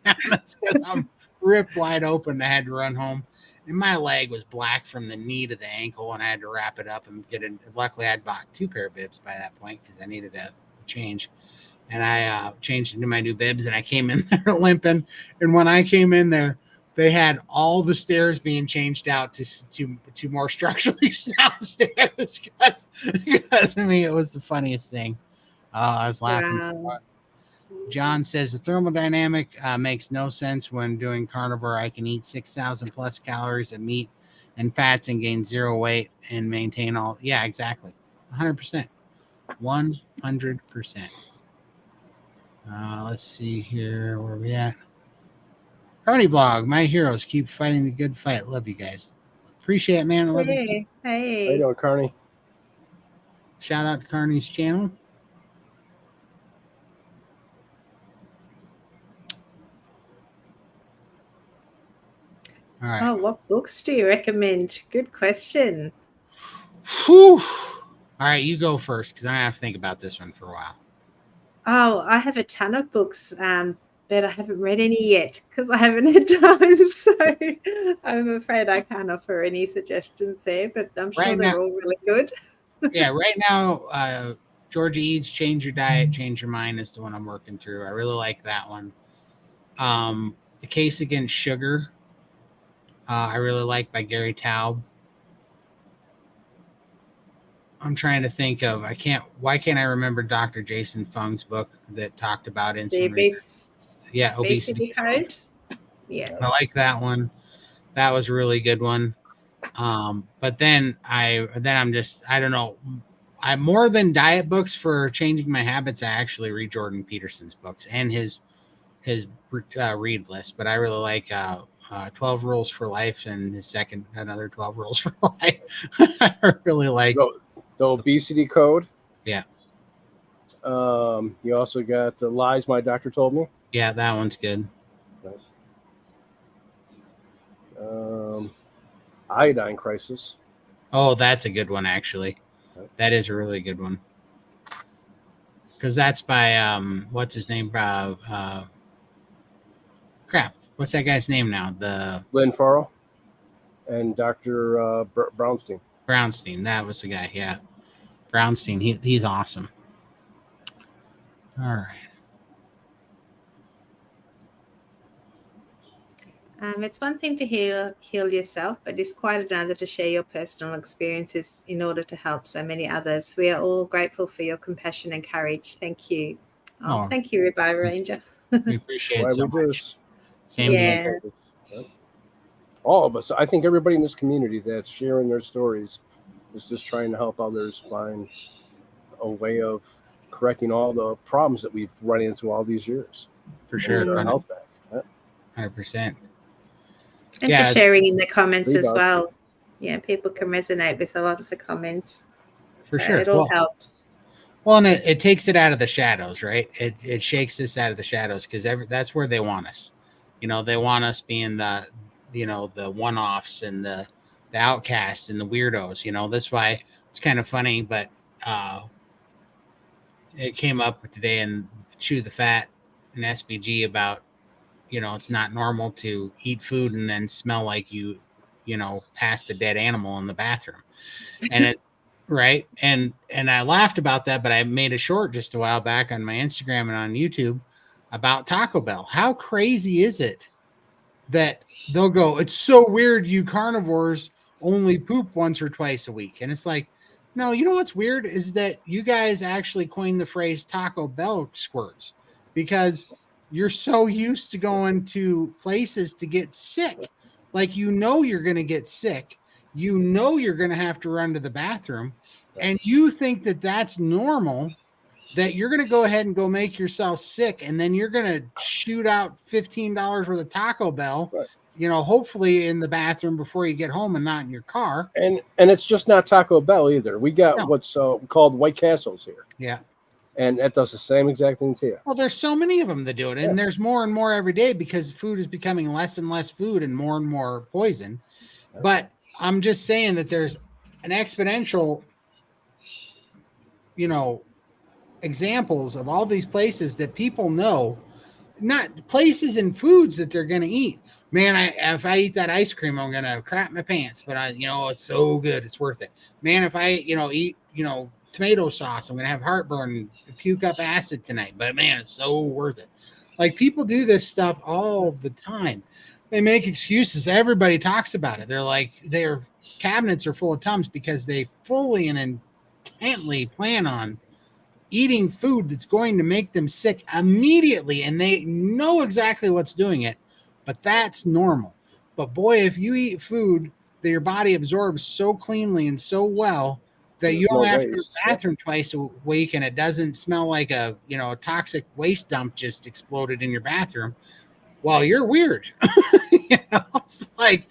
That's because I'm ripped wide open. I had to run home. And my leg was black from the knee to the ankle, and I had to wrap it up and get it. Luckily, I'd bought 2 pair of bibs by that point because I needed a change. And I changed into my new bibs, and I came in there limping. And when I came in there, they had all the stairs being changed out to more structurally sound stairs because I mean, it was the funniest thing. I was laughing so hard. John says the thermodynamic makes no sense when doing carnivore. I can eat 6,000 plus calories of meat and fats and gain 0 weight and maintain all. Yeah, exactly. 100%. 100%. Let's see here. Where are we at? Carney Vlog. My heroes keep fighting the good fight. Love you guys. Appreciate it, man. I love you.
Hey.
How you doing, Carney?
Shout out to Carney's channel. All right.
Oh, what books do you recommend? Good question.
Whew. All right, you go first because I have to think about this one for a while.
Oh, I have a ton of books, but I haven't read any yet because I haven't had time. So I'm afraid I can't offer any suggestions there, but I'm sure they're all really good.
Yeah, right now, Georgia Eads, Change Your Diet, Change Your Mind is the one I'm working through. I really like that one. The Case Against Sugar, I really like by Gary Taub. I'm trying to think of, why can't I remember Dr. Jason Fung's book that talked about insulin?
Obesity Code. Yeah.
I like that one. That was a really good one. But then I don't know. I more than diet books for changing my habits. I actually read Jordan Peterson's books and his read list. But I really like 12 Rules for Life and his second another 12 Rules for Life. I really like
the Obesity Code.
Yeah.
You also got The Lies My Doctor Told Me.
Yeah, that one's good.
Iodine Crisis.
Oh, that's a good one, actually. That is a really good one. Because that's by, what's his name? Crap. What's that guy's name now?
Lynn Farrell and Dr. Brownstein.
Brownstein. That was the guy, yeah. Brownstein. He's awesome. All right.
It's one thing to heal yourself, but it's quite another to share your personal experiences in order to help so many others. We are all grateful for your compassion and courage. Thank you.
Oh,
thank you, Ribeye Ranger.
we appreciate
Why
it so
we do
much.
this.
Same to you.
Yeah.
Yep. All of us. I think everybody in this community that's sharing their stories is just trying to help others find a way of correcting all the problems that we've run into all these years.
For sure.
And get our
100%.
health back. Yep.
And
Yeah,
just sharing in the comments as
Rebound.
well. Yeah, people can resonate with a lot of the comments.
For
So
sure.
it all helps.
Well, and it takes it out of the shadows, right? It shakes us out of the shadows because that's where they want us. They want us being the one-offs and the outcasts and the weirdos. That's why it's kind of funny, but it came up today in Chew the Fat and SBG about it's not normal to eat food and then smell like you passed a dead animal in the bathroom, and it's right. And I laughed about that, but I made a short just a while back on my Instagram and on YouTube about Taco Bell. How crazy is it that they'll go, it's so weird you carnivores only poop once or twice a week? And it's like, no, you know what's weird is that you guys actually coined the phrase Taco Bell squirts because you're so used to going to places to get sick. Like, you're going to get sick. You're going to have to run to the bathroom. And you think that that's normal, that you're going to go ahead and go make yourself sick. And then you're going to shoot out $15 worth of Taco Bell,
Right.
Hopefully in the bathroom before you get home and not in your car.
And it's just not Taco Bell either. We got what's called White Castles here.
Yeah.
And that does the same exact thing to you.
Well, there's so many of them that do it. And there's more and more every day because food is becoming less and less food and more poison. But I'm just saying that there's an exponential, examples of all these places that people know, not places and foods that they're going to eat. Man, if I eat that ice cream, I'm going to crap my pants, but it's so good. It's worth it. Man, if I, eat, tomato sauce, I'm going to have heartburn, puke up acid tonight, but man, it's so worth it. Like, people do this stuff all the time. They make excuses. Everybody talks about it. They're like, their cabinets are full of Tums because they fully and intently plan on eating food that's going to make them sick immediately. And they know exactly what's doing it, but that's normal. But boy, if you eat food that your body absorbs so cleanly and so well that you only have to go to the bathroom twice a week and it doesn't smell like a toxic waste dump just exploded in your bathroom, well, you're weird. It's like,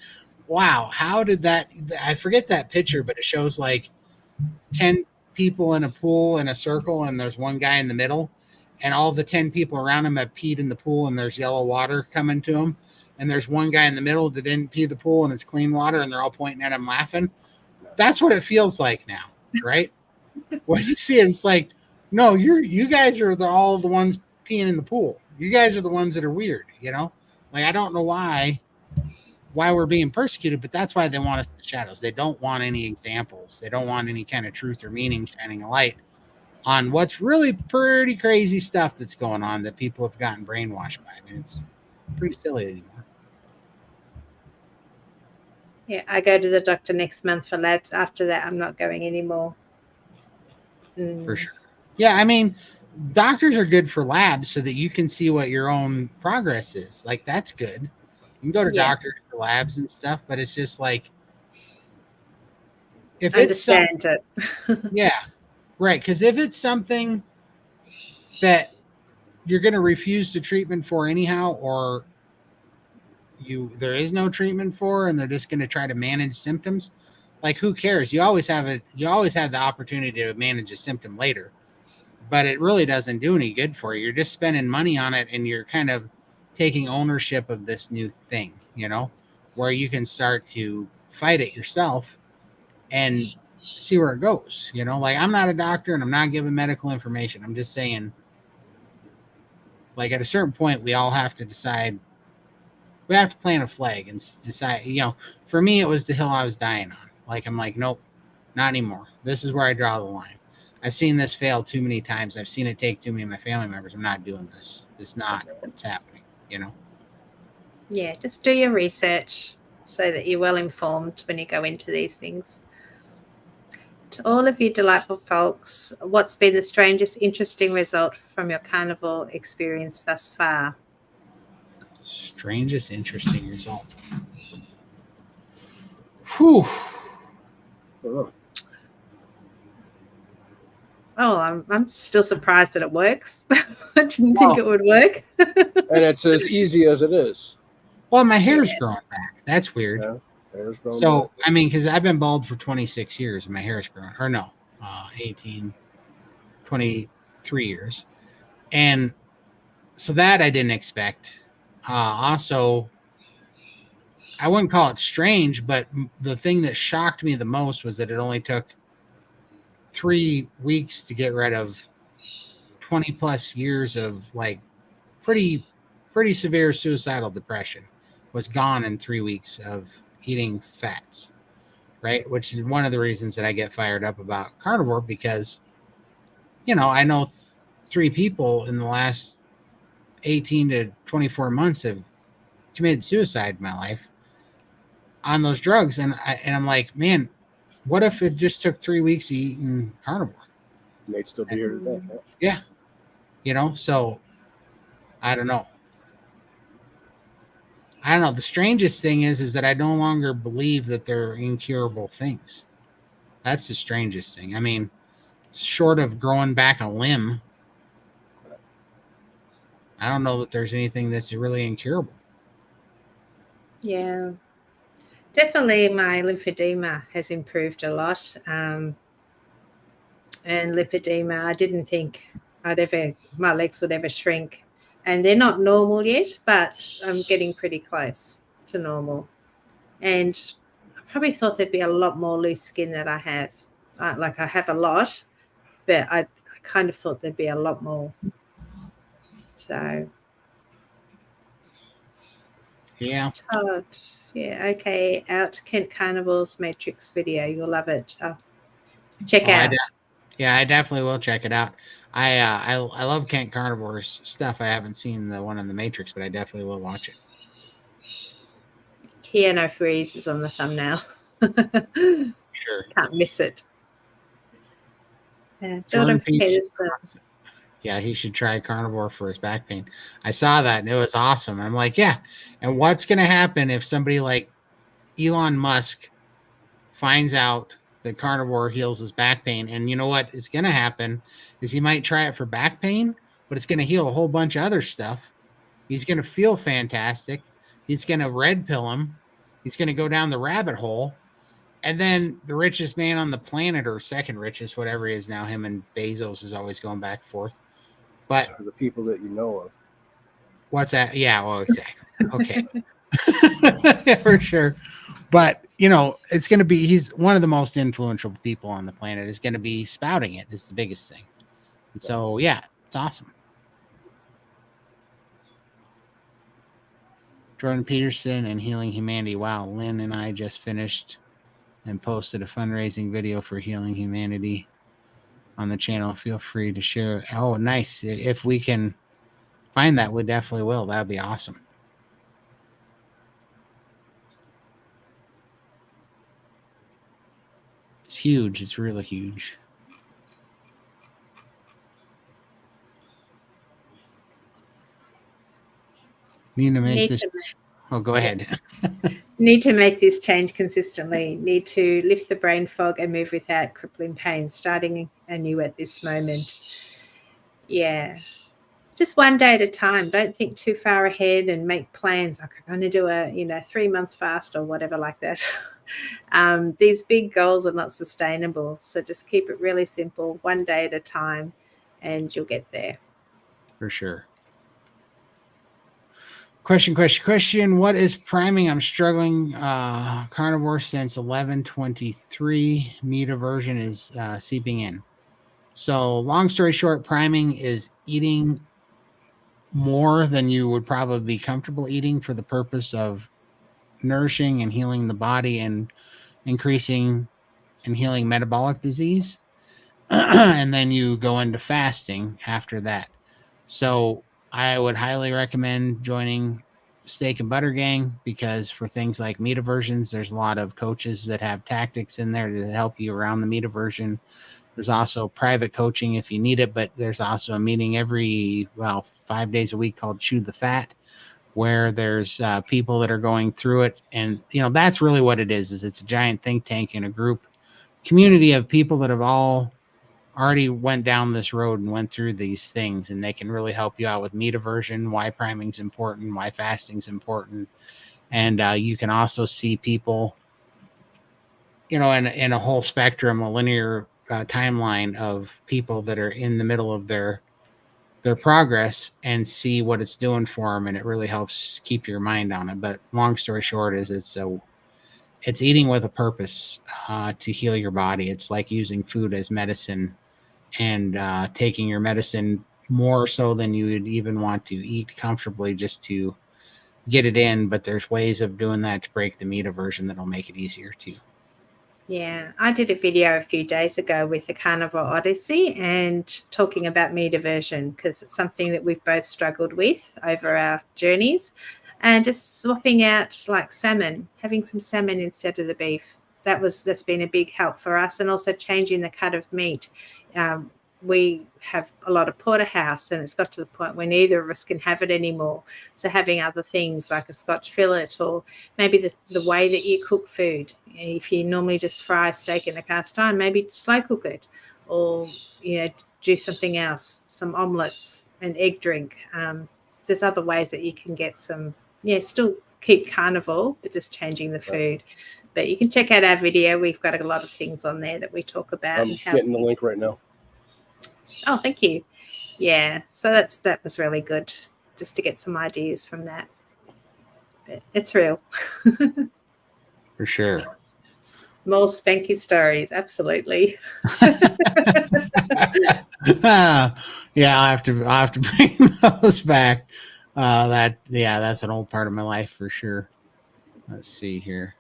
wow, how did that? I forget that picture, but it shows like 10 people in a pool in a circle, and there's one guy in the middle, and all the 10 people around him have peed in the pool, and there's yellow water coming to him. And there's one guy in the middle that didn't pee the pool, and it's clean water, and they're all pointing at him laughing. That's what it feels like now, right? When you see it, it's like, no, you guys are all the ones peeing in the pool. You guys are the ones that are weird, Like, I don't know why we're being persecuted, but that's why they want us in the shadows. They don't want any examples. They don't want any kind of truth or meaning shining a light on what's really pretty crazy stuff that's going on that people have gotten brainwashed by. I mean, it's pretty silly anymore.
Yeah, I go to the doctor next month for labs. After that, I'm not going anymore.
For sure. Yeah, I mean, doctors are good for labs so that you can see what your own progress is. Like, that's good. You can go to doctors for labs and stuff, but it's just like, if
understand it.
Yeah, right. Because if it's something that you're going to refuse the treatment for anyhow, or there is no treatment for, and they're just going to try to manage symptoms, like, who cares? You always have the opportunity to manage a symptom later, but it really doesn't do any good for you. You're just spending money on it, and you're kind of taking ownership of this new thing, where you can start to fight it yourself and see where it goes. Like, I'm not a doctor and I'm not giving medical information. I'm just saying, like, at a certain point, we all have to decide. We have to plant a flag and decide, for me, it was the hill I was dying on. Like, I'm like, nope, not anymore. This is where I draw the line. I've seen this fail too many times. I've seen it take too many of my family members. I'm not doing this. It's not what's happening, you know?
Yeah, just do your research so that you're well informed when you go into these things. To all of you delightful folks, what's been the strangest, interesting result from your carnivore experience thus far?
Strangest, interesting result. Whew.
Oh,
Oh, I'm still surprised that it works. I didn't think it would work.
and it's as easy as it is.
Well, my hair's growing back. That's weird.
Yeah, hair's growing
So,
back.
I mean, because I've been bald for 26 years and my hair's growing, or no, 18, 23 years. And so that I didn't expect. Also, I wouldn't call it strange, but the thing that shocked me the most was that it only took 3 weeks to get rid of 20 plus years of like pretty severe suicidal depression was gone in 3 weeks of eating fats, right? Which is one of the reasons that I get fired up about carnivore, because, you know, I know 3 people in the last 18 to 24 months have committed suicide in my life on those drugs. And I'm like, man, what if it just took 3 weeks of eating carnivore?
They'd still be here today.
Yeah. You know, so I don't know. The strangest thing is that I no longer believe that they're incurable things. That's the strangest thing. I mean, short of growing back a limb, I don't know that there's anything that's really incurable.
Yeah. Definitely my lymphedema has improved a lot. And lipedema, I didn't think my legs would ever shrink. And they're not normal yet, but I'm getting pretty close to normal. And I probably thought there'd be a lot more loose skin that I have. Like I have a lot, but I kind of thought there'd be a lot more. So,
Yeah.
Todd, yeah, okay. Out Kent Carnivore's Matrix video. You'll love it. Check out.
I definitely will check it out. I love Kent Carnivore's stuff. I haven't seen the one on the Matrix, but I definitely will watch it.
Keanu Reeves is on the thumbnail.
Sure.
Can't miss it.
Jordan
Peterson.
Yeah, he should try carnivore for his back pain. I saw that and it was awesome. I'm like, yeah. And what's going to happen if somebody like Elon Musk finds out that carnivore heals his back pain? And you know what is going to happen is he might try it for back pain, but it's going to heal a whole bunch of other stuff. He's going to feel fantastic. He's going to red pill him. He's going to go down the rabbit hole. And then the richest man on the planet, or second richest, whatever he is now, him and Bezos is always going back and forth. But
so the people that you know of.
What's that? Yeah, well, exactly. Okay. For sure. But, you know, it's going to be, he's one of the most influential people on the planet is going to be spouting it. It's the biggest thing. And so, yeah, it's awesome. Jordan Peterson and Healing Humanity. Wow. Lynn and I just finished and posted a fundraising video for Healing Humanity on the channel. Feel free to share. Oh, nice. If we can find that, we definitely will. That'd be awesome. It's huge. It's really huge. Need to make this. Oh, go ahead.
Need to make this change consistently. Need to lift the brain fog and move without crippling pain, starting anew at this moment. Yeah. Just one day at a time. Don't think too far ahead and make plans like I'm going to do a 3-month fast or whatever like that. These big goals are not sustainable. So just keep it really simple, one day at a time, and you'll get there.
For sure. Question. What is priming? I'm struggling carnivore since 11/23. Meat aversion is seeping in. So long story short, priming is eating more than you would probably be comfortable eating for the purpose of nourishing and healing the body and increasing and healing metabolic disease. and then you go into fasting after that. So I would highly recommend joining Steak and Butter Gang, because for things like meat aversions, there's a lot of coaches that have tactics in there to help you around the meat aversion. There's also private coaching if you need it, but there's also a meeting every 5 days a week called Chew the Fat, where there's people that are going through it. And that's really what it is it's a giant think tank and a group community of people that have all already went down this road and went through these things, and they can really help you out with meat aversion, why priming is important, why fasting is important. And you can also see people, in a whole spectrum, a linear timeline of people that are in the middle of their progress, and see what it's doing for them. And it really helps keep your mind on it. But long story short is it's eating with a purpose to heal your body. It's like using food as medicine, and taking your medicine more so than you would even want to eat comfortably just to get it in. But there's ways of doing that to break the meat aversion that'll make it easier too.
Yeah, I did a video a few days ago with the Carnivore Odyssey and talking about meat aversion, because it's something that we've both struggled with over our journeys, and just swapping out like salmon, having some salmon instead of the beef. That's been a big help for us, and also changing the cut of meat. We have a lot of porterhouse, and it's got to the point where neither of us can have it anymore. So having other things like a Scotch fillet, or maybe the way that you cook food. If you normally just fry a steak in a cast iron, maybe slow cook it, or do something else, some omelets, an egg drink. There's other ways that you can get some, still keep carnivore, but just changing the food. But you can check out our video. We've got a lot of things on there that we talk about.
I'm getting the link right now.
Oh, thank you. Yeah, so that was really good, just to get some ideas from that. But it's real.
For sure.
More spanky stories, absolutely.
I'll have to bring those back. That's an old part of my life for sure. Let's see here.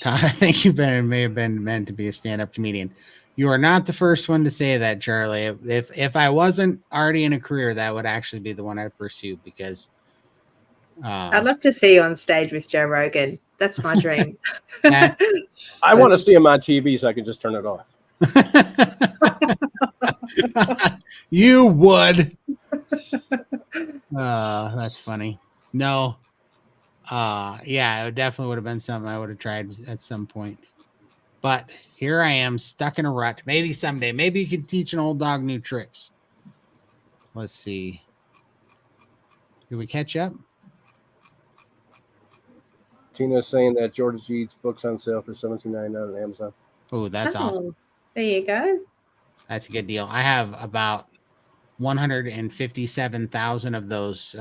God, I think you may have been meant to be a stand-up comedian. You are not the first one to say that, Charlie. If I wasn't already in a career, that would actually be the one I'd pursue, because
I'd love to see you on stage with Joe Rogan. That's my dream.
I want to see him on TV so I can just turn it off.
You would. That's funny. No. It definitely would have been something I would have tried at some point. But here I am, stuck in a rut. Maybe someday. Maybe you can teach an old dog new tricks. Let's see. Did we catch up?
Tina's saying that George Eats books on sale for $17.99 on Amazon.
Oh, that's awesome.
There you go.
That's a good deal. I have about 157,000 of those.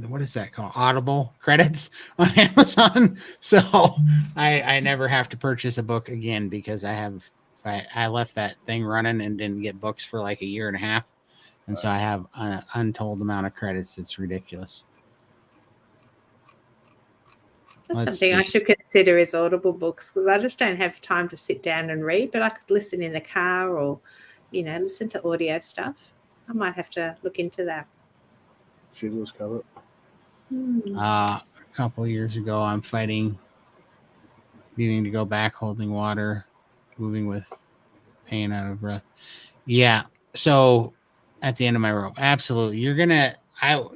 What is that called? Audible credits on Amazon. So I never have to purchase a book again, because I left that thing running and didn't get books for like a year and a half. And so I have an untold amount of credits. It's ridiculous.
That's something I should consider is Audible books, because I just don't have time to sit down and read, but I could listen in the car, or, listen to audio stuff. I might have to look into that.
Sheila's cover.
A couple of years ago, I'm fighting, needing to go back, holding water, moving with pain, out of breath. Yeah. So at the end of my rope, absolutely. You're gonna. Are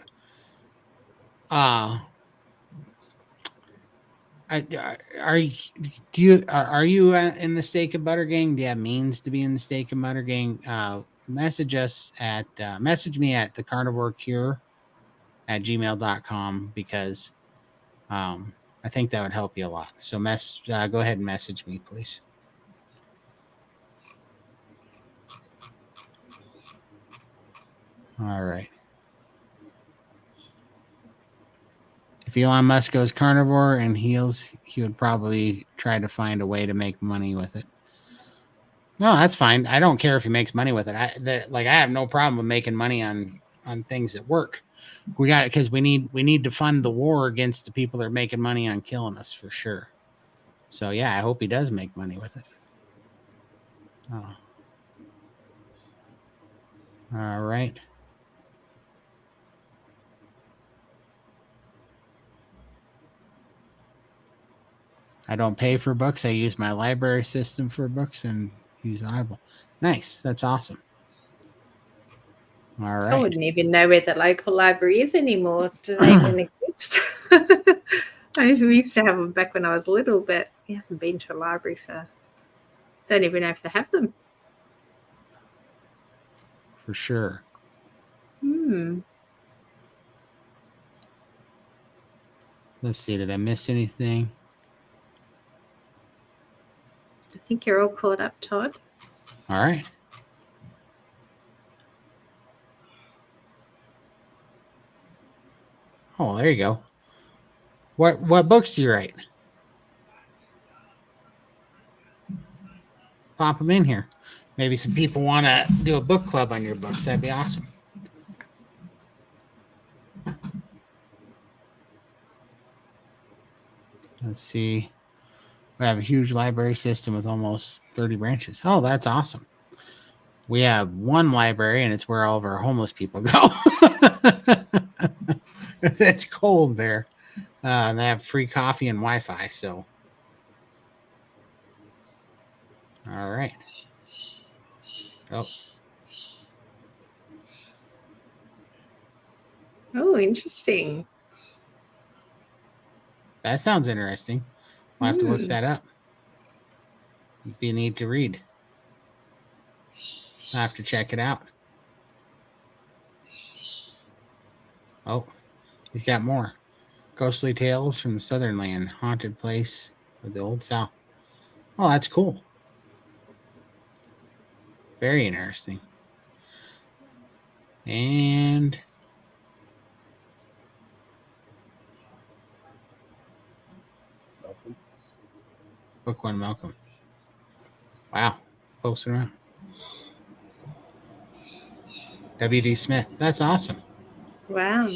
you in the Steak and Butter Gang? Do you have means to be in the Steak and Butter Gang? Message us at message me at thecarnivorecure@gmail.com, because I think that would help you a lot. So go ahead and message me, please. All right. If Elon Musk goes carnivore and heals, he would probably try to find a way to make money with it. No, that's fine. I don't care if he makes money with it. I have no problem with making money on things that work. We got it, because we need to fund the war against the people that are making money on killing us, for sure. So yeah, I hope he does make money with it. Oh. All right. I don't pay for books. I use my library system for books and use Audible. Nice. That's awesome. All
I
right.
wouldn't even know where the local library is anymore. Do they even exist? We used to have them back when I was little, but we haven't been to a library for. Don't even know if they have them.
For sure. Let's see. Did I miss anything?
I think you're all caught up, Todd.
All right. Oh, there you go. What books do you write? Pop them in here. Maybe some people want to do a book club on your books. That'd be awesome. Let's see. We have a huge library system with almost 30 branches. Oh, that's awesome. We have one library, and it's where all of our homeless people go. It's cold there. And they have free coffee and Wi-Fi. So, all right. Oh,
Oh, interesting.
that sounds interesting. We'll have to look that up. It'd be neat to read. I'll have to check it out. Oh, he's got more. Ghostly Tales from the Southern Land, Haunted Place of the Old South. Oh, that's cool. Very interesting. And Book One, Malcolm. Wow. Posting around. W.D. Smith. That's awesome.
Wow.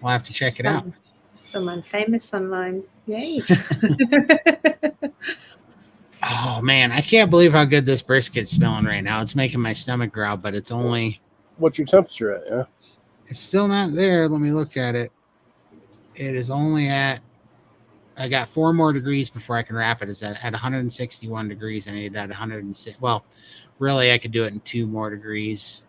We'll have to check it out.
Someone famous online. Yay.
Oh, man. I can't believe how good this brisket's smelling right now. It's making my stomach growl, but it's only...
What's your temperature at? Yeah.
It's still not there. Let me look at it. It is only at... I got 4 more degrees before I can wrap it. It's at 161 degrees. I need it at 106. Well, really, I could do it in 2 more degrees.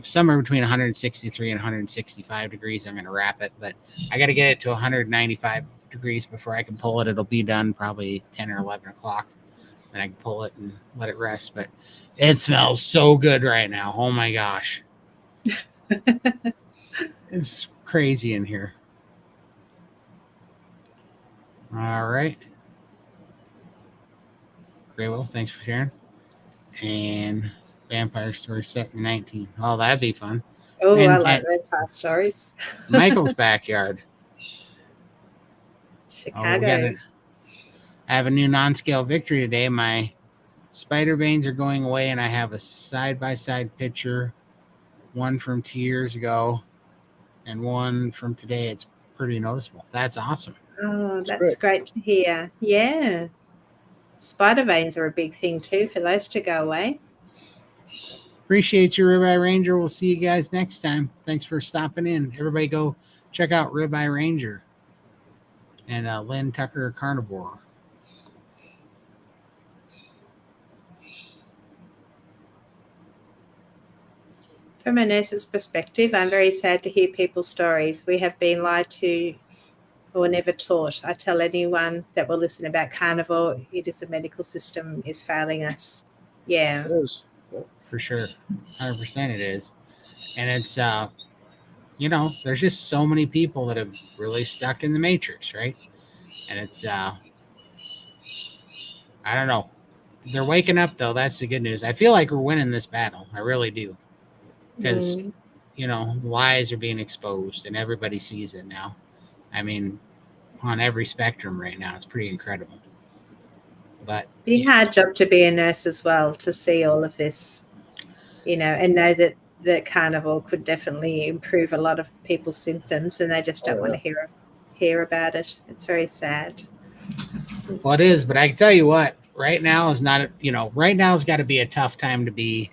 Somewhere between 163 and 165 degrees, I'm going to wrap it. But I got to get it to 195 degrees before I can pull it. It'll be done probably 10 or 11 o'clock. And I can pull it and let it rest. But it smells so good right now. Oh, my gosh. It's crazy in here. All right. Great. Well, thanks for sharing. And Vampire Story set in 19. Oh, that'd be fun.
Oh,
And
I like vampire stories.
Michael's backyard.
Chicago.
I have a new non-scale victory today. My spider veins are going away, and I have a side-by-side picture, one from 2 years ago and one from today. It's pretty noticeable. That's awesome.
Oh, that's great to hear. Yeah. Spider veins are a big thing too for those to go away.
Appreciate you, Ribeye Ranger. We'll see you guys next time. Thanks for stopping in. Everybody go check out Ribeye Ranger and Lynn Tucker Carnivore.
From a nurse's perspective, I'm very sad to hear people's stories. We have been lied to or never taught. I tell anyone that will listen about Carnivore, it is the medical system is failing us. Yeah.
It is.
For sure. 100% it is. And it's, there's just so many people that have really stuck in the matrix, right? And it's, I don't know. They're waking up, though. That's the good news. I feel like we're winning this battle. I really do. Because, lies are being exposed and everybody sees it now. I mean, on every spectrum right now. It's pretty incredible. But
be a hard job to be a nurse as well, to see all of this, and know that Carnivore could definitely improve a lot of people's symptoms, and they just don't want to hear about it. It's very sad.
Well, it is, but I can tell you what, right now is not, right now has got to be a tough time to be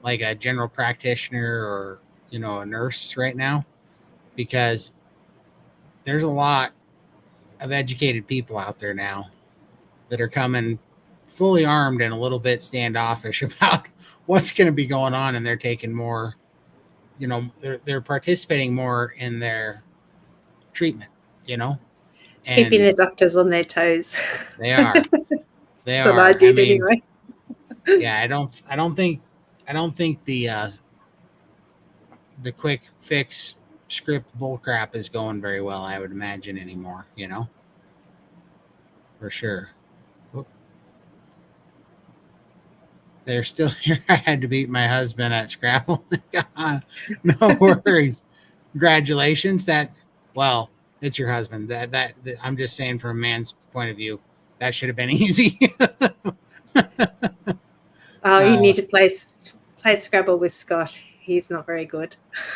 like a general practitioner or, a nurse right now, because there's a lot of educated people out there now that are coming fully armed and a little bit standoffish about what's going to be going on. And they're taking more, they're participating more in their treatment, and
Keeping the doctors on their toes.
they are.
That's what I did anyway.
Yeah, I don't think the quick fix script bullcrap is going very well, I would imagine, anymore, for sure. They're still here. I had to beat my husband at Scrabble. No worries. Congratulations. Well, it's your husband. That I'm just saying from a man's point of view, that should have been easy.
Oh, you need to play Scrabble with Scott. He's not very good.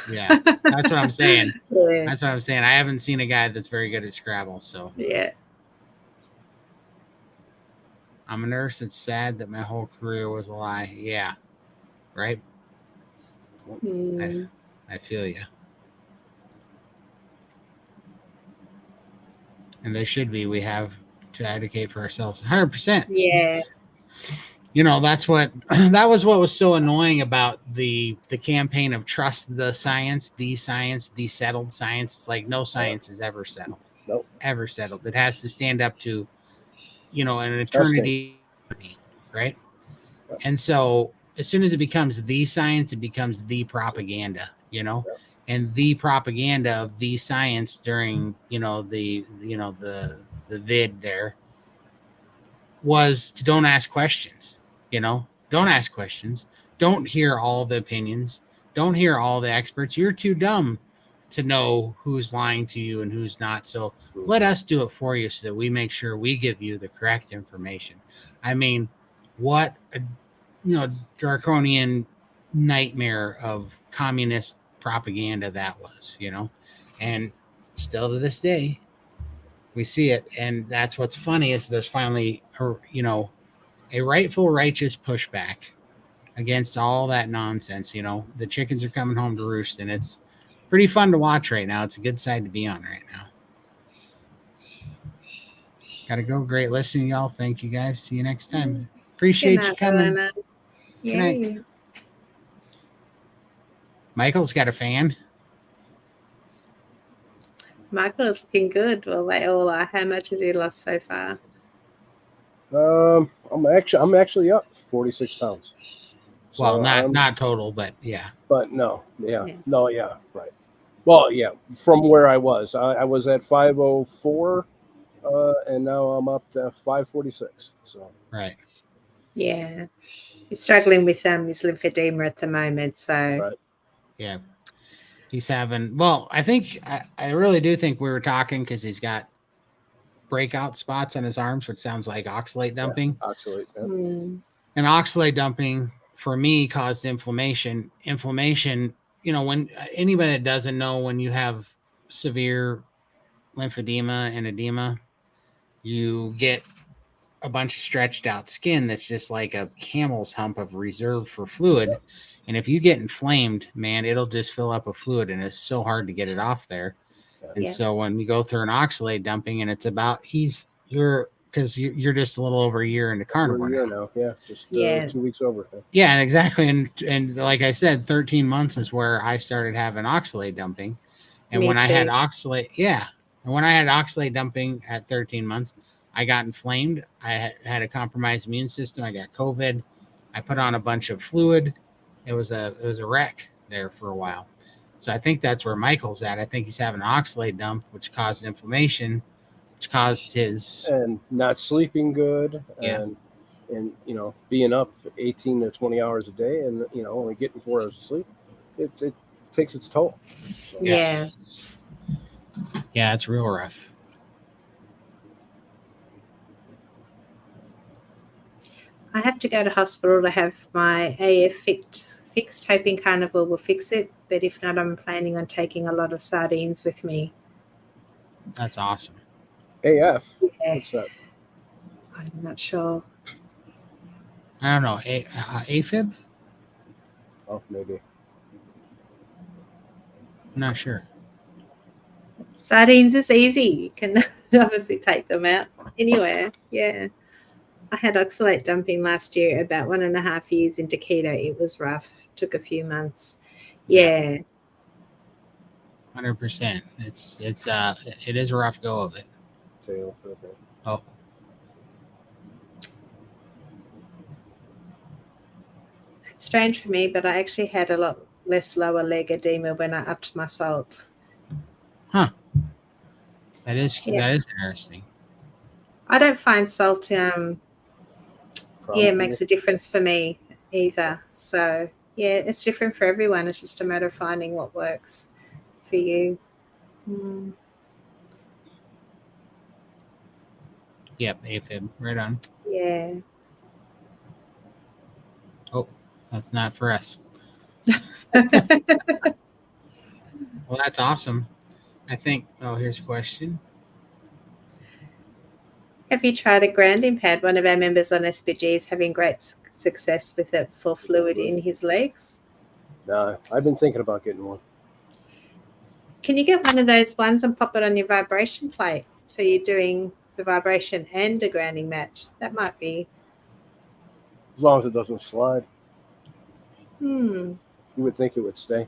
Yeah, that's what I'm saying.
Yeah.
That's what I'm saying. I haven't seen a guy that's very good at Scrabble. So
yeah.
I'm a nurse. It's sad that my whole career was a lie. Yeah. Right. I feel you. And they should be. We have to advocate for ourselves 100%.
Yeah.
That was what was so annoying about the campaign of trust the science, the settled science. It's like no science is ever settled.
Nope.
Ever settled. It has to stand up to, an eternity, right?
Yep.
And so as soon as it becomes the science, it becomes the propaganda,
Yep.
and the propaganda of the science during, the vid there was to don't ask questions, don't ask questions. Don't hear all the opinions. Don't hear all the experts. You're too dumb to know who's lying to you and who's not. So let us do it for you so that we make sure we give you the correct information. I mean, what a draconian nightmare of communist propaganda that was, and still to this day we see it. And that's what's funny is there's finally a rightful righteous pushback against all that nonsense. The chickens are coming home to roost, and it's pretty fun to watch right now. It's a good side to be on right now. Gotta go. Great listening, y'all. Thank you guys. See you next time. Appreciate you coming. Good night. Michael's got a fan.
Michael's looking good. Well, they all are. How much has he lost so far?
I'm actually up 46 pounds. So
well, not total, but yeah.
But no, yeah. Right. Well, yeah, from where I was at 504, and now I'm up to 546. So
right.
Yeah, he's struggling with his lymphedema at the moment. So
right.
Yeah, he's having. Well, I really do think we were talking because he's got breakout spots on his arms, which sounds like oxalate dumping.
Yeah, oxalate. Yeah.
And oxalate dumping for me caused inflammation. Inflammation, when anybody that doesn't know, when you have severe lymphedema and edema, you get a bunch of stretched out skin that's just like a camel's hump of reserve for fluid. And if you get inflamed, man, it'll just fill up with fluid, and it's so hard to get it off there. And so when you go through an oxalate dumping, and it's about you're just a little over a year into carnivore
now. Yeah, just 2 weeks over.
Yeah, exactly. And like I said, 13 months is where I started having oxalate dumping. And when I had oxalate dumping at 13 months, I got inflamed. I had a compromised immune system. I got COVID. I put on a bunch of fluid. It was a wreck there for a while. So I think that's where Michael's at. I think he's having an oxalate dump, which caused inflammation, which caused his
and not sleeping good, and being up 18 to 20 hours a day, and only getting 4 hours of sleep. It takes its toll. So.
Yeah,
it's real rough.
I have to go to hospital to have my AF fixed, hoping Carnivore will fix it. But if not, I'm planning on taking a lot of sardines with me.
That's awesome.
AF?
Yeah.
What's that?
I'm not sure.
I don't know. AFib?
Oh, maybe.
I'm not sure.
Sardines is easy. You can obviously take them out anywhere. Yeah. I had oxalate dumping last year, about 1.5 years into keto. It was rough. Took a few months. Yeah.
100%. It is a rough go of it.
Tail. Okay.
Oh.
It's strange for me, but I actually had a lot less lower leg edema when I upped my salt.
Huh. That is
Yeah.
interesting.
I don't find salt
Problem
makes a difference for me either. So yeah, it's different for everyone. It's just a matter of finding what works for you.
Yep, AFib. Right on.
Yeah.
Oh, that's not for us. Well, that's awesome. I think, here's a question.
Have you tried a grounding pad? One of our members on SPG is having great success with it for fluid in his legs.
Nah, I've been thinking about getting one.
Can you get one of those ones and pop it on your vibration plate? So you're doing the vibration and a grounding mat. That might be.
As long as it doesn't slide.
You
would think it would stay.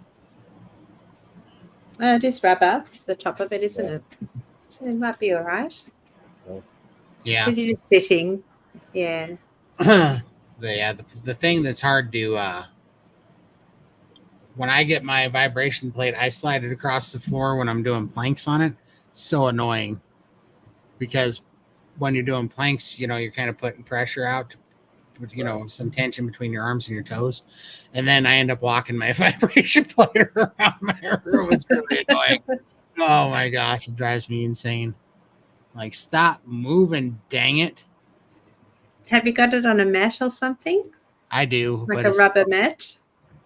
It is rubber, the top of it, isn't it? So it might be all right.
Yeah.
Because you're just sitting. Yeah.
The thing that's hard to when I get my vibration plate, I slide it across the floor when I'm doing planks on it. So annoying, because when you're doing planks, you're kind of putting pressure out, some tension between your arms and your toes, and then I end up walking my vibration plate around my room. It's really annoying. Oh my gosh, it drives me insane. Like, stop moving, dang it.
Have you got it on a mat or something?
I do.
Like a rubber mat?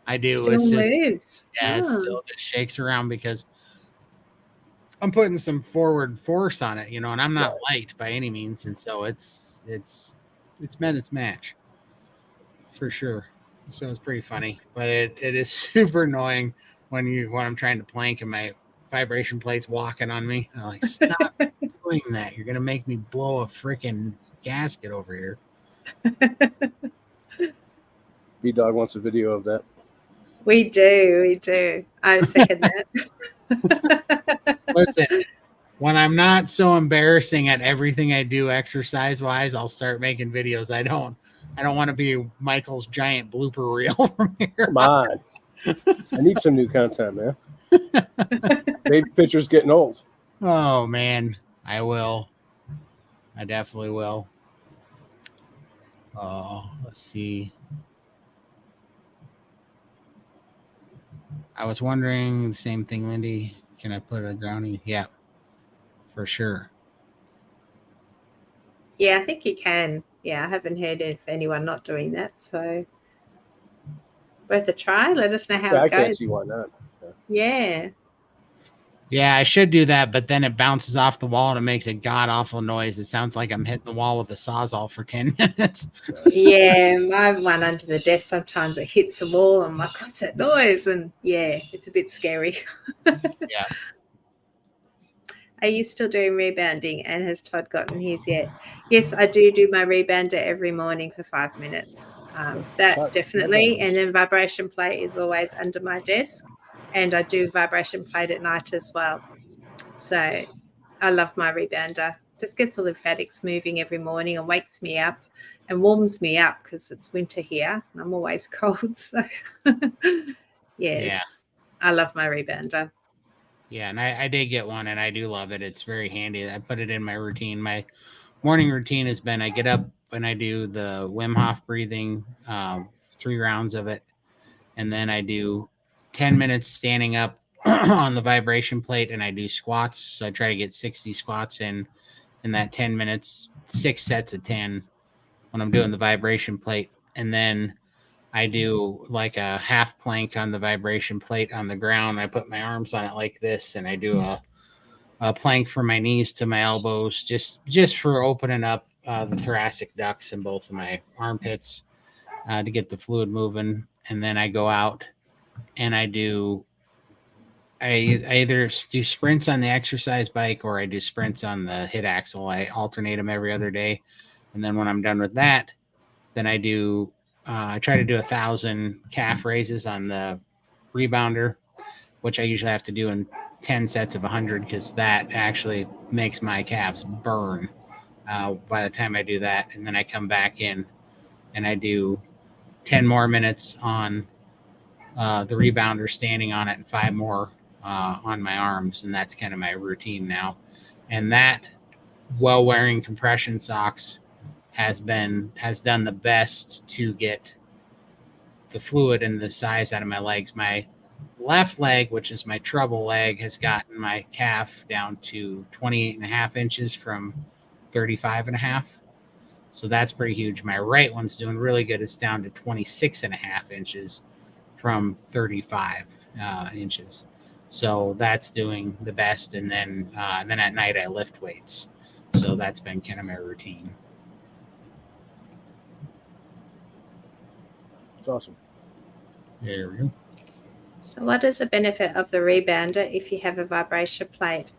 I do.
Still moves.
Yeah, it still just shakes around because I'm putting some forward force on it, and I'm not light by any means, and so it's met its match for sure. So it's pretty funny, but it is super annoying when I'm trying to plank and my vibration plate's walking on me. I'm like, stop doing that. You're gonna make me blow a freaking gasket over here.
B-Dog wants a video of that.
We do. I second
that. Listen, when I'm not so embarrassing at everything I do exercise-wise, I'll start making videos. I don't want to be Michael's giant blooper reel from here.
Come on. I need some new content, man. Baby picture's getting old.
Oh, man. I will. I definitely will. Oh, let's see. I was wondering the same thing, Lindy. Can I put a grounding? Yeah, for sure.
Yeah, I think you can. Yeah, I haven't heard of anyone not doing that. So worth a try. Let us know how it goes.
I can't see why not.
Yeah.
Yeah, I should do that, but then it bounces off the wall and it makes a god-awful noise. It sounds like I'm hitting the wall with a Sawzall for 10 minutes.
Yeah, my one under the desk, sometimes it hits the wall. I'm like, what's that noise? And yeah, it's a bit scary.
Yeah.
Are you still doing rebounding? And has Todd gotten his yet? Yes, I do my rebounder every morning for 5 minutes. That definitely. And then vibration plate is always under my desk. And I do vibration plate at night as well. So I love my rebounder. Just gets the lymphatics moving every morning and wakes me up and warms me up because it's winter here and I'm always cold. So yes, I love my rebounder.
Yeah, and I did get one and I do love it. It's very handy. I put it in my routine. My morning routine has been I get up and I do the Wim Hof breathing, 3 rounds of it. And then I do 10 minutes standing up on the vibration plate and I do squats. So I try to get 60 squats in that 10 minutes, 6 sets of 10 when I'm doing the vibration plate. And then I do like a half plank on the vibration plate on the ground. I put my arms on it like this and I do a plank from my knees to my elbows just for opening up the thoracic ducts in both of my armpits. to get the fluid moving. And then I go out and I either do sprints on the exercise bike or I do sprints on the hit axle. I alternate them every other day. And then when I'm done with that, then I try to do 1,000 calf raises on the rebounder, which I usually have to do in 10 sets of 100 because that actually makes my calves burn by the time I do that. And then I come back in and I do 10 more minutes on the rebounder standing on it and 5 more on my arms. And that's kind of my routine now. And that while wearing compression socks has done the best to get the fluid and the size out of my legs. My left leg, which is my trouble leg, has gotten my calf down to 28.5 inches from 35.5. So that's pretty huge. My right one's doing really good. It's down to 26.5 inches from 35 inches. So that's doing the best. And then at night I lift weights. So that's been kind of my routine.
It's awesome.
There we go.
So what is the benefit of the rebounder if you have a vibration plate?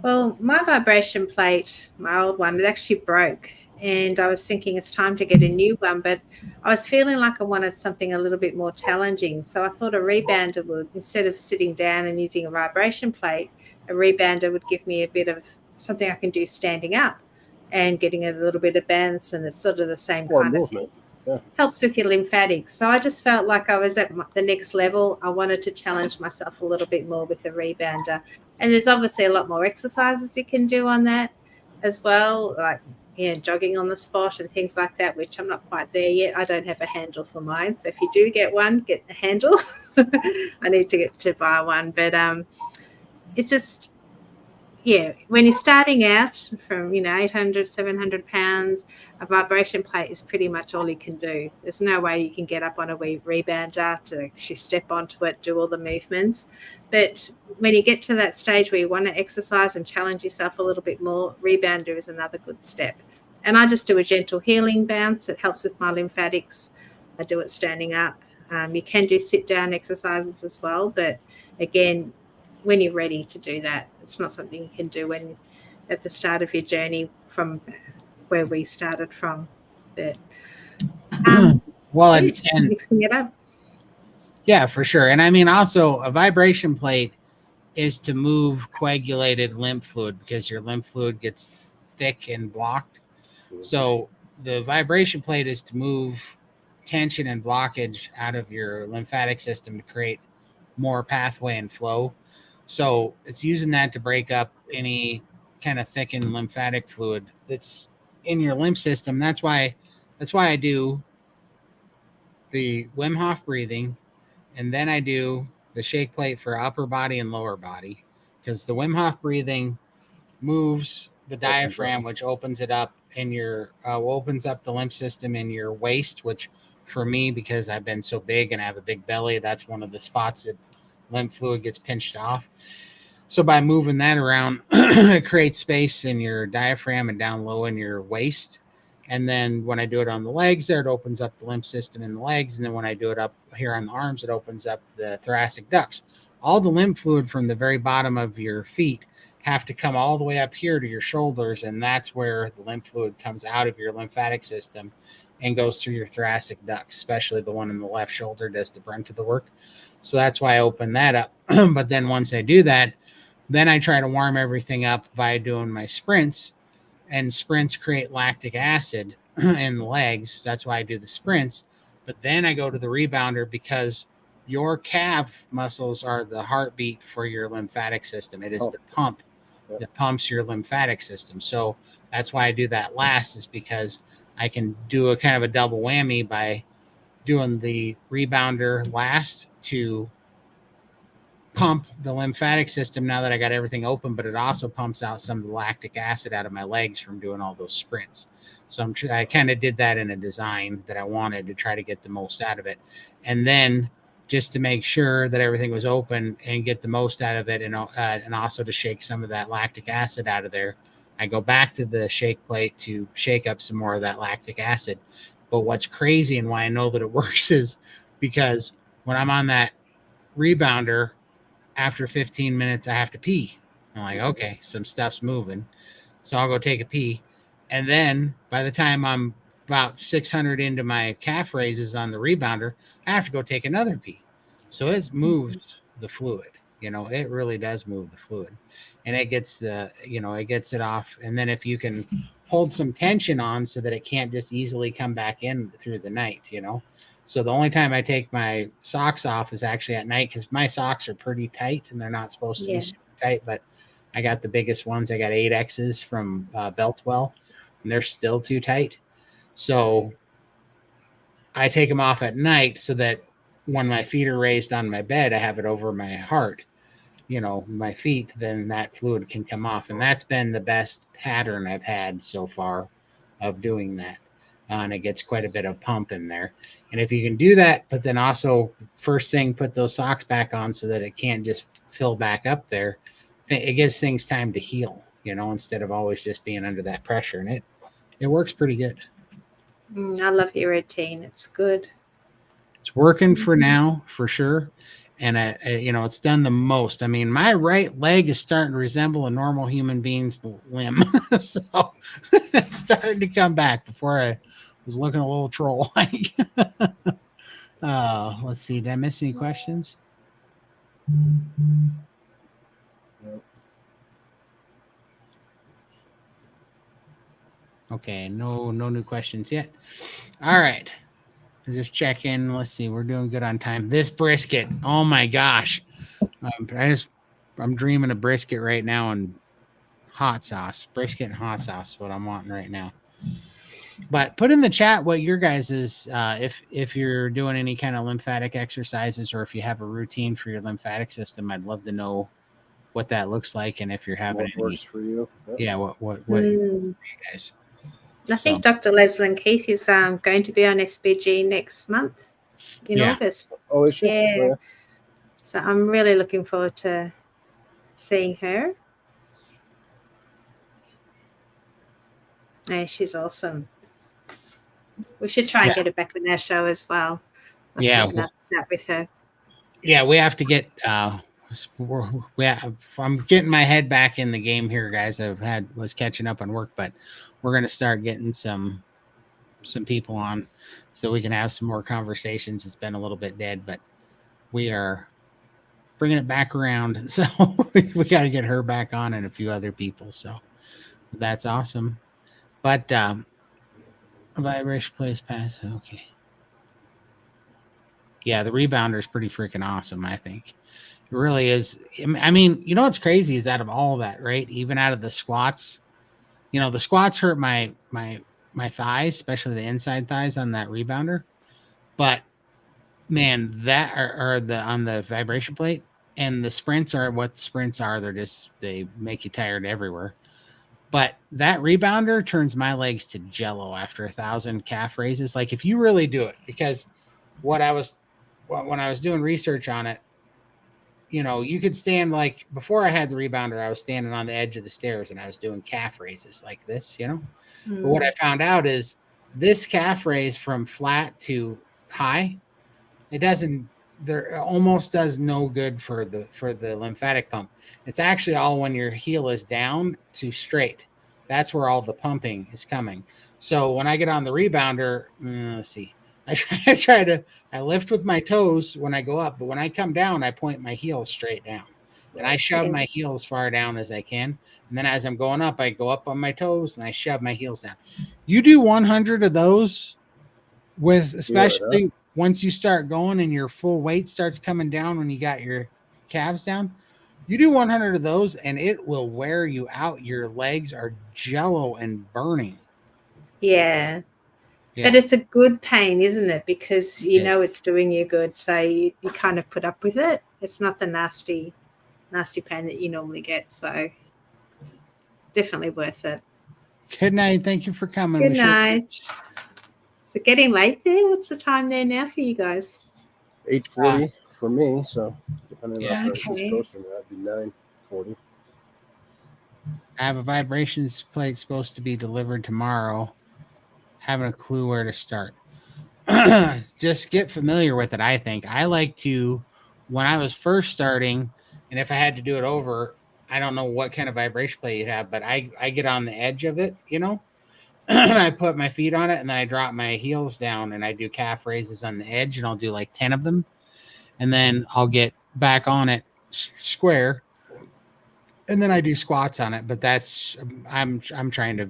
Well, my vibration plate, my old one, it actually broke. And I was thinking it's time to get a new one, but I was feeling like I wanted something a little bit more challenging. So I thought a rebounder would, instead of sitting down and using a vibration plate, a rebounder would give me a bit of something I can do standing up and getting a little bit of balance, and it's sort of the same
Or
kind of
movement.
thing.
Yeah.
Helps with your lymphatics. So I just felt like I was at the next level. I wanted to challenge myself a little bit more with the rebounder. And there's obviously a lot more exercises you can do on that as well, like jogging on the spot and things like that, which I'm not quite there yet. I don't have a handle for mine. So if you do get one, get the handle. I need to buy one. But it's just, when you're starting out from 800, 700 pounds, a vibration plate is pretty much all you can do. There's no way you can get up on a rebounder to actually step onto it, do all the movements. But when you get to that stage where you want to exercise and challenge yourself a little bit more, rebounder is another good step. And I just do a gentle healing bounce. It helps with my lymphatics. I do it standing up. You can do sit-down exercises as well, but again, when you're ready to do that, it's not something you can do when at the start of your journey from where we started from. But
well, and
mixing it up.
Yeah, for sure. And I mean, also a vibration plate is to move coagulated lymph fluid because your lymph fluid gets thick and blocked. So the vibration plate is to move tension and blockage out of your lymphatic system to create more pathway and flow. So it's using that to break up any kind of thickened lymphatic fluid that's in your lymph system. That's why I do the Wim Hof breathing, and then I do the shake plate for upper body and lower body, because the Wim Hof breathing moves the diaphragm, which opens it up in your opens up the lymph system in your waist, which for me, because I've been so big and I have a big belly, that's one of the spots that lymph fluid gets pinched off. So by moving that around, it creates space in your diaphragm and down low in your waist. And then when I do it on the legs there, it opens up the lymph system in the legs. And then when I do it up here on the arms, it opens up the thoracic ducts. All the lymph fluid from the very bottom of your feet have to come all the way up here to your shoulders. And that's where the lymph fluid comes out of your lymphatic system and goes through your thoracic ducts, especially the one in the left shoulder does the brunt of the work. So that's why I open that up. But then once I do that, then I try to warm everything up by doing my sprints, and sprints create lactic acid in the legs. That's why I do the sprints. But then I go to the rebounder because your calf muscles are the heartbeat for your lymphatic system. It is the pump that pumps your lymphatic system. So that's why I do that last, is because I can do a kind of a double whammy by doing the rebounder last to pump the lymphatic system now that I got everything open, but it also pumps out some of the lactic acid out of my legs from doing all those sprints. So I kind of did that in a design that I wanted to try to get the most out of it. And then just to make sure that everything was open and get the most out of it, and also to shake some of that lactic acid out of there, I go back to the shake plate to shake up some more of that lactic acid. But what's crazy and why I know that it works is because when I'm on that rebounder, after 15 minutes, I have to pee. I'm like, okay, some stuff's moving. So I'll go take a pee. And then by the time I'm about 600 into my calf raises on the rebounder, I have to go take another pee. So it's moved the fluid. It really does move the fluid. And it gets it gets it off. And then if you can hold some tension on so that it can't just easily come back in through the night. So the only time I take my socks off is actually at night because my socks are pretty tight and they're not supposed to be super tight, but I got the biggest ones. I got 8Xs from Beltwell, and they're still too tight. So I take them off at night so that when my feet are raised on my bed, I have it over my heart, my feet, then that fluid can come off. And that's been the best pattern I've had so far of doing that. And it gets quite a bit of pump in there. And if you can do that, but then also first thing, put those socks back on so that it can't just fill back up there, it gives things time to heal, instead of always just being under that pressure. And it works pretty good.
I love your routine. It's good.
It's working for now, for sure. And it's done the most. I mean, my right leg is starting to resemble a normal human being's limb. So it's starting to come back. Before I was looking a little troll-like. Let's see. Did I miss any questions? Okay, no new questions yet. All right. Just check in. Let's see. We're doing good on time. This brisket. Oh my gosh. I'm dreaming of brisket right now and hot sauce. Brisket and hot sauce is what I'm wanting right now. But put in the chat what your guys is if you're doing any kind of lymphatic exercises or if you have a routine for your lymphatic system. I'd love to know what that looks like and if you're having
what works for you.
Yeah, what for you guys.
I think Dr. Leslyn Keith is going to be on SBG next month in August.
Oh, is she?
Yeah.
Oh, yeah.
So I'm really looking forward to seeing her. Yeah, she's awesome. We should try and get her back on our show as well. Another chat with her. Yeah,
we have to get I'm getting my head back in the game here, guys. Was catching up on work, but we're gonna start getting some people on so we can have some more conversations. It's been a little bit dead, but we are bringing it back around. So we got to get her back on and a few other people. So that's awesome. But vibration plays pass. Okay. Yeah, the rebounder is pretty freaking awesome, I think. It really is. I mean, what's crazy is out of all that, right? Even out of the squats, the squats hurt my thighs, especially the inside thighs on that rebounder. But man, that are on the vibration plate, and the sprints are what the sprints are. They make you tired everywhere. But that rebounder turns my legs to jello after 1,000 calf raises. Like if you really do it, because when I was doing research on it, you could stand like before I had the rebounder, I was standing on the edge of the stairs and I was doing calf raises like this, But what I found out is this calf raise from flat to high, there almost does no good for the lymphatic pump. It's actually all when your heel is down to straight. That's where all the pumping is coming. So when I get on the rebounder, let's see. I lift with my toes when I go up, but when I come down, I point my heel straight down. And I shove my heel as far down as I can. And then as I'm going up, I go up on my toes and I shove my heels down. You do 100 of those especially once you start going and your full weight starts coming down when you got your calves down. You do 100 of those and it will wear you out. Your legs are jello and burning.
Yeah. But it's a good pain, isn't it? Because it's doing you good. So you kind of put up with it. It's not the nasty pain that you normally get. So definitely worth it.
Good night. Thank you for coming.
Good night. Is it getting late there? What's the time there now for you guys?
8:40 for me. So depending on the East Coast, that'd be 9:40.
I have a vibrations plate supposed to be delivered tomorrow. Haven't a clue where to start. just get familiar with it. I think I like to, when I was first starting, and if I had to do it over, I don't know what kind of vibration plate you'd have, but I get on the edge of it, and I put my feet on it, and then I drop my heels down, and I do calf raises on the edge, and I'll do like 10 of them, and then I'll get back on it square, and then I do squats on it. But that's I'm trying to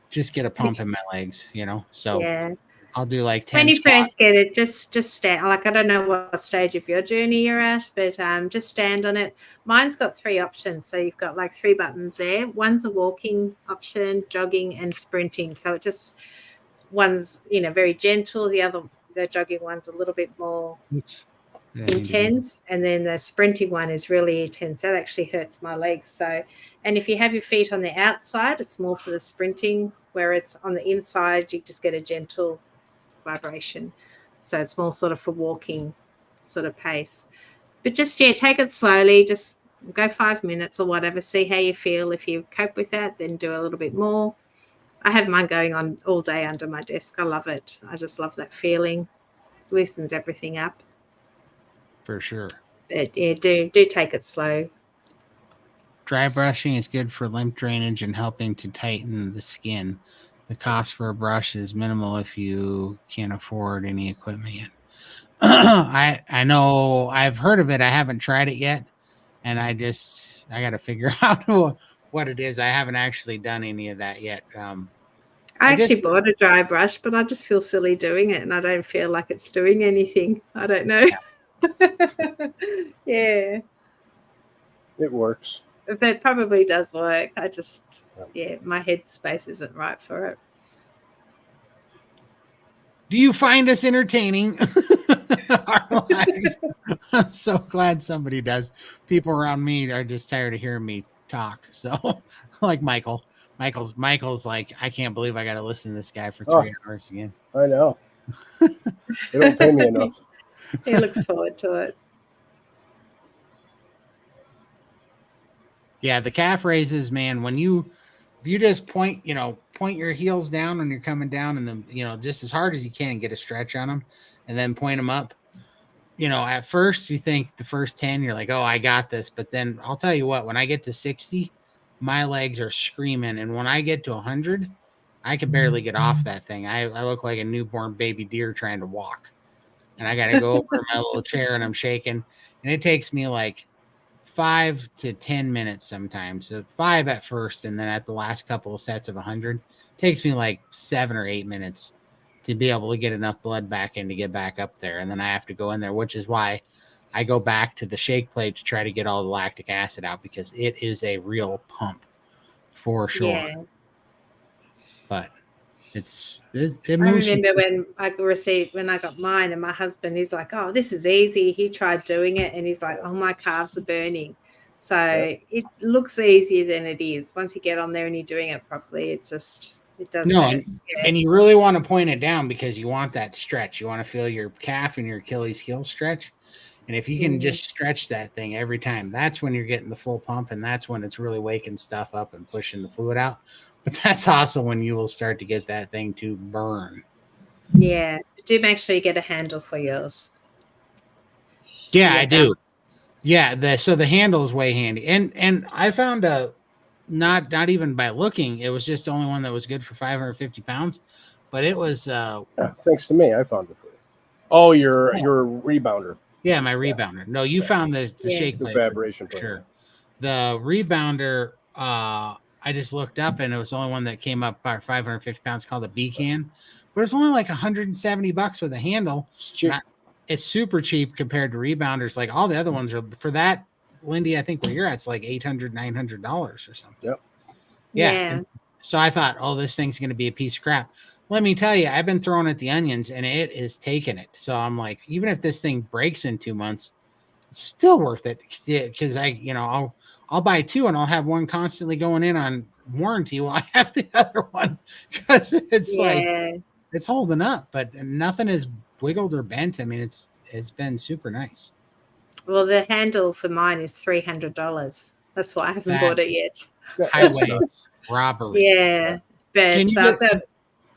just get a pump in my legs, So
Yeah.
I'll do like 10
When you
squats.
first get it, just stand. Like, I don't know what stage of your journey you're at, but just stand on it. Mine's got 3 options. So you've got like 3 buttons there. One's a walking option, jogging, and sprinting. So it just, one's, very gentle. The jogging one's a little bit more intense, and then the sprinting one is really intense. That actually hurts my legs. So, and if you have your feet on the outside, it's more for the sprinting, whereas on the inside you just get a gentle vibration. So it's more sort of for walking sort of pace. But just, take it slowly. Just go 5 minutes or whatever. See how you feel. If you cope with that, then do a little bit more. I have mine going on all day under my desk. I love it. I just love that feeling. Loosens everything up.
For sure.
But yeah, do take it slow.
Dry brushing is good for lymph drainage and helping to tighten the skin. The cost for a brush is minimal if you can't afford any equipment yet. I know I've heard of it. I haven't tried it yet, and I got to figure out what it is. I haven't actually done any of that yet.
I actually bought a dry brush, but I just feel silly doing it, and I don't feel like it's doing anything. I don't know. Yeah.
It works.
That probably does work. I just, my headspace isn't right for it.
Do you find us entertaining? Our lives? I'm so glad somebody does. People around me are just tired of hearing me talk. So, like Michael's like, I can't believe I got to listen to this guy for 3 hours again.
I know. They don't pay me enough.
He looks forward to it.
Yeah, the calf raises, man. If you just point your heels down when you're coming down, and then just as hard as you can, and get a stretch on them, and then point them up. At first you think the first 10, you're like, oh, I got this, but then I'll tell you what, when I get to 60, my legs are screaming, and when I get to 100, I can barely get off that thing. I look like a newborn baby deer trying to walk, and I got to go over my little chair, and I'm shaking, and it takes me like 5 to 10 minutes sometimes. So 5 at first, and then at the last couple of sets of 100, takes me like 7 or 8 minutes to be able to get enough blood back in to get back up there. And then I have to go in there, which is why I go back to the shake plate to try to get all the lactic acid out, because it is a real pump for sure.
Yeah.
But it
I remember when I got mine, and my husband is like, oh, this is easy. He tried doing it, and he's like, oh, my calves are burning. So It looks easier than it is. Once you get on there and you're doing it properly, it does hurt.
And you really want to point it down, because you want that stretch. You want to feel your calf and your Achilles heel stretch. And if you can just stretch that thing every time, that's when you're getting the full pump, and that's when it's really waking stuff up and pushing the fluid out. But that's also when you will start to get that thing to burn.
Yeah. Do make sure you get a handle for yours.
Yeah, I do. Yeah, so the handle is way handy. And I found not even by looking, it was just the only one that was good for 550 pounds. But it was
thanks to me, I found it for you. Oh, your rebounder.
Yeah, my rebounder. No, you found the shake plate.
The vibration plate.
Sure. The rebounder, I just looked up, and it was the only one that came up about 550 pounds, called a B-can. But it's only like $170 with a handle.
It's cheap.
It's super cheap compared to rebounders. Like all the other ones are for that, Lindy, I think where you're at, it's like $800, $900 or something.
Yep.
Yeah. So I thought, oh, this thing's going to be a piece of crap. Let me tell you, I've been throwing at the onions, and it is taking it. So I'm like, even if this thing breaks in 2 months, it's still worth it, because I'll buy 2, and I'll have one constantly going in on warranty while I have the other one, because it's like it's holding up, but nothing is wiggled or bent. I mean, it's been super nice.
Well, the handle for mine is $300. That's why I haven't bought it yet.
Highway robbery.
Yeah, but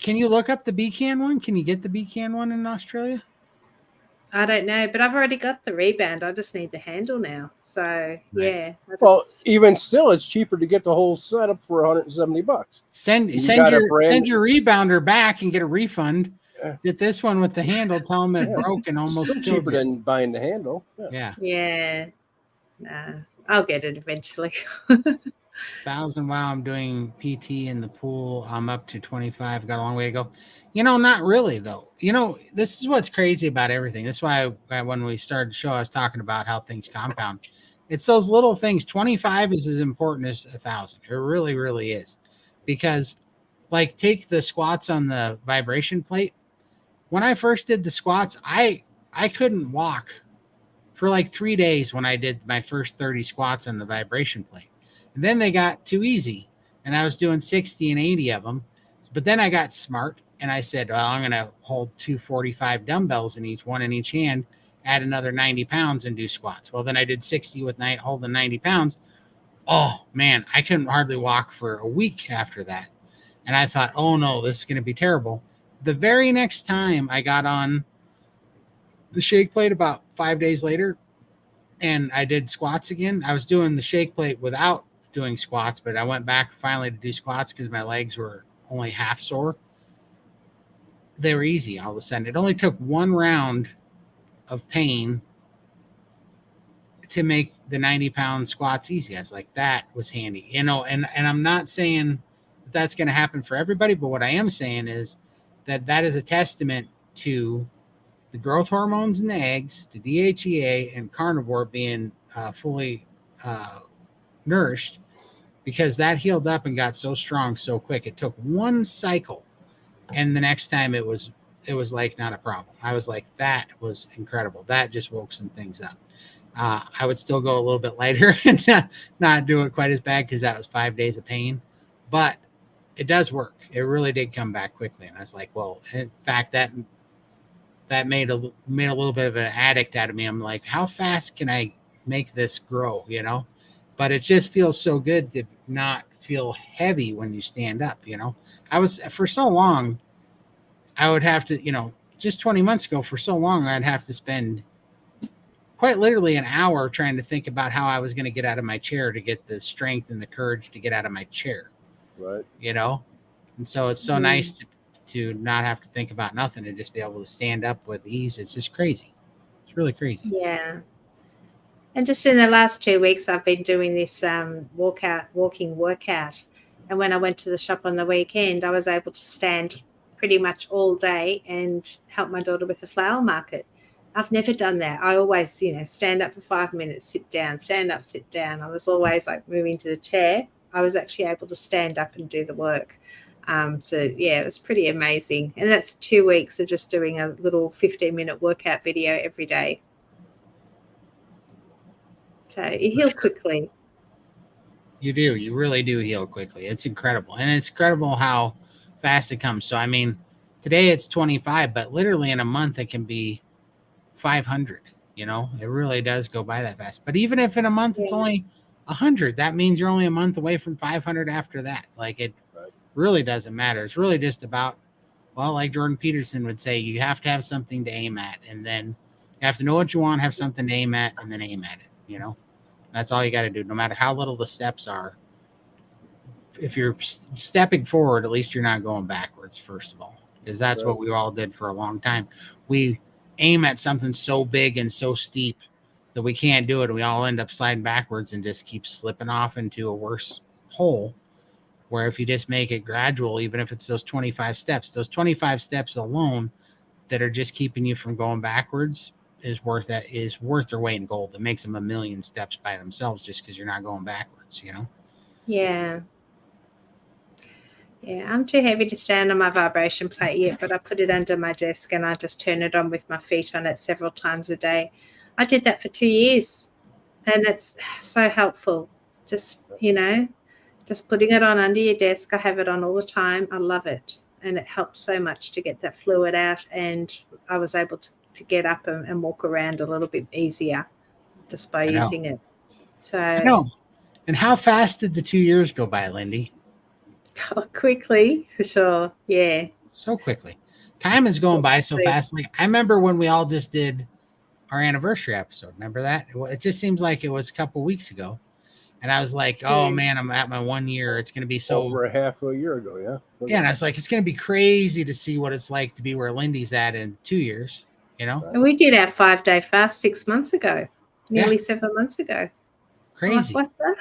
Can you look up the Becan one? Can you get the Becan one in Australia?
I don't know, but I've already got the rebound. I just need the handle now. So yeah.
Well, even still, it's cheaper to get the whole setup for $170.
Send
You got a
send your rebounder back and get a refund.
Yeah.
Get this one with the handle. Tell them it broke and almost
Still
killed
cheaper
you.
than buying the handle.
Yeah.
Yeah. Nah, I'll get it eventually.
1,000. Wow, I'm doing PT in the pool. I'm up to 25. Got a long way to go. Not really though. This is what's crazy about everything. That's why when we started the show, I was talking about how things compound. It's those little things. 25 is as important as 1,000. It really, really is. Because like take the squats on the vibration plate. When I first did the squats, I couldn't walk for like 3 days when I did my first 30 squats on the vibration plate. And then they got too easy and I was doing 60 and 80 of them. But then I got smart and I said, well, I'm going to hold 245 dumbbells in each hand, add another 90 pounds and do squats. Well, then I did 60 with holding 90 pounds. Oh man, I couldn't hardly walk for a week after that. And I thought, oh no, this is going to be terrible. The very next time I got on the shake plate about 5 days later and I did squats again, I was doing the shake plate without doing squats, but I went back finally to do squats because my legs were only half sore. They were easy all of a sudden. It only took one round of pain to make the 90-pound squats easy. I was like, that was handy, and I'm not saying that's going to happen for everybody, but what I am saying is that is a testament to the growth hormones in the eggs, to DHEA and carnivore being fully nourished, because that healed up and got so strong so quick. It took one cycle, and the next time it was like not a problem. I was like, that was incredible. That just woke some things up. I would still go a little bit lighter and not do it quite as bad because that was 5 days of pain, but it does work. It really did come back quickly. And I was like, well, in fact, that made a little bit of an addict out of me. I'm like, how fast can I make this grow? But it just feels so good to not feel heavy when you stand up. I was for so long, I would have to, just 20 months ago, for so long, I'd have to spend quite literally an hour trying to think about how I was going to get out of my chair to get the strength and the courage to get out of my chair.
Right.
And so it's so nice to not have to think about nothing and just be able to stand up with ease. It's just crazy. It's really crazy.
Yeah. And just in the last 2 weeks, I've been doing this walking workout. And when I went to the shop on the weekend, I was able to stand pretty much all day and help my daughter with the flower market. I've never done that. I always, stand up for 5 minutes, sit down, stand up, sit down. I was always like moving to the chair. I was actually able to stand up and do the work. It was pretty amazing. And that's 2 weeks of just doing a little 15-minute workout video every day. So you heal quickly.
You do. You really do heal quickly. It's incredible. And it's incredible how fast it comes. So, I mean, today it's 25, but literally in a month it can be 500. It really does go by that fast. But even if in a month it's only 100, that means you're only a month away from 500 after that. Like, it really doesn't matter. It's really just about, well, like Jordan Peterson would say, you have to have something to aim at, and then you have to know what you want, have something to aim at, and then aim at it. That's all you got to do, no matter how little the steps are. If you're stepping forward, at least you're not going backwards, first of all, because that's what we all did for a long time. We aim at something so big and so steep that we can't do it, and we all end up sliding backwards and just keep slipping off into a worse hole. Where if you just make it gradual, even if it's those 25 steps alone that are just keeping you from going backwards is worth their weight in gold. That makes them 1,000,000 steps by themselves just because you're not going backwards,
Yeah. Yeah, I'm too heavy to stand on my vibration plate yet, but I put it under my desk and I just turn it on with my feet on it several times a day. I did that for 2 years, and it's so helpful. Just, just putting it on under your desk. I have it on all the time. I love it, and it helps so much to get that fluid out, and I was able to get up and walk around a little bit easier just by using it. So
I know. And how fast did the 2 years go by, Lindy?
quickly, for sure. Yeah.
So quickly. Time is going by so fast. Like, I remember when we all just did our anniversary episode. Remember that? It just seems like it was a couple weeks ago. And I was like, oh man, I'm at my 1 year. It's going to be so
over a half a year ago. Yeah.
Yeah. And I was like, it's going to be crazy to see what it's like to be where Lindy's at in 2 years, you know?
And we did our 5-day fast 6 months ago, nearly 7 months ago.
Crazy.
Like, what the?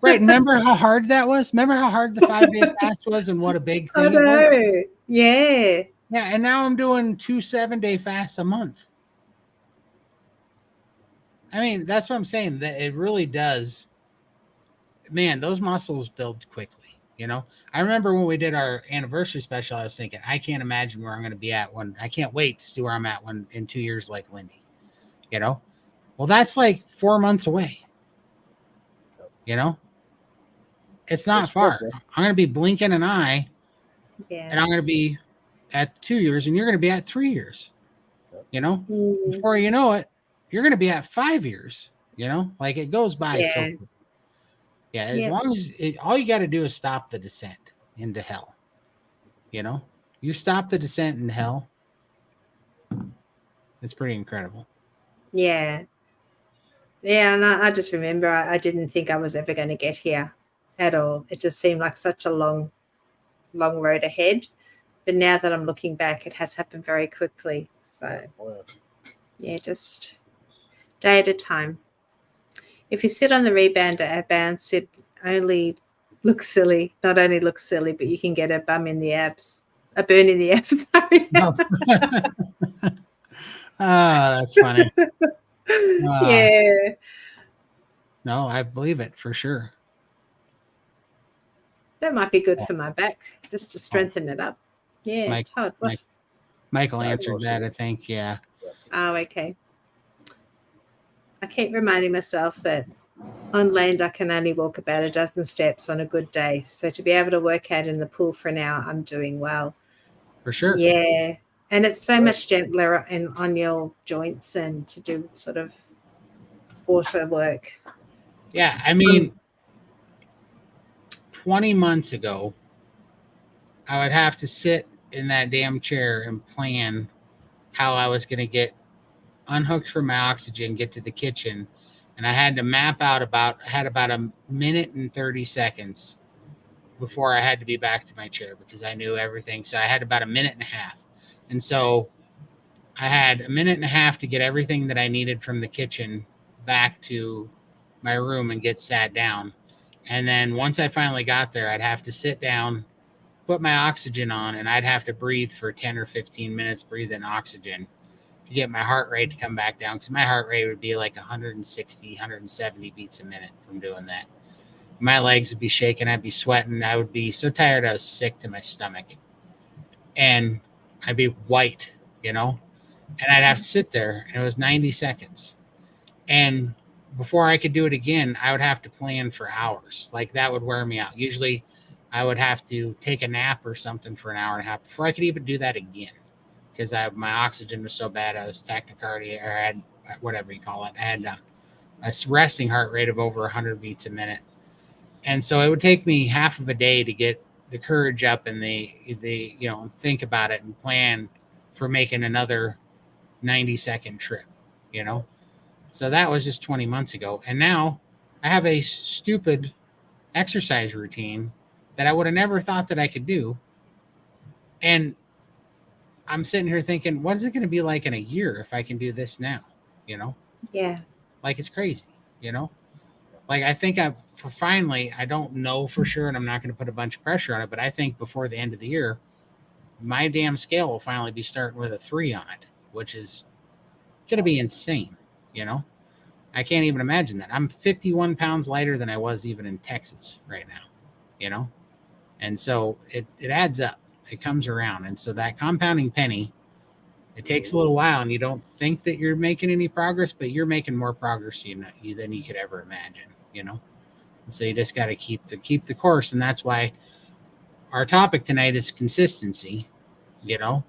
Right. Remember how hard that was? Remember how hard the 5-day fast was and what a big thing it was?
Yeah.
Yeah. And now I'm doing 2 7-day fasts a month. I mean, that's what I'm saying. That it really does. Man, those muscles build quickly. You know, I remember when we did our anniversary special, I was thinking, I can't imagine where I'm going to be at when I can't wait to see where I'm at when in 2 years, like Lindy, you know, well, that's like 4 months away. You know, it's not far. I'm going to be blinking an eye and I'm going to be at 2 years and you're going to be at 3 years, you know, before you know it, you're going to be at 5 years, you know, like it goes by so quick. Yeah, as long as all you got to do is stop the descent into hell. You know, you stop the descent in hell. It's pretty incredible.
Yeah. Yeah, and I just remember I didn't think I was ever going to get here at all. It just seemed like such a long road ahead. But now that I'm looking back, it has happened very quickly. So, yeah, just day at a time. If you sit on the rebounder at bounce, it only looks silly. Not only looks silly, but you can get a burn in the abs. Sorry.
That's funny.
Yeah.
No, I believe it for sure.
That might be good for my back, just to strengthen it up. Yeah, Todd.
Michael answered that, I think. Yeah.
Oh, okay. I keep reminding myself that on land I can only walk about a dozen steps on a good day. So to be able to work out in the pool for an hour, I'm doing well.
For sure.
Yeah. And it's so much gentler and on your joints and to do sort of water work.
Yeah. I mean, 20 months ago, I would have to sit in that damn chair and plan how I was going to get unhooked from my oxygen, get to the kitchen. And I had to map out about a minute and 30 seconds before I had to be back to my chair because I knew everything. So I had about a minute and a half. And so I had a minute and a half to get everything that I needed from the kitchen back to my room and get sat down. And then once I finally got there, I'd have to sit down, put my oxygen on, and I'd have to breathe for 10 or 15 minutes, breathe in oxygen to get my heart rate to come back down because my heart rate would be like 160, 170 beats a minute from doing that. My legs would be shaking. I'd be sweating. I would be so tired I was sick to my stomach. And I'd be white, you know, and I'd have to sit there, and it was 90 seconds. And before I could do it again, I would have to plan for hours. Like that would wear me out. Usually I would have to take a nap or something for an hour and a half before I could even do that again. Because my oxygen was so bad, I was tachycardia, or I had whatever you call it. I had a resting heart rate of over 100 beats a minute. And so it would take me half of a day to get the courage up and the think about it and plan for making another 90-second trip, you know? So that was just 20 months ago. And now I have a stupid exercise routine that I would have never thought that I could do. And I'm sitting here thinking, what is it going to be like in a year if I can do this now? You know?
Yeah.
Like it's crazy, you know? Like I think I don't know for sure, and I'm not going to put a bunch of pressure on it, but I think before the end of the year, my damn scale will finally be starting with a 3 on it, which is going to be insane, you know? I can't even imagine that. I'm 51 pounds lighter than I was even in Texas right now, you know? And so it adds up. It comes around. And so that compounding penny, it takes a little while, and you don't think that you're making any progress, but you're making more progress than you could ever imagine, you know? And so you just got to keep the course. And that's why our topic tonight is consistency, you know,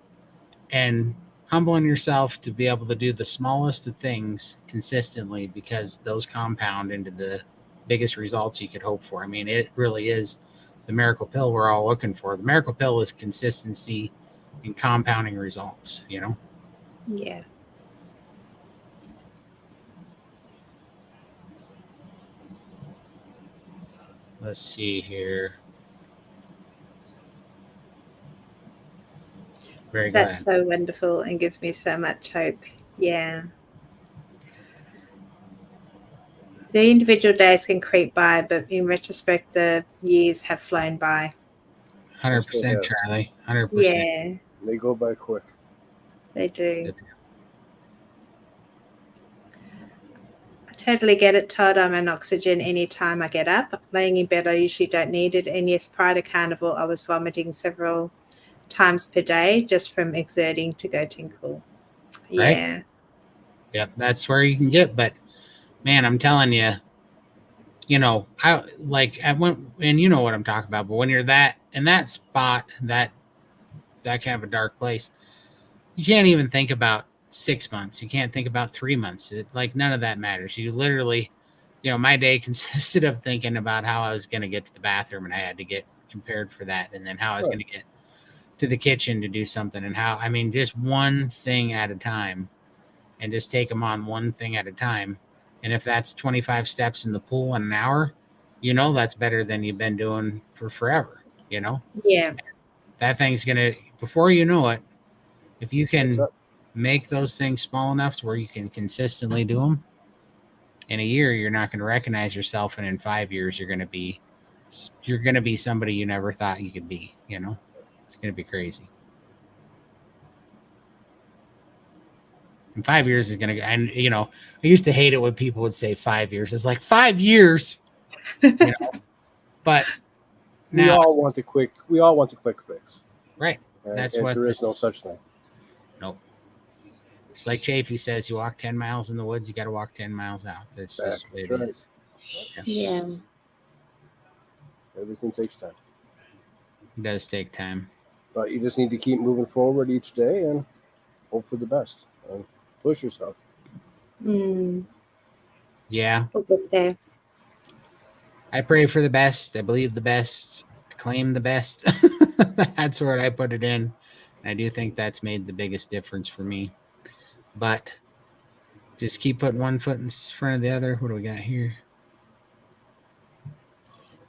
and humbling yourself to be able to do the smallest of things consistently, because those compound into the biggest results you could hope for. I mean, it really is the miracle pill we're all looking for. The miracle pill is consistency and compounding results, you know?
Yeah.
Let's see here. Very glad.
That's so wonderful and gives me so much hope. Yeah. The individual days can creep by, but in retrospect, the years have flown by.
100%, Charlie. 100%.
Yeah,
They go by quick.
they do. I totally get it, Todd. I'm on oxygen anytime I get up. Laying in bed, I usually don't need it. And yes, prior to Carnivore, I was vomiting several times per day just from exerting to go tinkle.
Right?
Yeah.
Yep, that's where you can get. But man, I'm telling you, you know, I went, and you know what I'm talking about. But when you're that in that spot, that kind of a dark place, you can't even think about 6 months. You can't think about 3 months. Like none of that matters. You literally, you know, my day consisted of thinking about how I was going to get to the bathroom, and I had to get prepared for that, and then how I was going to get to the kitchen to do something, and how, I mean, just one thing at a time, and just take them on one thing at a time. And if that's 25 steps in the pool in an hour, you know, that's better than you've been doing for forever, you know?
Yeah.
That thing's going to, before you know it, if you
That's
can
it.
make those things small enough to where you can consistently do them, in a year, you're not going to recognize yourself. And in 5 years, you're going to be somebody you never thought you could be, you know? It's going to be crazy. And 5 years is going to, and you know, I used to hate it when people would say 5 years. It's like 5 years, you know, but
We
now,
all want the quick fix.
right.
And,
That's
and
what
there is no such thing.
Nope. It's like Chafee says, you walk 10 miles in the woods, you got to walk 10 miles out. That's just the way it is.
Yeah.
Everything takes time.
It does take time.
But you just need to keep moving forward each day and hope for the best and push yourself.
Yeah.
We'll get there.
I pray for the best. I believe the best. I claim the best. That's where I put it in. And I do think that's made the biggest difference for me. But just keep putting one foot in front of the other. What do we got here?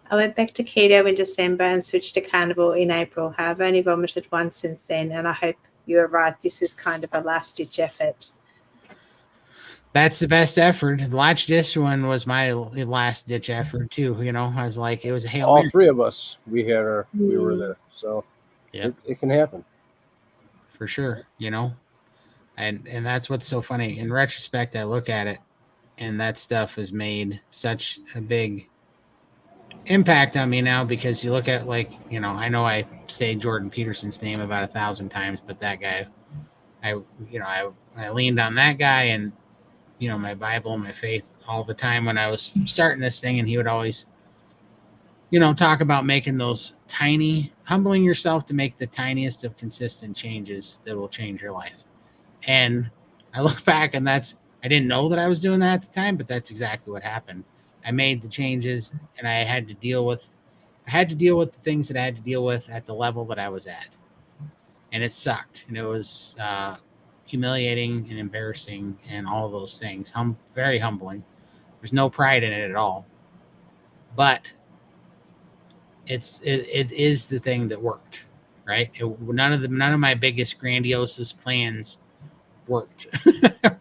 I went back to keto in December and switched to Carnivore in April. I've only vomited once since then, and I hope you are right. This is kind of a last-ditch effort.
That's the best effort. The Latch Dish one was my last-ditch effort too. You know, I was like, it was a Hail
All
Mary.
three of us, we were there. So
yeah,
it can happen.
For sure, you know. And that's what's so funny. In retrospect, I look at it, and that stuff has made such a big impact on me now, because you look at, like, you know, I know I say Jordan Peterson's name about 1,000 times, but that guy, I leaned on that guy and, you know, my Bible, my faith all the time when I was starting this thing, and he would always, you know, talk about making those humbling yourself to make the tiniest of consistent changes that will change your life. And I look back, and I didn't know that I was doing that at the time, but that's exactly what happened. I made the changes, and I had to deal with the things that I had to deal with at the level that I was at. And it sucked. And it was humiliating and embarrassing and all those things. Very humbling. There's no pride in it at all. But it is the thing that worked, right? None of my biggest grandiose plans worked,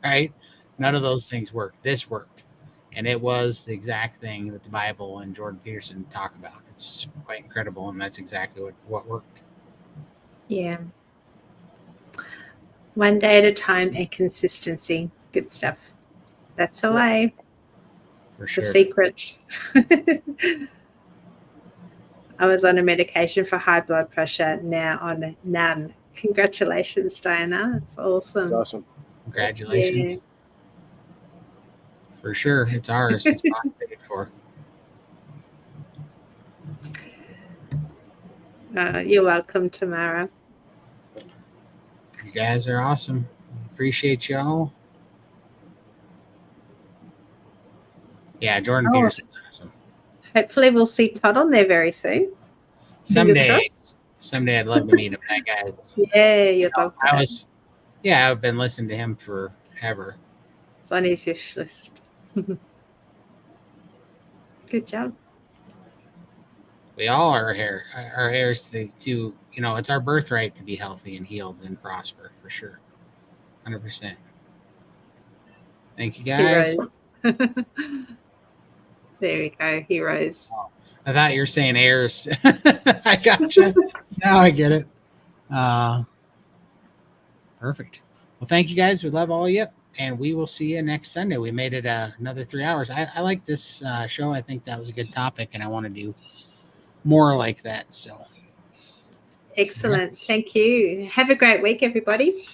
right? None of those things worked. This worked. And it was the exact thing that the Bible and Jordan Peterson talk about. It's quite incredible, and that's exactly what worked.
Yeah. One day at a time and consistency. Good stuff. That's the way.
For
it's
sure.
a secret. I was on a medication for high blood pressure, now on none. Congratulations, Diana. It's awesome.
It's awesome.
Congratulations.
Yeah.
For sure. It's ours. It's paid for.
You're welcome, Tamara.
You guys are awesome. Appreciate y'all. Yeah, Jordan Peterson's awesome.
Hopefully we'll see Todd on there very soon.
Someday I'd love to meet him. That guy.
Yeah, you'd love that.
I've been listening to him forever.
It's on his wish list. Good job.
We all are here. Our hair is to it's our birthright to be healthy and healed and prosper for sure. 100%. Thank you guys.
Heroes. There we go. Heroes.
Oh, I thought you were saying heirs. I gotcha. Now I get it. Perfect. Well, thank you guys. We love all of you. And we will see you next Sunday. We made it another 3 hours. I like this show. I think that was a good topic, and I want to do more like that. So
excellent. Yeah. Thank you. Have a great week, everybody.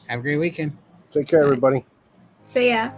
Have a great weekend.
Take care, everybody.
See ya.